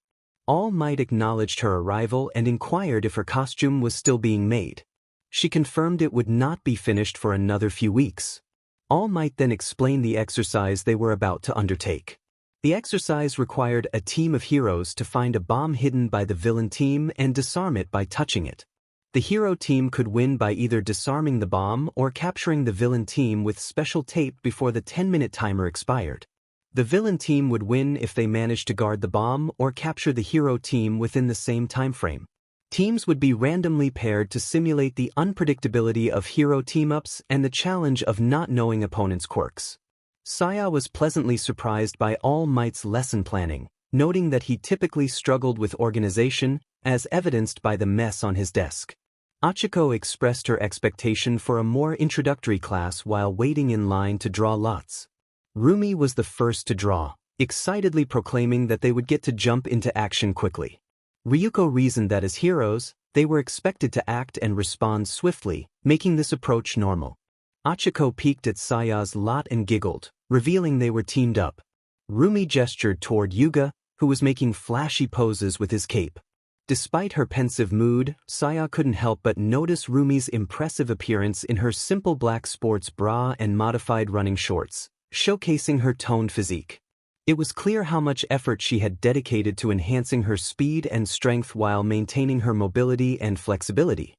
All Might acknowledged her arrival and inquired if her costume was still being made. She confirmed it would not be finished for another few weeks. All Might then explained the exercise they were about to undertake. The exercise required a team of heroes to find a bomb hidden by the villain team and disarm it by touching it. The hero team could win by either disarming the bomb or capturing the villain team with special tape before the 10-minute timer expired. The villain team would win if they managed to guard the bomb or capture the hero team within the same time frame. Teams would be randomly paired to simulate the unpredictability of hero team-ups and the challenge of not knowing opponents' quirks. Saya was pleasantly surprised by All Might's lesson planning, noting that he typically struggled with organization, as evidenced by the mess on his desk. Achiko expressed her expectation for a more introductory class while waiting in line to draw lots. Rumi was the first to draw, excitedly proclaiming that they would get to jump into action quickly. Ryuko reasoned that as heroes, they were expected to act and respond swiftly, making this approach normal. Achiko peeked at Saya's lot and giggled, revealing they were teamed up. Rumi gestured toward Yuga, who was making flashy poses with his cape. Despite her pensive mood, Saya couldn't help but notice Rumi's impressive appearance in her simple black sports bra and modified running shorts, showcasing her toned physique. It was clear how much effort she had dedicated to enhancing her speed and strength while maintaining her mobility and flexibility.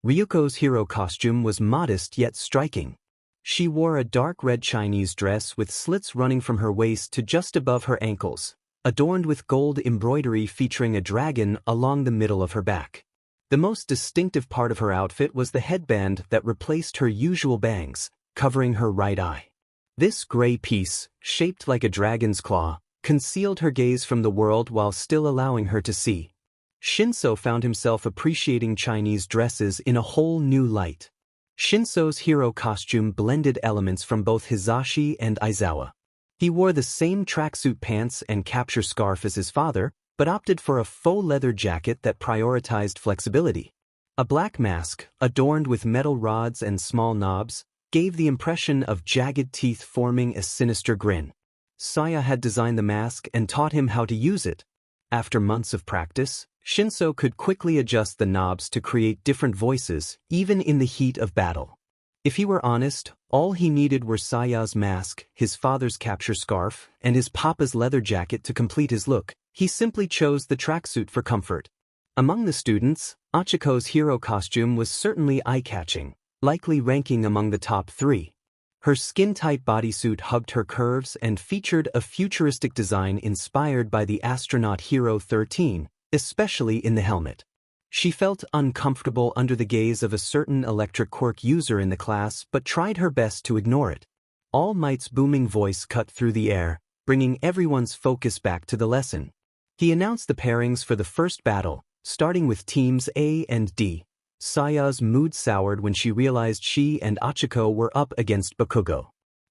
Ryuko's hero costume was modest yet striking. She wore a dark red Chinese dress with slits running from her waist to just above her ankles, adorned with gold embroidery featuring a dragon along the middle of her back. The most distinctive part of her outfit was the headband that replaced her usual bangs, covering her right eye. This gray piece, shaped like a dragon's claw, concealed her gaze from the world while still allowing her to see. Shinso found himself appreciating Chinese dresses in a whole new light. Shinso's hero costume blended elements from both Hisashi and Aizawa. He wore the same tracksuit pants and capture scarf as his father, but opted for a faux leather jacket that prioritized flexibility. A black mask, adorned with metal rods and small knobs, gave the impression of jagged teeth forming a sinister grin. Saya had designed the mask and taught him how to use it. After months of practice, Shinso could quickly adjust the knobs to create different voices, even in the heat of battle. If he were honest, all he needed were Saya's mask, his father's capture scarf, and his papa's leather jacket to complete his look. He simply chose the tracksuit for comfort. Among the students, Achiko's hero costume was certainly eye-catching, likely ranking among the top 3. Her skin-tight bodysuit hugged her curves and featured a futuristic design inspired by the astronaut Hero 13, especially in the helmet. She felt uncomfortable under the gaze of a certain electric quirk user in the class but tried her best to ignore it. All Might's booming voice cut through the air, bringing everyone's focus back to the lesson. He announced the pairings for the first battle, starting with teams A and D. Saya's mood soured when she realized she and Achiko were up against Bakugo.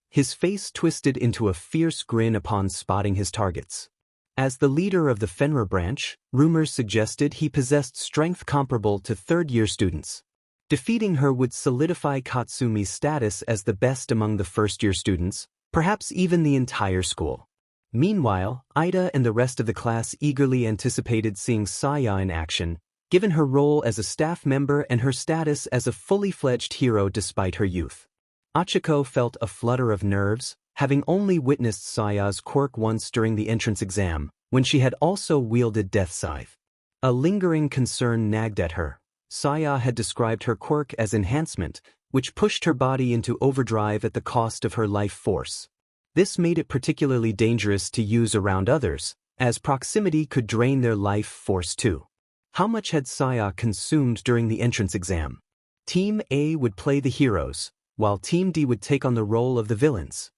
His face twisted into a fierce grin upon spotting his targets. As the leader of the Fenrir branch, rumors suggested he possessed strength comparable to third-year students. Defeating her would solidify Katsumi's status as the best among the first-year students, perhaps even the entire school. Meanwhile, Ida and the rest of the class eagerly anticipated seeing Saya in action, given her role as a staff member and her status as a fully-fledged hero despite her youth. Achiko felt a flutter of nerves, having only witnessed Saya's quirk once during the entrance exam, when she had also wielded Death Scythe. A lingering concern nagged at her. Saya had described her quirk as enhancement, which pushed her body into overdrive at the cost of her life force. This made it particularly dangerous to use around others, as proximity could drain their life force too. How much had Saya consumed during the entrance exam? Team A would play the heroes, while Team D would take on the role of the villains.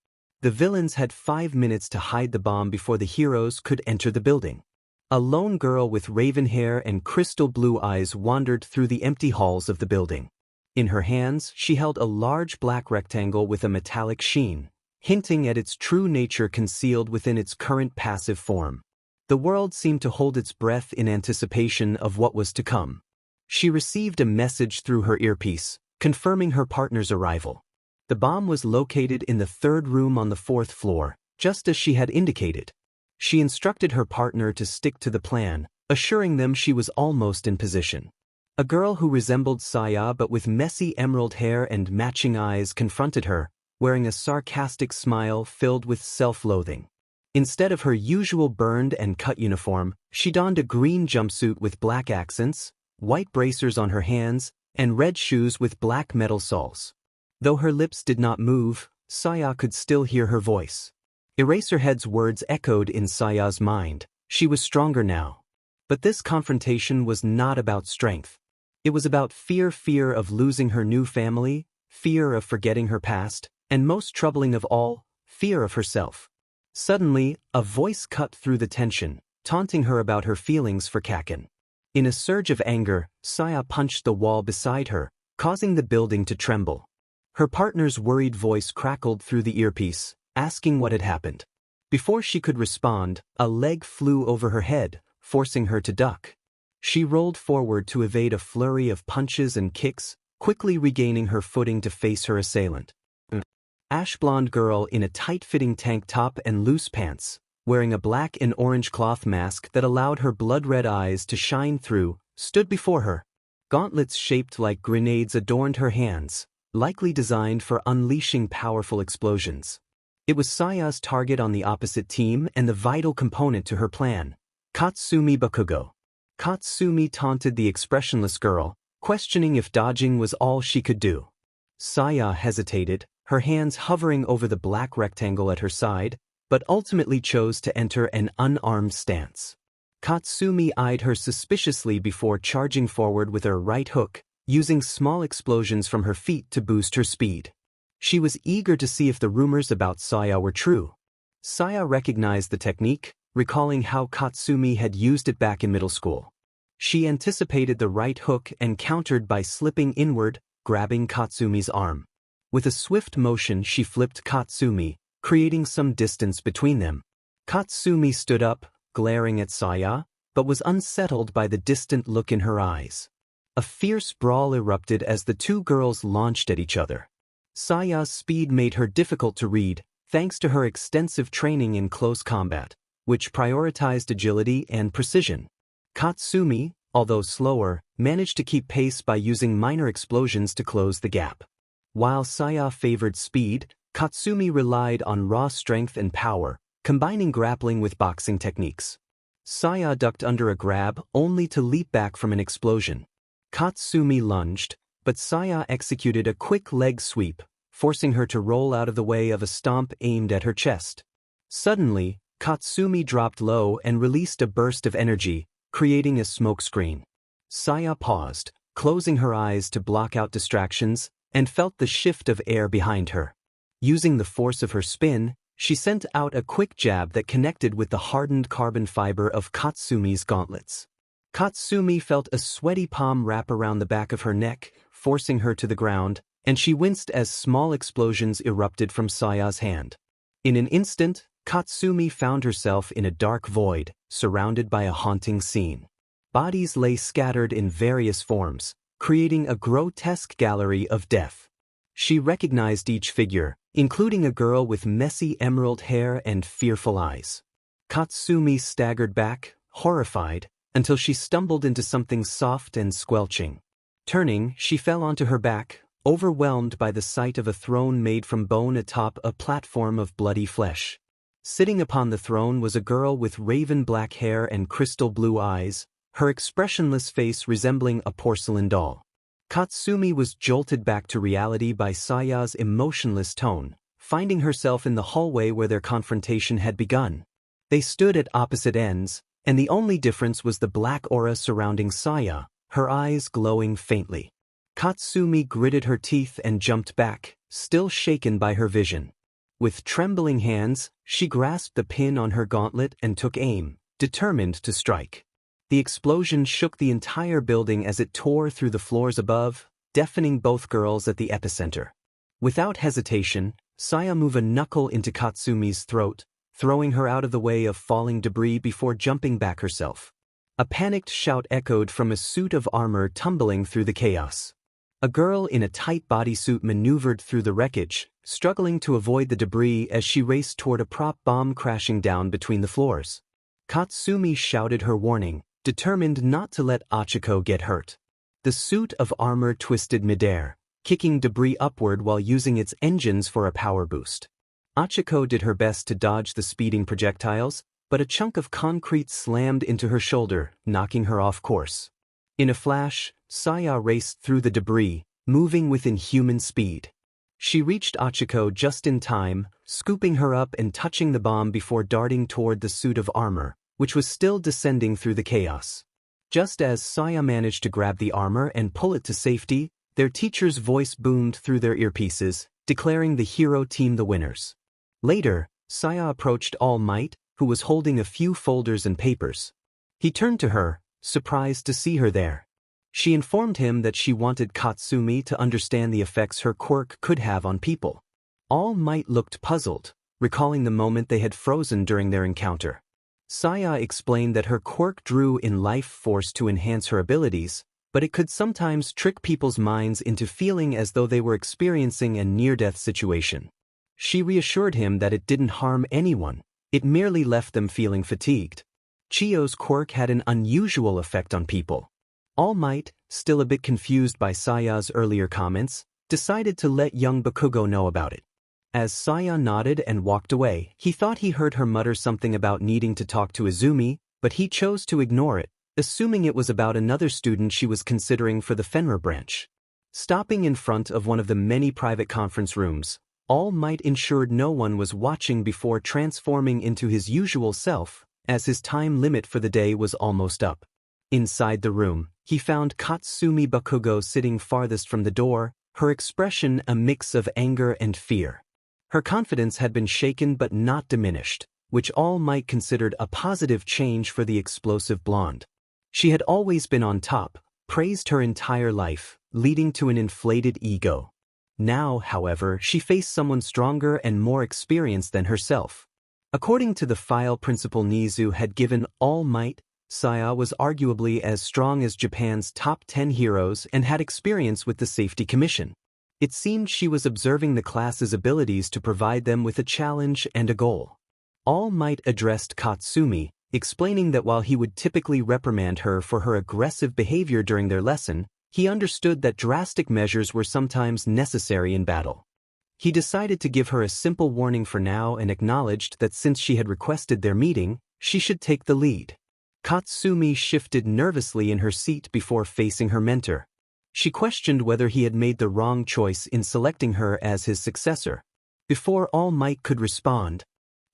The villains had 5 minutes to hide the bomb before the heroes could enter the building. A lone girl with raven hair and crystal blue eyes wandered through the empty halls of the building. In her hands, she held a large black rectangle with a metallic sheen, hinting at its true nature concealed within its current passive form. The world seemed to hold its breath in anticipation of what was to come. She received a message through her earpiece, confirming her partner's arrival. The bomb was located in the 3rd room on the 4th floor, just as she had indicated. She instructed her partner to stick to the plan, assuring them she was almost in position. A girl who resembled Saya but with messy emerald hair and matching eyes confronted her, wearing a sarcastic smile filled with self-loathing. Instead of her usual burned and cut uniform, she donned a green jumpsuit with black accents, white bracers on her hands, and red shoes with black metal soles. Though her lips did not move, Saya could still hear her voice. Eraserhead's words echoed in Saya's mind. She was stronger now. But this confrontation was not about strength. It was about fear of losing her new family, fear of forgetting her past, and most troubling of all, fear of herself. Suddenly, a voice cut through the tension, taunting her about her feelings for Kaken. In a surge of anger, Saya punched the wall beside her, causing the building to tremble. Her partner's worried voice crackled through the earpiece, asking what had happened. Before she could respond, a leg flew over her head, forcing her to duck. She rolled forward to evade a flurry of punches and kicks, quickly regaining her footing to face her assailant. Ash-blonde girl in a tight-fitting tank top and loose pants, wearing a black and orange cloth mask that allowed her blood-red eyes to shine through, stood before her. Gauntlets shaped like grenades adorned her hands, likely designed for unleashing powerful explosions. It was Saya's target on the opposite team and the vital component to her plan, Katsumi Bakugo. Katsumi taunted the expressionless girl, questioning if dodging was all she could do. Saya hesitated, her hands hovering over the black rectangle at her side, but ultimately chose to enter an unarmed stance. Katsumi eyed her suspiciously before charging forward with her right hook, using small explosions from her feet to boost her speed. She was eager to see if the rumors about Saya were true. Saya recognized the technique, recalling how Katsumi had used it back in middle school. She anticipated the right hook and countered by slipping inward, grabbing Katsumi's arm. With a swift motion she flipped Katsumi, creating some distance between them. Katsumi stood up, glaring at Saya, but was unsettled by the distant look in her eyes. A fierce brawl erupted as the two girls launched at each other. Saya's speed made her difficult to read, thanks to her extensive training in close combat, which prioritized agility and precision. Katsumi, although slower, managed to keep pace by using minor explosions to close the gap. While Saya favored speed, Katsumi relied on raw strength and power, combining grappling with boxing techniques. Saya ducked under a grab only to leap back from an explosion. Katsumi lunged, but Saya executed a quick leg sweep, forcing her to roll out of the way of a stomp aimed at her chest. Suddenly, Katsumi dropped low and released a burst of energy, creating a smokescreen. Saya paused, closing her eyes to block out distractions, and felt the shift of air behind her. Using the force of her spin, she sent out a quick jab that connected with the hardened carbon fiber of Katsumi's gauntlets. Katsumi felt a sweaty palm wrap around the back of her neck, forcing her to the ground, and she winced as small explosions erupted from Saya's hand. In an instant, Katsumi found herself in a dark void, surrounded by a haunting scene. Bodies lay scattered in various forms, creating a grotesque gallery of death. She recognized each figure, including a girl with messy emerald hair and fearful eyes. Katsumi staggered back, horrified, until she stumbled into something soft and squelching. Turning, she fell onto her back, overwhelmed by the sight of a throne made from bone atop a platform of bloody flesh. Sitting upon the throne was a girl with raven black hair and crystal blue eyes, her expressionless face resembling a porcelain doll. Katsumi was jolted back to reality by Saya's emotionless tone, finding herself in the hallway where their confrontation had begun. They stood at opposite ends, and the only difference was the black aura surrounding Saya, her eyes glowing faintly. Katsumi gritted her teeth and jumped back, still shaken by her vision. With trembling hands, she grasped the pin on her gauntlet and took aim, determined to strike. The explosion shook the entire building as it tore through the floors above, deafening both girls at the epicenter. Without hesitation, Saya moved a knuckle into Katsumi's throat, throwing her out of the way of falling debris before jumping back herself. A panicked shout echoed from a suit of armor tumbling through the chaos. A girl in a tight bodysuit maneuvered through the wreckage, struggling to avoid the debris as she raced toward a prop bomb crashing down between the floors. Katsumi shouted her warning, determined not to let Achiko get hurt. The suit of armor twisted midair, kicking debris upward while using its engines for a power boost. Achiko did her best to dodge the speeding projectiles, but a chunk of concrete slammed into her shoulder, knocking her off course. In a flash, Saya raced through the debris, moving with inhuman speed. She reached Achiko just in time, scooping her up and touching the bomb before darting toward the suit of armor, which was still descending through the chaos. Just as Saya managed to grab the armor and pull it to safety, their teacher's voice boomed through their earpieces, declaring the hero team the winners. Later, Saya approached All Might, who was holding a few folders and papers. He turned to her, surprised to see her there. She informed him that she wanted Katsumi to understand the effects her quirk could have on people. All Might looked puzzled, recalling the moment they had frozen during their encounter. Saya explained that her quirk drew in life force to enhance her abilities, but it could sometimes trick people's minds into feeling as though they were experiencing a near-death situation. She reassured him that it didn't harm anyone, it merely left them feeling fatigued. Chiyo's quirk had an unusual effect on people. All Might, still a bit confused by Saya's earlier comments, decided to let young Bakugo know about it. As Saya nodded and walked away, he thought he heard her mutter something about needing to talk to Izumi, but he chose to ignore it, assuming it was about another student she was considering for the Fenrir branch. Stopping in front of one of the many private conference rooms, All Might ensured no one was watching before transforming into his usual self, as his time limit for the day was almost up. Inside the room, he found Katsumi Bakugo sitting farthest from the door, her expression a mix of anger and fear. Her confidence had been shaken but not diminished, which All Might considered a positive change for the explosive blonde. She had always been on top, praised her entire life, leading to an inflated ego. Now, however, she faced someone stronger and more experienced than herself. According to the file Principal Nizu had given All Might, Saya was arguably as strong as Japan's top 10 heroes and had experience with the Safety Commission. It seemed she was observing the class's abilities to provide them with a challenge and a goal. All Might addressed Katsumi, explaining that while he would typically reprimand her for her aggressive behavior during their lesson, he understood that drastic measures were sometimes necessary in battle. He decided to give her a simple warning for now and acknowledged that since she had requested their meeting, she should take the lead. Katsumi shifted nervously in her seat before facing her mentor. She questioned whether he had made the wrong choice in selecting her as his successor. Before All Might could respond,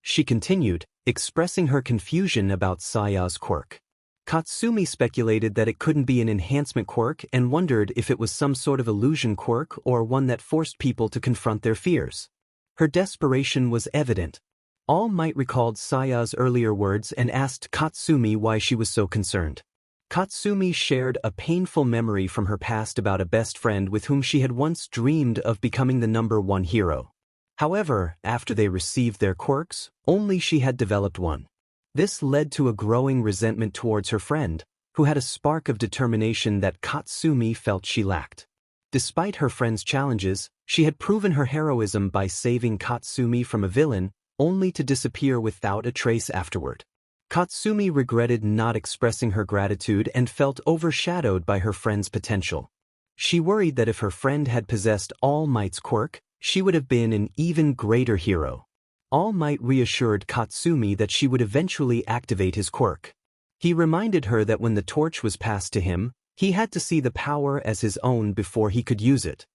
she continued, expressing her confusion about Saya's quirk. Katsumi speculated that it couldn't be an enhancement quirk and wondered if it was some sort of illusion quirk or one that forced people to confront their fears. Her desperation was evident. All Might recalled Saya's earlier words and asked Katsumi why she was so concerned. Katsumi shared a painful memory from her past about a best friend with whom she had once dreamed of becoming the #1 hero. However, after they received their quirks, only she had developed one. This led to a growing resentment towards her friend, who had a spark of determination that Katsumi felt she lacked. Despite her friend's challenges, she had proven her heroism by saving Katsumi from a villain, only to disappear without a trace afterward. Katsumi regretted not expressing her gratitude and felt overshadowed by her friend's potential. She worried that if her friend had possessed All Might's quirk, she would have been an even greater hero. All Might reassured Katsumi that she would eventually activate his quirk. He reminded her that when the torch was passed to him, he had to see the power as his own before he could use it.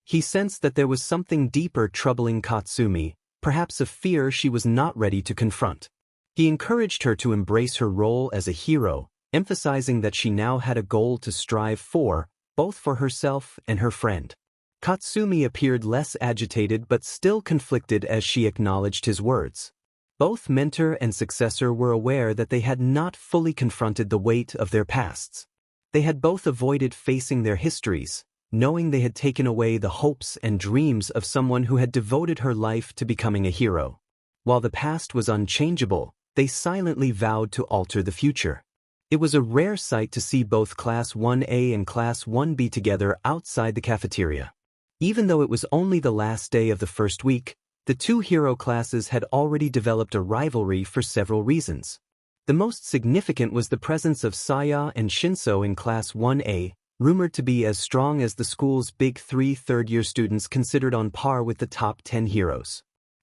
He sensed that there was something deeper troubling Katsumi, perhaps a fear she was not ready to confront. He encouraged her to embrace her role as a hero, emphasizing that she now had a goal to strive for, both for herself and her friend. Katsumi appeared less agitated but still conflicted as she acknowledged his words. Both mentor and successor were aware that they had not fully confronted the weight of their pasts. They had both avoided facing their histories, knowing they had taken away the hopes and dreams of someone who had devoted her life to becoming a hero. While the past was unchangeable, they silently vowed to alter the future. It was a rare sight to see both Class 1A and Class 1B together outside the cafeteria. Even though it was only the last day of the first week, the two hero classes had already developed a rivalry for several reasons. The most significant was the presence of Saya and Shinso in Class 1A, rumored to be as strong as the school's big 3 third-year students considered on par with the top 10 heroes.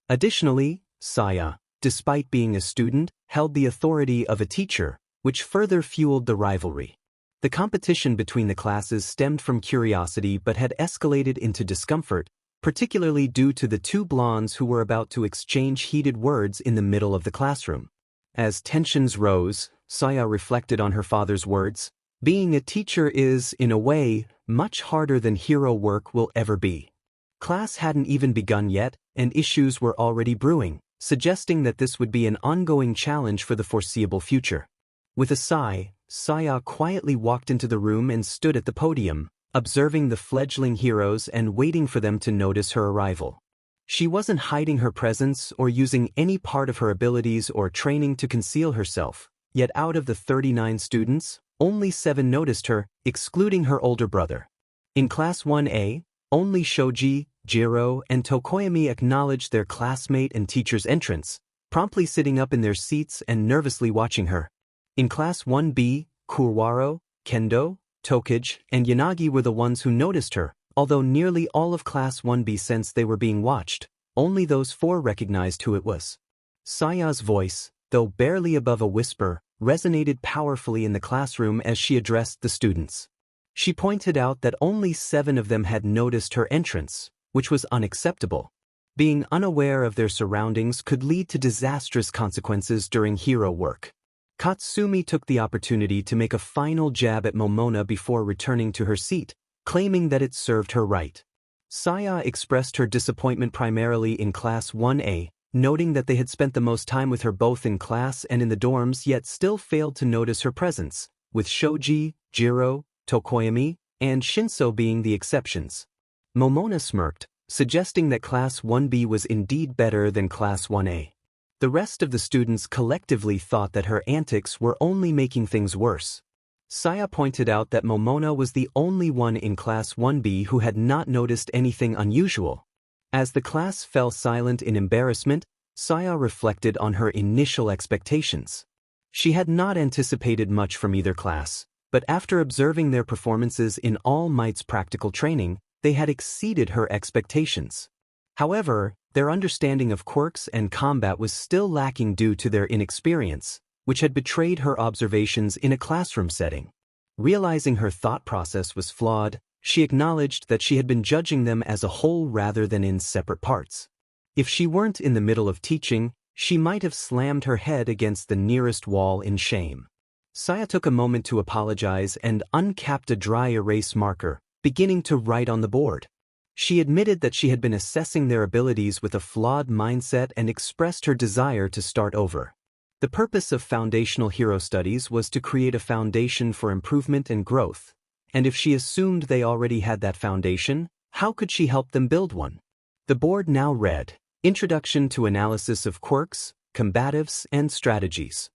Additionally, Saya, despite being a student, held the authority of a teacher, which further fueled the rivalry. The competition between the classes stemmed from curiosity but had escalated into discomfort, particularly due to the two blondes who were about to exchange heated words in the middle of the classroom. As tensions rose, Saya reflected on her father's words, "Being a teacher is, in a way, much harder than hero work will ever be." Class hadn't even begun yet, and issues were already brewing, suggesting that this would be an ongoing challenge for the foreseeable future. With a sigh, Saya quietly walked into the room and stood at the podium, observing the fledgling heroes and waiting for them to notice her arrival. She wasn't hiding her presence or using any part of her abilities or training to conceal herself, yet out of the 39 students, only 7 noticed her, excluding her older brother. In Class 1A, only Shoji, Jiro, and Tokoyami acknowledged their classmate and teacher's entrance, promptly sitting up in their seats and nervously watching her. In Class 1B, Kurwaro, Kendo, Tokage, and Yanagi were the ones who noticed her, although nearly all of Class 1B sensed they were being watched. Only those 4 recognized who it was. Saya's voice, though barely above a whisper, resonated powerfully in the classroom as she addressed the students. She pointed out that only 7 of them had noticed her entrance, which was unacceptable. Being unaware of their surroundings could lead to disastrous consequences during hero work. Katsumi took the opportunity to make a final jab at Momona before returning to her seat, claiming that it served her right. Saya expressed her disappointment primarily in Class 1A, noting that they had spent the most time with her both in class and in the dorms yet still failed to notice her presence, with Shoji, Jiro, Tokoyami, and Shinso being the exceptions. Momona smirked, suggesting that Class 1B was indeed better than Class 1A. The rest of the students collectively thought that her antics were only making things worse. Saya pointed out that Momona was the only one in Class 1B who had not noticed anything unusual. As the class fell silent in embarrassment, Saya reflected on her initial expectations. She had not anticipated much from either class, but after observing their performances in All Might's practical training, they had exceeded her expectations. However, their understanding of quirks and combat was still lacking due to their inexperience, which had betrayed her observations in a classroom setting. Realizing her thought process was flawed, she acknowledged that she had been judging them as a whole rather than in separate parts. If she weren't in the middle of teaching, she might have slammed her head against the nearest wall in shame. Saya took a moment to apologize and uncapped a dry erase marker, beginning to write on the board. She admitted that she had been assessing their abilities with a flawed mindset and expressed her desire to start over. The purpose of foundational hero studies was to create a foundation for improvement and growth, and if she assumed they already had that foundation, how could she help them build one? The board now read, Introduction to Analysis of Quirks, Combatives, and Strategies.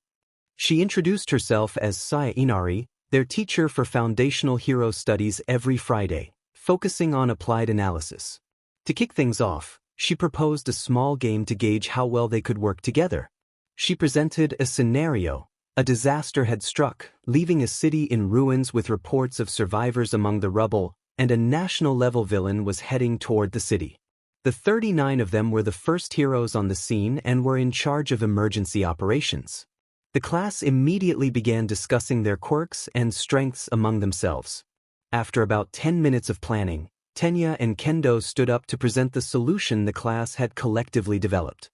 She introduced herself as Saya Inari, their teacher for foundational hero studies every Friday, focusing on applied analysis. To kick things off, she proposed a small game to gauge how well they could work together. She presented a scenario. A disaster had struck, leaving a city in ruins with reports of survivors among the rubble, and a national-level villain was heading toward the city. The 39 of them were the first heroes on the scene and were in charge of emergency operations. The class immediately began discussing their quirks and strengths among themselves. After about 10 minutes of planning, Tenya and Kendo stood up to present the solution the class had collectively developed.